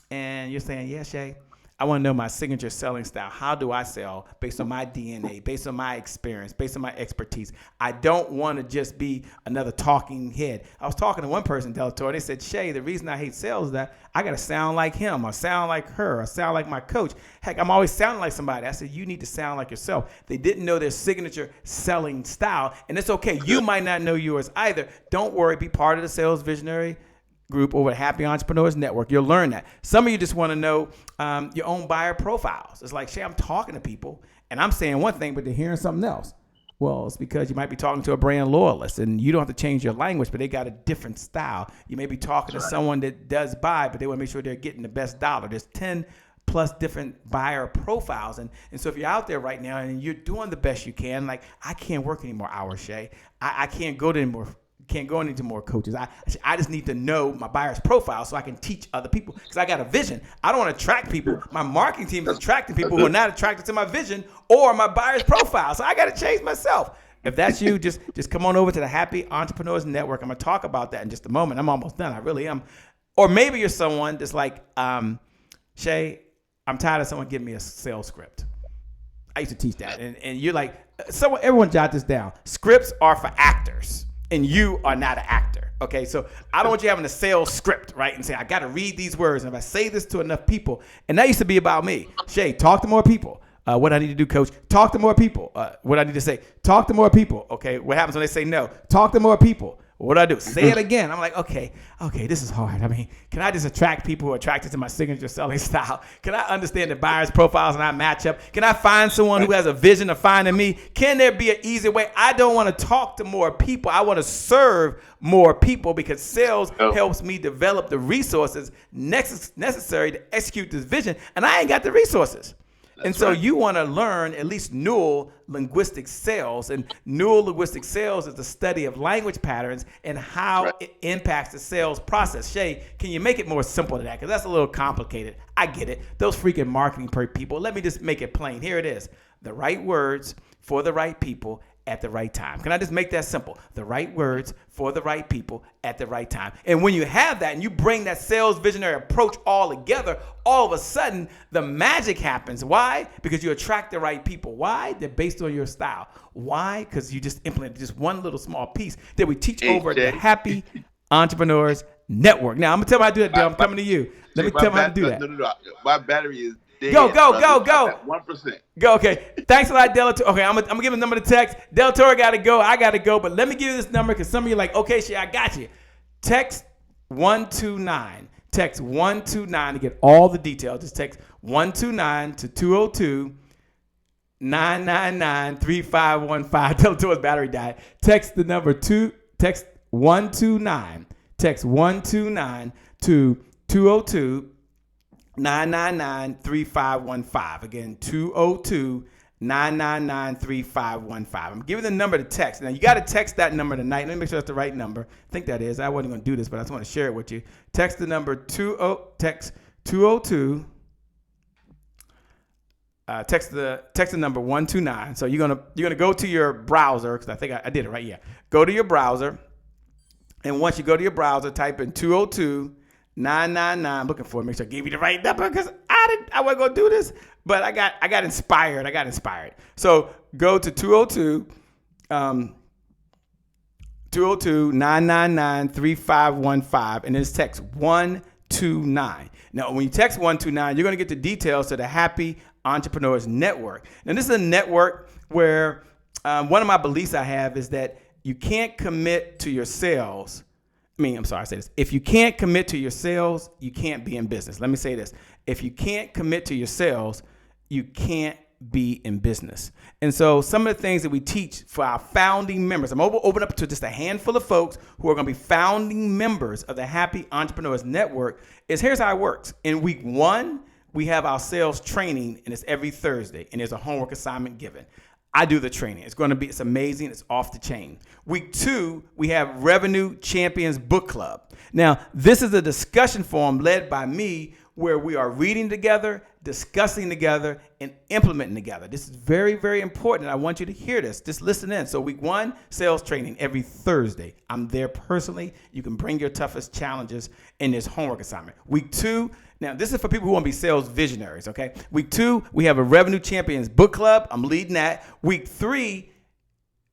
and you're saying, yeah, Shay, I want to know my signature selling style. How do I sell based on my DNA, based on my experience, based on my expertise? I don't want to just be another talking head. I was talking to one person, Delatorro. They said, Shay, the reason I hate sales is that I got to sound like him or sound like her or sound like my coach. Heck, I'm always sounding like somebody. I said, you need to sound like yourself. They didn't know their signature selling style. And it's okay. You might not know yours either. Don't worry. Be part of the sales visionary group over at Happy Entrepreneurs Network. You'll learn that. Some of you just want to know your own buyer profiles. It's like, Shay, I'm talking to people and I'm saying one thing, but they're hearing something else. Well, it's because you might be talking to a brand loyalist and you don't have to change your language, but they got a different style. You may be talking to someone that does buy, but they want to make sure they're getting the best dollar. There's 10 plus different buyer profiles. And so if you're out there right now and you're doing the best you can, like, I can't work any more hours, Shay. I can't go to any more. Can't go into more coaches. I just need to know my buyer's profile so I can teach other people because I got a vision. I don't want to attract people. My marketing team is attracting people who are not attracted to my vision or my buyer's profile. So I got to change myself. If that's you, just come on over to the Happy Entrepreneurs Network. I'm gonna talk about that in just a moment. I'm almost done. I really am. Or maybe you're someone that's like, Shay, I'm tired of someone giving me a sales script. I used to teach that, and you're like, everyone jot this down. Scripts are for actors, and you are not an actor. Okay, so I don't want you having a sales script, right? And say, I got to read these words, and if I say this to enough people, and that used to be about me. Shay, talk to more people. What I need to do, coach? Talk to more people. What I need to say? Talk to more people. Okay, what happens when they say no? Talk to more people. What do I do? Say it again. I'm like, okay, this is hard. I mean, can I just attract people who are attracted to my signature selling style? Can I understand the buyer's profiles and I match up? Can I find someone who has a vision of finding me? Can there be an easy way? I don't want to talk to more people. I want to serve more people because sales helps me develop the resources necessary to execute this vision, and I ain't got the resources. And so you want to learn at least neural linguistic sales. And neural linguistic sales is the study of language patterns and how it impacts the sales process. Shay, can you make it more simple than that? Because that's a little complicated. I get it. Those freaking marketing people. Let me just make it plain. Here it is. The right words for the right people at the right time. Can I just make that simple? The right words for the right people at the right time. And when you have that and you bring that sales visionary approach all together, all of a sudden the magic happens. Why? Because you attract the right people. Why? They're based on your style. Why? Because you just implemented just one little small piece that we teach over at the Happy Entrepreneurs Network. Now I'm gonna tell you how to do that, Dale. I'm coming to you. Let me tell you how to do that. No. My battery is dead. Go. 1%. Go. Okay. Thanks a lot, Delatorro. Okay, I'm gonna give a number to text. Delatorro gotta go. I gotta go. But let me give you this number because some of you are like, okay, Shay, I got you. Text 129. Text 129 to get all the details. Just text 129 to 202-999-3515. Delatorro's battery died. Text the number text 129. Text 129 to 202-999-3515. Again, 202-999-3515. I'm giving the number to text. Now, you got to text that number tonight. Let me make sure that's the right number. I think that is. I wasn't going to do this, but I just want to share it with you. Text the number text 202. Text the number 129. So you're gonna go to your browser because I think I did it right. Yeah. Go to your browser, and once you go to your browser, type in 202-999. I'm looking for it. Make sure I gave you the right number because I wasn't gonna do this, but I got inspired. So go to 202-999-3515, and then it's text 129. Now, when you text 129, you're gonna get the details to the Happy Entrepreneurs Network. Now, this is a network where one of my beliefs I have is that you can't commit to your sales. I say this. If you can't commit to your sales, you can't be in business. Let me say this. If you can't commit to your sales, you can't be in business. And so some of the things that we teach for our founding members, I'm open up to just a handful of folks who are going to be founding members of the Happy Entrepreneurs Network, is here's how it works. In week 1, we have our sales training, and it's every Thursday, and there's a homework assignment given. I do the training. It's amazing. It's off the chain. Week 2, we have Revenue Champions Book Club. Now, this is a discussion forum led by me where we are reading together, discussing together, and implementing together. This is very, very important. I want you to hear this. Just listen in. So week 1, sales training every Thursday. I'm there personally. You can bring your toughest challenges in this homework assignment. Week 2, now this is for people who want to be sales visionaries, okay? Week 2, we have a Revenue Champions Book Club. I'm leading that. Week 3,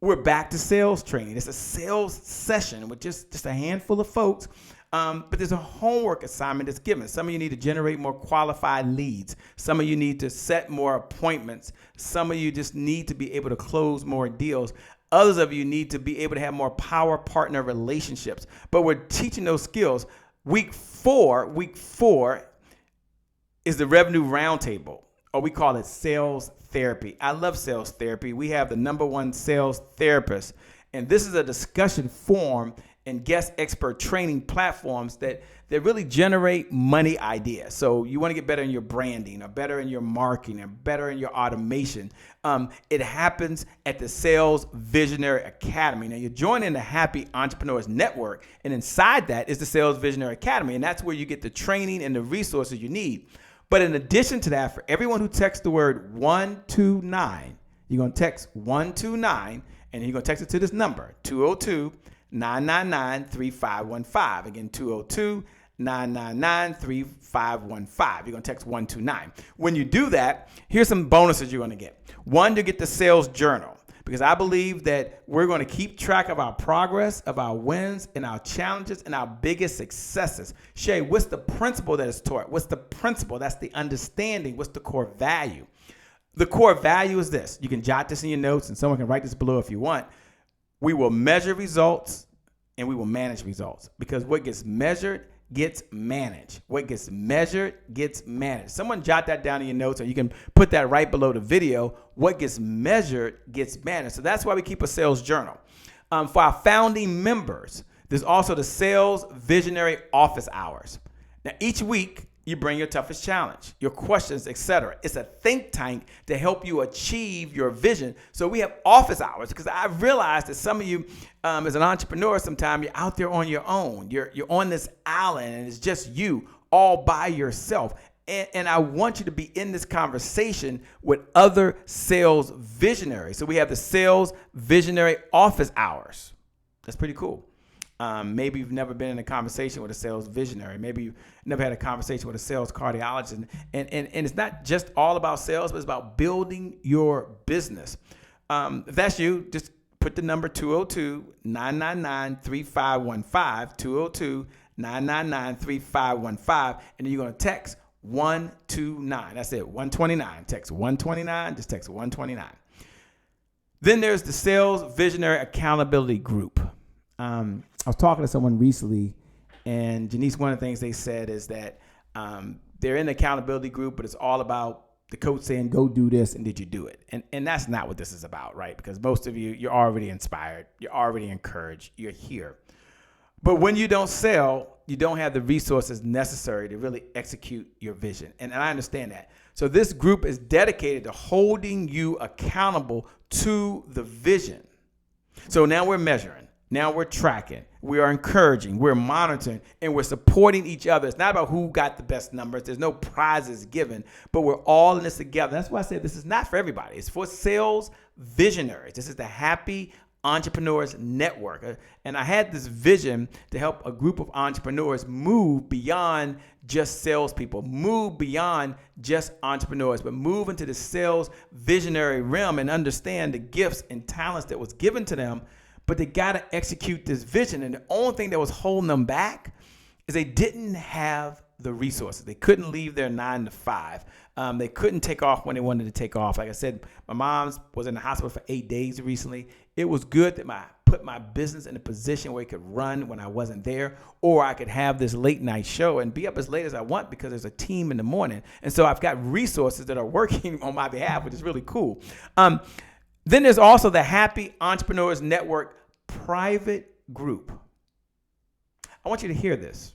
we're back to sales training. It's a sales session with just a handful of folks. But there's a homework assignment that's given. Some of you need to generate more qualified leads. Some of you need to set more appointments. Some of you just need to be able to close more deals. Others of you need to be able to have more power partner relationships. But we're teaching those skills. Week 4 is the Revenue Roundtable, or we call it sales therapy. I love sales therapy. We have the #1 sales therapist. And this is a discussion forum and guest expert training platforms that really generate money ideas. So you want to get better in your branding, or better in your marketing, or better in your automation. It happens at the Sales Visionary Academy. Now, you're joining the Happy Entrepreneurs Network, and inside that is the Sales Visionary Academy, and that's where you get the training and the resources you need. But in addition to that, for everyone who texts the word 129, you're going to text 129, And you're going to text it to this number, 202-999-3515. Again, 202-999-3515. You're going to text 129. When you do that, here's some bonuses you're going to get. One, you get the sales journal, because I believe that we're going to keep track of our progress, of our wins, and our challenges, and our biggest successes. Shay, what's the principle that is taught? What's the principle? That's the understanding. What's the core value? The core value is this. You can jot this in your notes, and someone can write this below if you want. We will measure results, and we will manage results, because what gets measured gets managed. What gets measured gets managed. Someone jot that down in your notes, or you can put that right below the video. What gets measured gets managed. So that's why we keep a sales journal. For our founding members, there's also the Sales Visionary Office Hours. Now, each week, you bring your toughest challenge, your questions, etc. It's a think tank to help you achieve your vision. So we have office hours, because I've realized that some of you, as an entrepreneur, sometimes you're out there on your own. You're on this island, and it's just you all by yourself. And I want you to be in this conversation with other sales visionaries. So we have the Sales Visionary Office Hours. That's pretty cool. Maybe you've never been in a conversation with a sales visionary. Maybe you've never had a conversation with a sales cardiologist. And it's not just all about sales, but it's about building your business. If that's you, just put the number 202-999-3515, 202-999-3515, and then you're going to text 129. That's it, 129. Text 129. Just text 129. Then there's the Sales Visionary Accountability Group. I was talking to someone recently, and Janice, one of the things they said is that they're in the accountability group, but it's all about the coach saying, go do this, and did you do it? And that's not what this is about, right? Because most of you, you're already inspired, you're already encouraged, you're here. But when you don't sell, you don't have the resources necessary to really execute your vision. And I understand that. So this group is dedicated to holding you accountable to the vision. So now we're measuring. Now we're tracking, we are encouraging, we're monitoring, and we're supporting each other. It's not about who got the best numbers. There's no prizes given, but we're all in this together. That's why I said this is not for everybody. It's for sales visionaries. This is the Happy Entrepreneurs Network. And I had this vision to help a group of entrepreneurs move beyond just salespeople, move beyond just entrepreneurs, but move into the sales visionary realm and understand the gifts and talents that was given to them. But they got to execute this vision. And the only thing that was holding them back is they didn't have the resources. They couldn't leave their 9 to 5. They couldn't take off when they wanted to take off. Like I said, my mom was in the hospital for 8 days recently. It was good that I put my business in a position where it could run when I wasn't there, or I could have this late night show and be up as late as I want because there's a team in the morning. And so I've got resources that are working on my behalf, which is really cool. Then there's also the Happy Entrepreneurs Network private group. I want you to hear this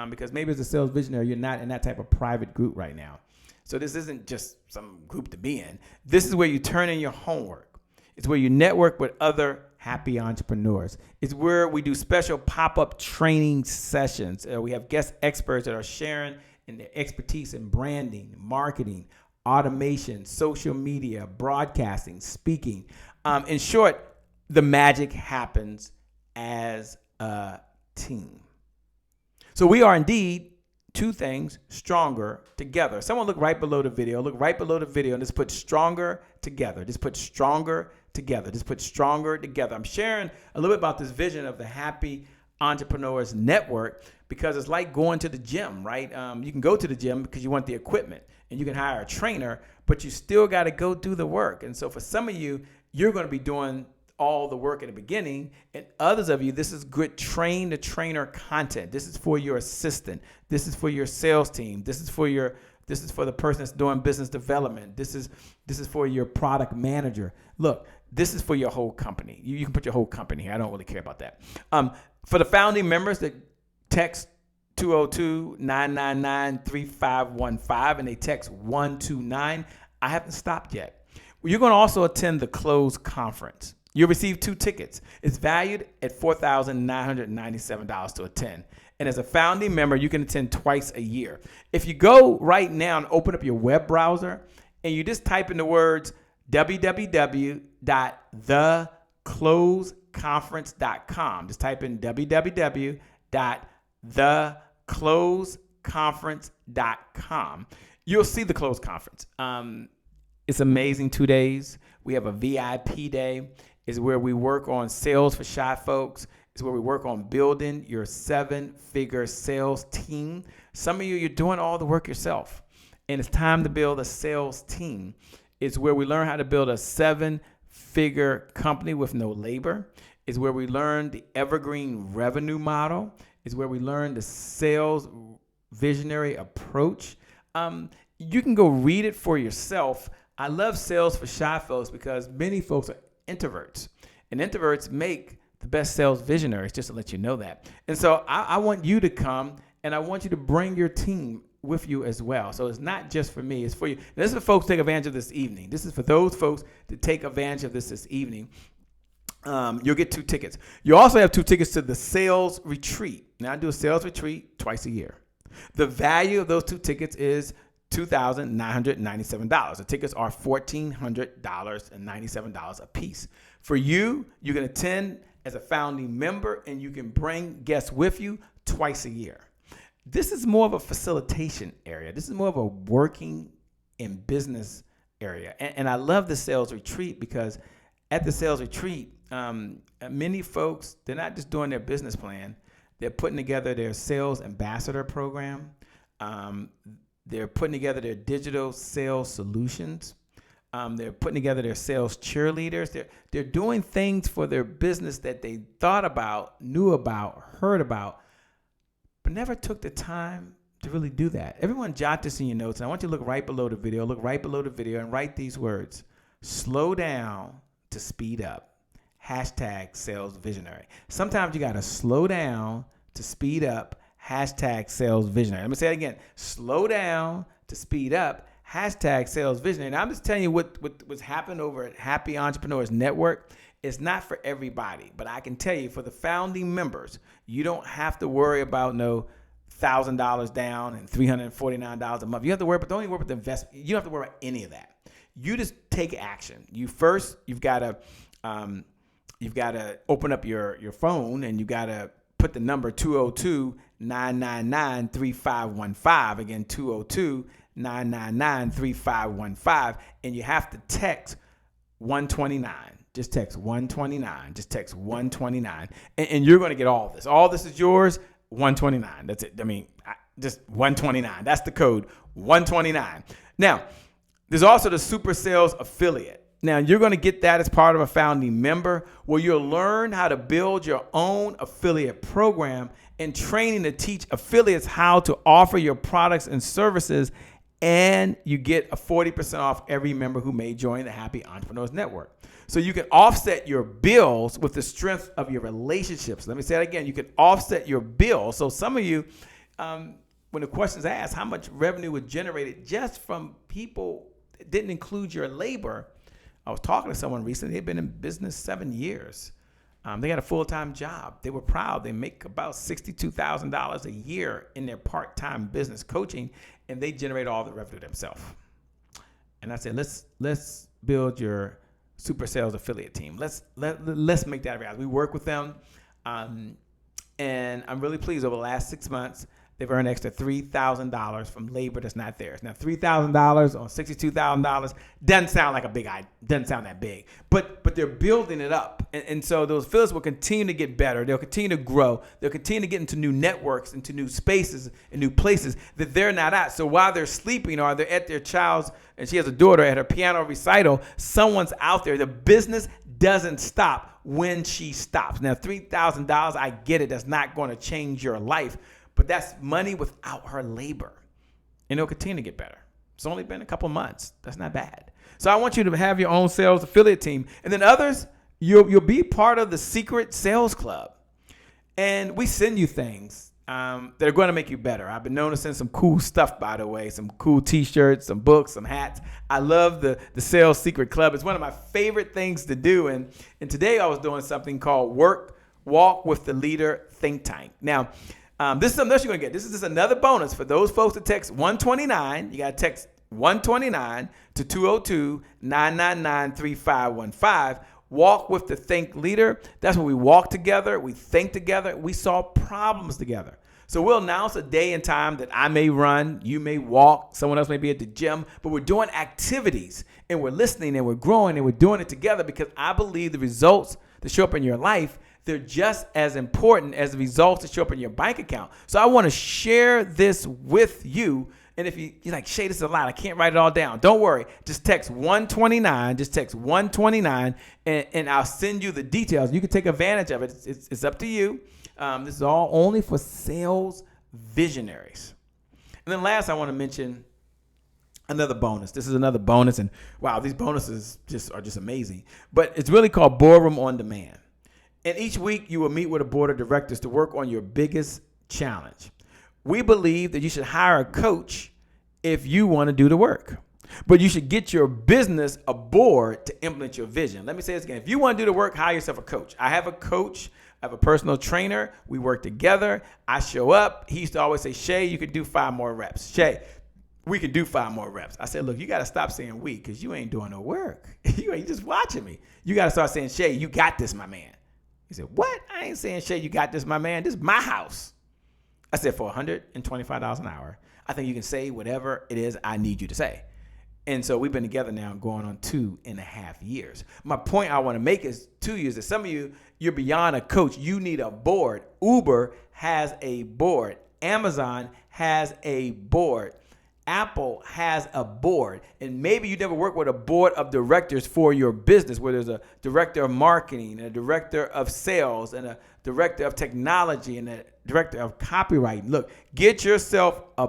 because maybe as a sales visionary, you're not in that type of private group right now. So this isn't just some group to be in. This is where you turn in your homework. It's where you network with other happy entrepreneurs. It's where we do special pop-up training sessions. We have guest experts that are sharing in their expertise in branding, marketing, automation, social media, broadcasting, speaking. In short, the magic happens as a team. So we are indeed two things stronger together. Someone look right below the video. Look right below the video and just put stronger together. Just put stronger together. Just put stronger together. I'm sharing a little bit about this vision of the Happy Entrepreneurs Network because it's like going to the gym, right? You can go to the gym because you want the equipment and you can hire a trainer, but you still got to go do the work. And so for some of you, you're going to be doing all the work at the beginning, and others of you, this is good train the trainer content. This is for your assistant. This is for your sales team. This is for the person that's doing business development. This is for your product manager. Look, this is for your whole company. You can put your whole company here. I don't really care about that. For the founding members that text 202-999-3515 and they text 129, I haven't stopped yet. You're going to also attend the Close Conference. You'll receive 2 tickets. It's valued at $4,997 to attend. And as a founding member, you can attend twice a year. If you go right now and open up your web browser and you just type in the words www.theclose, thecloseconference.com. Just type in www.thecloseconference.com. You'll see the Close Conference. It's amazing 2 days. We have a VIP day. It's where we work on sales for shy folks. It's where we work on building your 7-figure sales team. Some of you, you're doing all the work yourself, and it's time to build a sales team. It's where we learn how to build a 7-figure company with no labor. It's where we learn the evergreen revenue model. It's where we learn the sales visionary approach. You can go read it for yourself. I love sales for shy folks because many folks are introverts, and introverts make the best sales visionaries, just to let you know that. And so I want you to come, and I want you to bring your team with you as well. So it's not just for me, it's for you. And this is for folks to take advantage of this evening. This is for those folks to take advantage of this evening. You'll get 2 tickets. You also have 2 tickets to the sales retreat. Now I do a sales retreat twice a year. The value of those 2 tickets is $2,997. The tickets are $1,497 a piece. For you, you can attend as a founding member, and you can bring guests with you twice a year. This is more of a facilitation area. This is more of a working in business area. And I love the sales retreat because at the sales retreat, many folks, they're not just doing their business plan. They're putting together their sales ambassador program. They're putting together their digital sales solutions. They're putting together their sales cheerleaders. They're doing things for their business that they thought about, knew about, heard about, but never took the time to really do that. Everyone jot this in your notes, and I want you to look right below the video. Look right below the video and write these words: slow down to speed up. Hashtag sales visionary. Sometimes you got to slow down to speed up. Hashtag sales visionary. Let me say it again. Slow down to speed up. Hashtag sales visionary. And I'm just telling you what's happened over at Happy Entrepreneurs Network. It's not for everybody, but I can tell you for the founding members, you don't have to worry about no $1,000 down and $349 a month. You have to worry, but don't even worry about the investment. You don't have to worry about any of that. You just take action. You've got to open up your phone, and you got to put the number 202-999-3515. Again, 202-999-3515. And you have to text 129. Just text 129. Just text 129. And you're going to get all this. All this is yours, 129. That's it. I mean, just 129. That's the code, 129. Now, there's also the Super Sales Affiliate. Now, you're going to get that as part of a founding member, where you'll learn how to build your own affiliate program and training to teach affiliates how to offer your products and services. And you get a 40% off every member who may join the Happy Entrepreneurs Network. So you can offset your bills with the strength of your relationships. Let me say that again. You can offset your bills. So some of you, when the question's asked, how much revenue was generated just from people that didn't include your labor? I was talking to someone recently. They've been in business 7 years. They got a full-time job. They were proud. They make about $62,000 a year in their part-time business coaching, and they generate all the revenue themselves. And I said, let's build your Super Sales Affiliate team. Let's make that a reality. We work with them, and I'm really pleased. Over the last 6 months, they've earned an extra $3,000 from labor that's not theirs. Now, $3,000 on $62,000 doesn't sound like doesn't sound that big, but they're building it up. And so those affiliates will continue to get better. They'll continue to grow. They'll continue to get into new networks, into new spaces and new places that they're not at. So while they're sleeping or they're at their child's, and she has a daughter at her piano recital, someone's out there. The business doesn't stop when she stops. Now, $3,000, I get it. That's not going to change your life. But that's money without her labor. And it'll continue to get better. It's only been a couple months. That's not bad. So I want you to have your own sales affiliate team. And then others, you'll be part of the secret sales club. And we send you things that are going to make you better. I've been known to send some cool stuff, by the way, some cool T-shirts, some books, some hats. I love the Sales Secret Club. It's one of my favorite things to do. And today I was doing something called Walk with the Leader Think Tank. Now, this is something else you're going to get. This is just another bonus for those folks that text 129. You got to text 129 to 202-999-3515. Walk with the Think leader. That's when we walk together, we think together, we solve problems together. So we'll announce a day and time that I may run, you may walk, someone else may be at the gym, but we're doing activities and we're listening and we're growing and we're doing it together because I believe the results that show up in your life, they're just as important as the results that show up in your bank account. So I want to share this with you. And if you're like, Shay, this is a lot, I can't write it all down. Don't worry. Just text 129. Just text 129, and I'll send you the details. You can take advantage of it. It's up to you. This is all only for sales visionaries. And then last, I want to mention another bonus. This is another bonus. And wow, these bonuses are just amazing. But it's really called Boardroom on Demand. And each week you will meet with a board of directors to work on your biggest challenge. We believe that you should hire a coach if you want to do the work, but you should get your business aboard to implement your vision. Let me say this again. If you want to do the work, hire yourself a coach. I have a coach. I have a personal trainer. We work together. I show up. He used to always say, Shay, you could do 5 more reps. Shay, we can do 5 more reps. I said, look, you got to stop saying we because you ain't doing no work. You ain't just watching me. You got to start saying, Shay, you got this, my man. He said, what? I ain't saying, Shay, you got this, my man. This is my house. I said, for $125 an hour, I think you can say whatever it is I need you to say. And so we've been together now going on 2.5 years. My point I want to make is 2 years. That some of you, you're beyond a coach. You need a board. Uber has a board. Amazon has a board. Apple has a board. And maybe you never worked with a board of directors for your business where there's a director of marketing, and a director of sales, and a director of technology, and a director of copyright. Look, get yourself a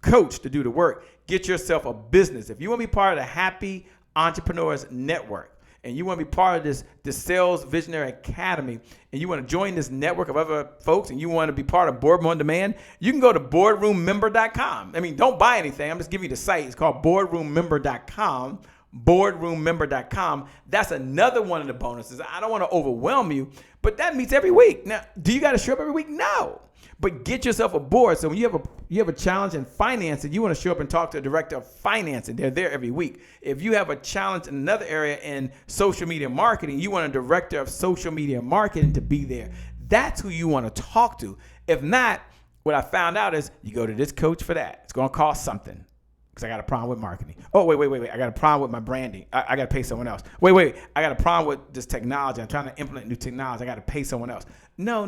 coach to do the work. Get yourself a business. If you want to be part of the Happy Entrepreneurs Network, and you want to be part of this Sales Visionary Academy, and you want to join this network of other folks, and you want to be part of Boardroom on Demand, you can go to boardroommember.com. I mean, don't buy anything. I'm just giving you the site. It's called boardroommember.com. boardroommember.com. That's another one of the bonuses. I don't want to overwhelm you, but that meets every week. Now, do you got to show up every week? No. But get yourself a board. So when you have a challenge in finance and you want to show up and talk to a director of finance, and they're there every week. If you have a challenge in another area in social media marketing, you want a director of social media marketing to be there. That's who you want to talk to. If not, what I found out is you go to this coach for that. It's going to cost something because I got a problem with marketing. Oh, wait. I got a problem with my branding. I got to pay someone else. Wait. I got a problem with this technology. I'm trying to implement new technology. I got to pay someone else. No.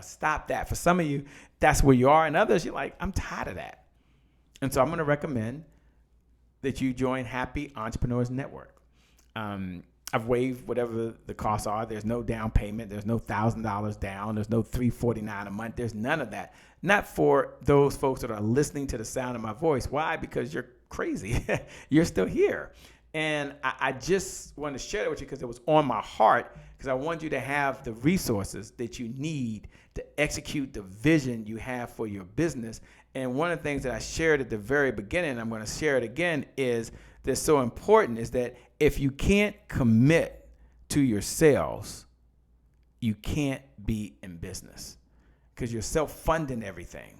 Stop that. For some of you, that's where you are. And others, you're like, I'm tired of that. And so I'm going to recommend that you join Happy Entrepreneurs Network. I've waived whatever the costs are. There's no down payment. There's no $1,000 down. There's no $349 a month. There's none of that. Not for those folks that are listening to the sound of my voice. Why? Because you're crazy. You're still here. And I just want to share that with you because it was on my heart, because I want you to have the resources that you need to execute the vision you have for your business. And one of the things that I shared at the very beginning, and I'm going to share it again, is that's so important is that if you can't commit to your sales, you can't be in business because you're self-funding everything.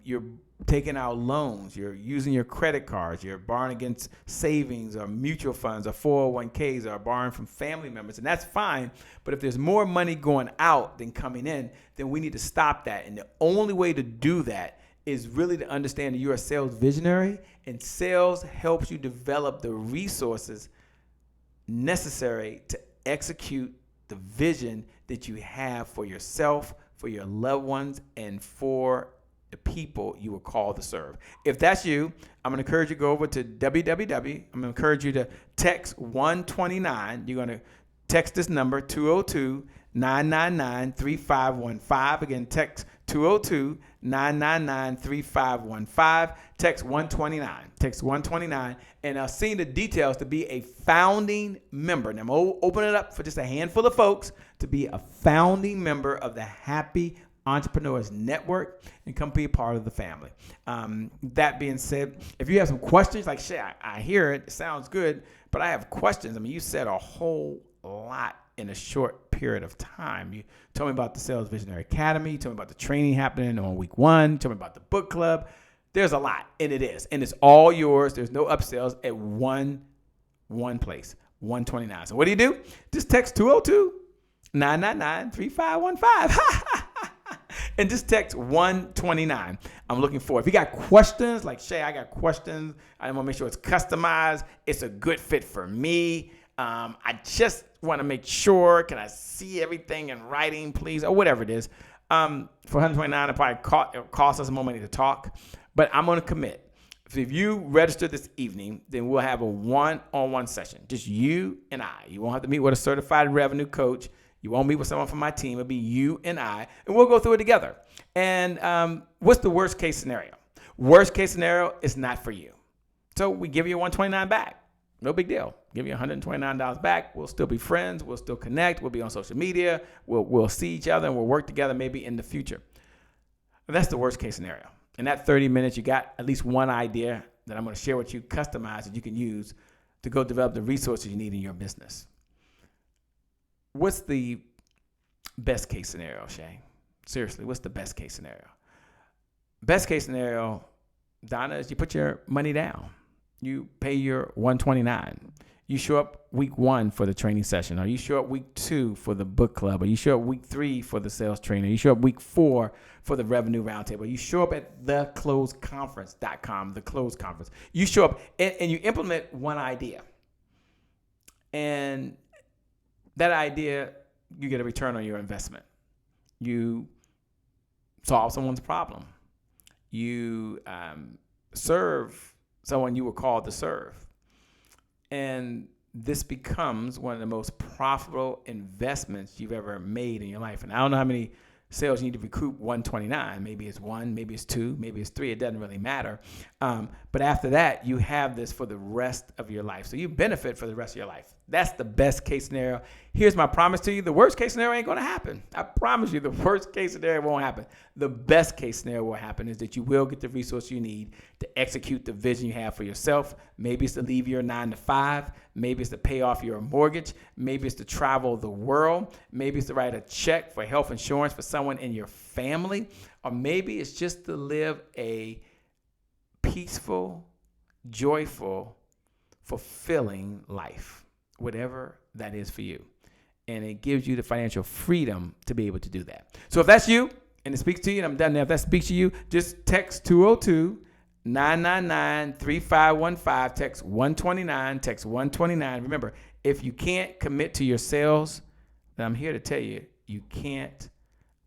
You're taking out loans. You're using your credit cards. You're borrowing against savings or mutual funds or 401ks or borrowing from family members. And that's fine. But if there's more money going out than coming in, then we need to stop that. And the only way to do that is really to understand that you're a sales visionary, and sales helps you develop the resources necessary to execute the vision that you have for yourself, for your loved ones, and for the people you were called to serve. If that's you, I'm going to encourage you to go over to www. I'm going to encourage you to text 129. You're going to text this number, 202-999-3515. Again, text 202-999-3515. Text 129. Text 129. And I'll see the details to be a founding member. Now, I'm going to open it up for just a handful of folks to be a founding member of the Happy Entrepreneurs Network and come be a part of the family. That being said, if you have some questions, like, shit, I hear it sounds good, but I have questions. I mean, you said a whole lot in a short period of time. You told me about the Sales Visionary Academy. You told me about the training happening on week 1. You told me about the book club. There's a lot, and it is. And it's all yours. There's no upsells at one one place, 129. So what do? Just text 202-999-3515. And just text 129. I'm looking forward. If you got questions, like Shay, I got questions. I want to make sure it's customized. It's a good fit for me. I just want to make sure. Can I see everything in writing, please? Or whatever it is. For 129, it'll probably cost us more money to talk. But I'm going to commit. If you register this evening, then we'll have a one-on-one session. Just you and I. You won't have to meet with a certified revenue coach. You won't meet with someone from my team. It'll be you and I, and we'll go through it together. And what's the worst case scenario? Worst case scenario is not for you. So we give you $129 back. No big deal. Give you $129 back. We'll still be friends. We'll still connect. We'll be on social media. We'll see each other, and we'll work together maybe in the future. But that's the worst case scenario. In that 30 minutes, you got at least one idea that I'm going to share with you, customized, that you can use to go develop the resources you need in your business. What's the best case scenario, Shay? Seriously, what's the best case scenario? Best case scenario, Donna, is you put your money down. You pay your $129. You show up week 1 for the training session, or you show up week 2 for the book club, or you show up week 3 for the sales training, you show up week 4 for the revenue roundtable. You show up at thecloseconference.com, the close conference. You show up and you implement one idea. And that idea, you get a return on your investment. You solve someone's problem. You serve someone you were called to serve. And this becomes one of the most profitable investments you've ever made in your life. And I don't know how many sales you need to recoup 129. Maybe it's 1, maybe it's 2, maybe it's 3. It doesn't really matter. But after that, you have this for the rest of your life. So you benefit for the rest of your life. That's the best case scenario. Here's my promise to you. The worst case scenario ain't going to happen. I promise you the worst case scenario won't happen. The best case scenario will happen is that you will get the resource you need to execute the vision you have for yourself. Maybe it's to leave your 9 to 5. Maybe it's to pay off your mortgage. Maybe it's to travel the world. Maybe it's to write a check for health insurance for someone in your family. Or maybe it's just to live a peaceful, joyful, fulfilling life. Whatever that is for you. And it gives you the financial freedom to be able to do that. So if that's you and it speaks to you, and I'm done now, if that speaks to you, just text 202-999-3515, text 129, text 129. Remember, if you can't commit to your sales, then I'm here to tell you, you can't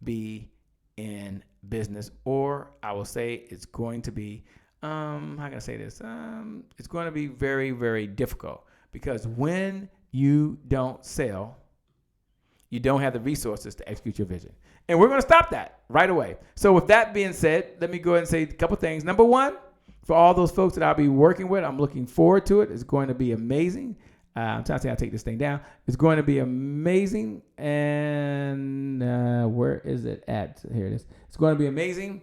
be in business, or I will say it's going to be, how can I say this? It's going to be very, very difficult. Because when you don't sell, you don't have the resources to execute your vision. And we're going to stop that right away. So with that being said, let me go ahead and say a couple things. Number one, for all those folks that I'll be working with, I'm looking forward to it. It's going to be amazing. I'm trying to say I'll take this thing down. It's going to be amazing. And where is it at? Here it is. It's going to be amazing.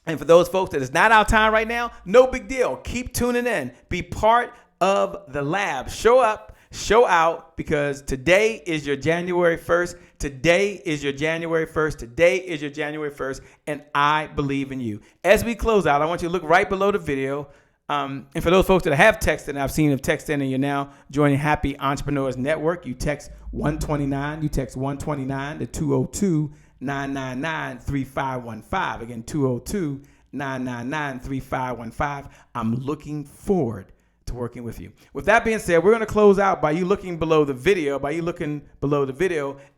And for those folks that it's not our time right now, no big deal. Keep tuning in. Be part of the lab. Show up, show out, because today is your January 1st. Today is your January 1st. Today is your January 1st, and I believe in you. As we close out, I want you to look right below the video. And for those folks that have texted, and I've seen them text in, and you're now joining Happy Entrepreneurs Network, you text 129. You text 129 to 202-999-3515. Again, 202-999-3515. I'm looking forward to working with you. With that being said, we're going to close out by you looking below the video,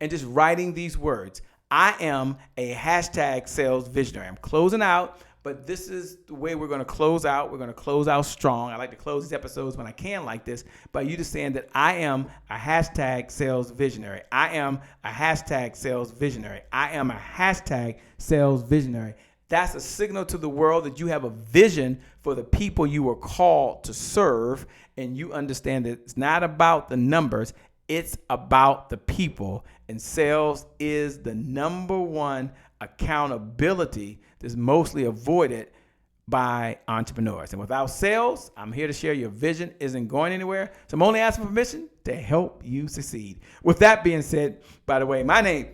and just writing these words. I am a hashtag sales visionary. I'm closing out, but this is the way we're going to close out. We're going to close out strong. I like to close these episodes when I can like this, by you just saying that I am a hashtag sales visionary. I am a hashtag sales visionary. I am a hashtag sales visionary. That's a signal to the world that you have a vision for the people you were called to serve, and you understand that it's not about the numbers, it's about the people. And sales is the number one accountability that's mostly avoided by entrepreneurs. And without sales, I'm here to share your vision isn't going anywhere. So I'm only asking permission to help you succeed. With that being said, by the way, my name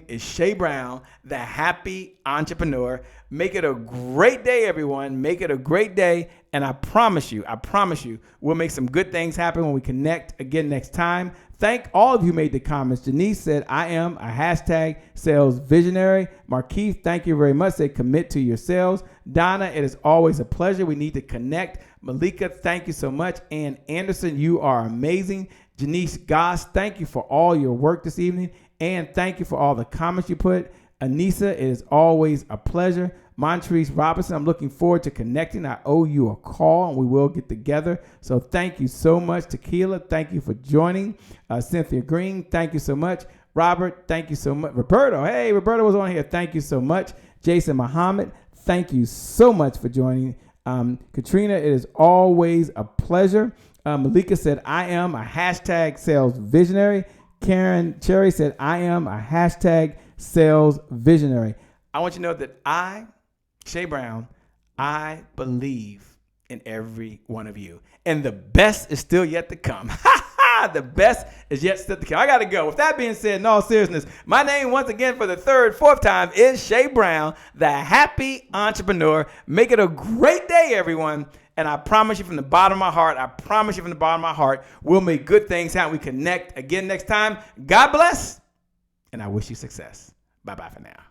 is Shay Brown, the Happy Entrepreneur. Make it a great day, everyone. Make it a great day, And I promise you, we'll make some good things happen when we connect again next time. Thank all of you who made the comments. Janice said, I am a hashtag sales visionary. Markeith, thank you very much. Said, commit to your sales. Donna, it is always a pleasure. We need to connect. Malika, thank you so much. Ann Anderson, you are amazing. Janice Goss, thank you for all your work this evening. And thank you for all the comments you put. Anissa, it is always a pleasure. Montrese Robinson, I'm looking forward to connecting. I owe you a call, and we will get together. So thank you so much. Tequila, thank you for joining. Cynthia Green, thank you so much. Robert, thank you so much. Roberto, hey, Roberto was on here. Thank you so much. Jason Muhammad, thank you so much for joining. Katrina, it is always a pleasure. Malika said, I am a hashtag sales visionary. Karen Cherry said, I am a hashtag sales visionary. I want you to know that I, Shay Brown, I believe in every one of you. And the best is still yet to come. The best is yet still to come. I got to go. With that being said, in all seriousness, my name once again for the third, fourth time is Shay Brown, the happy entrepreneur. Make it a great day, everyone. And I promise you from the bottom of my heart, we'll make good things happen. We connect again next time. God bless, and I wish you success. Bye-bye for now.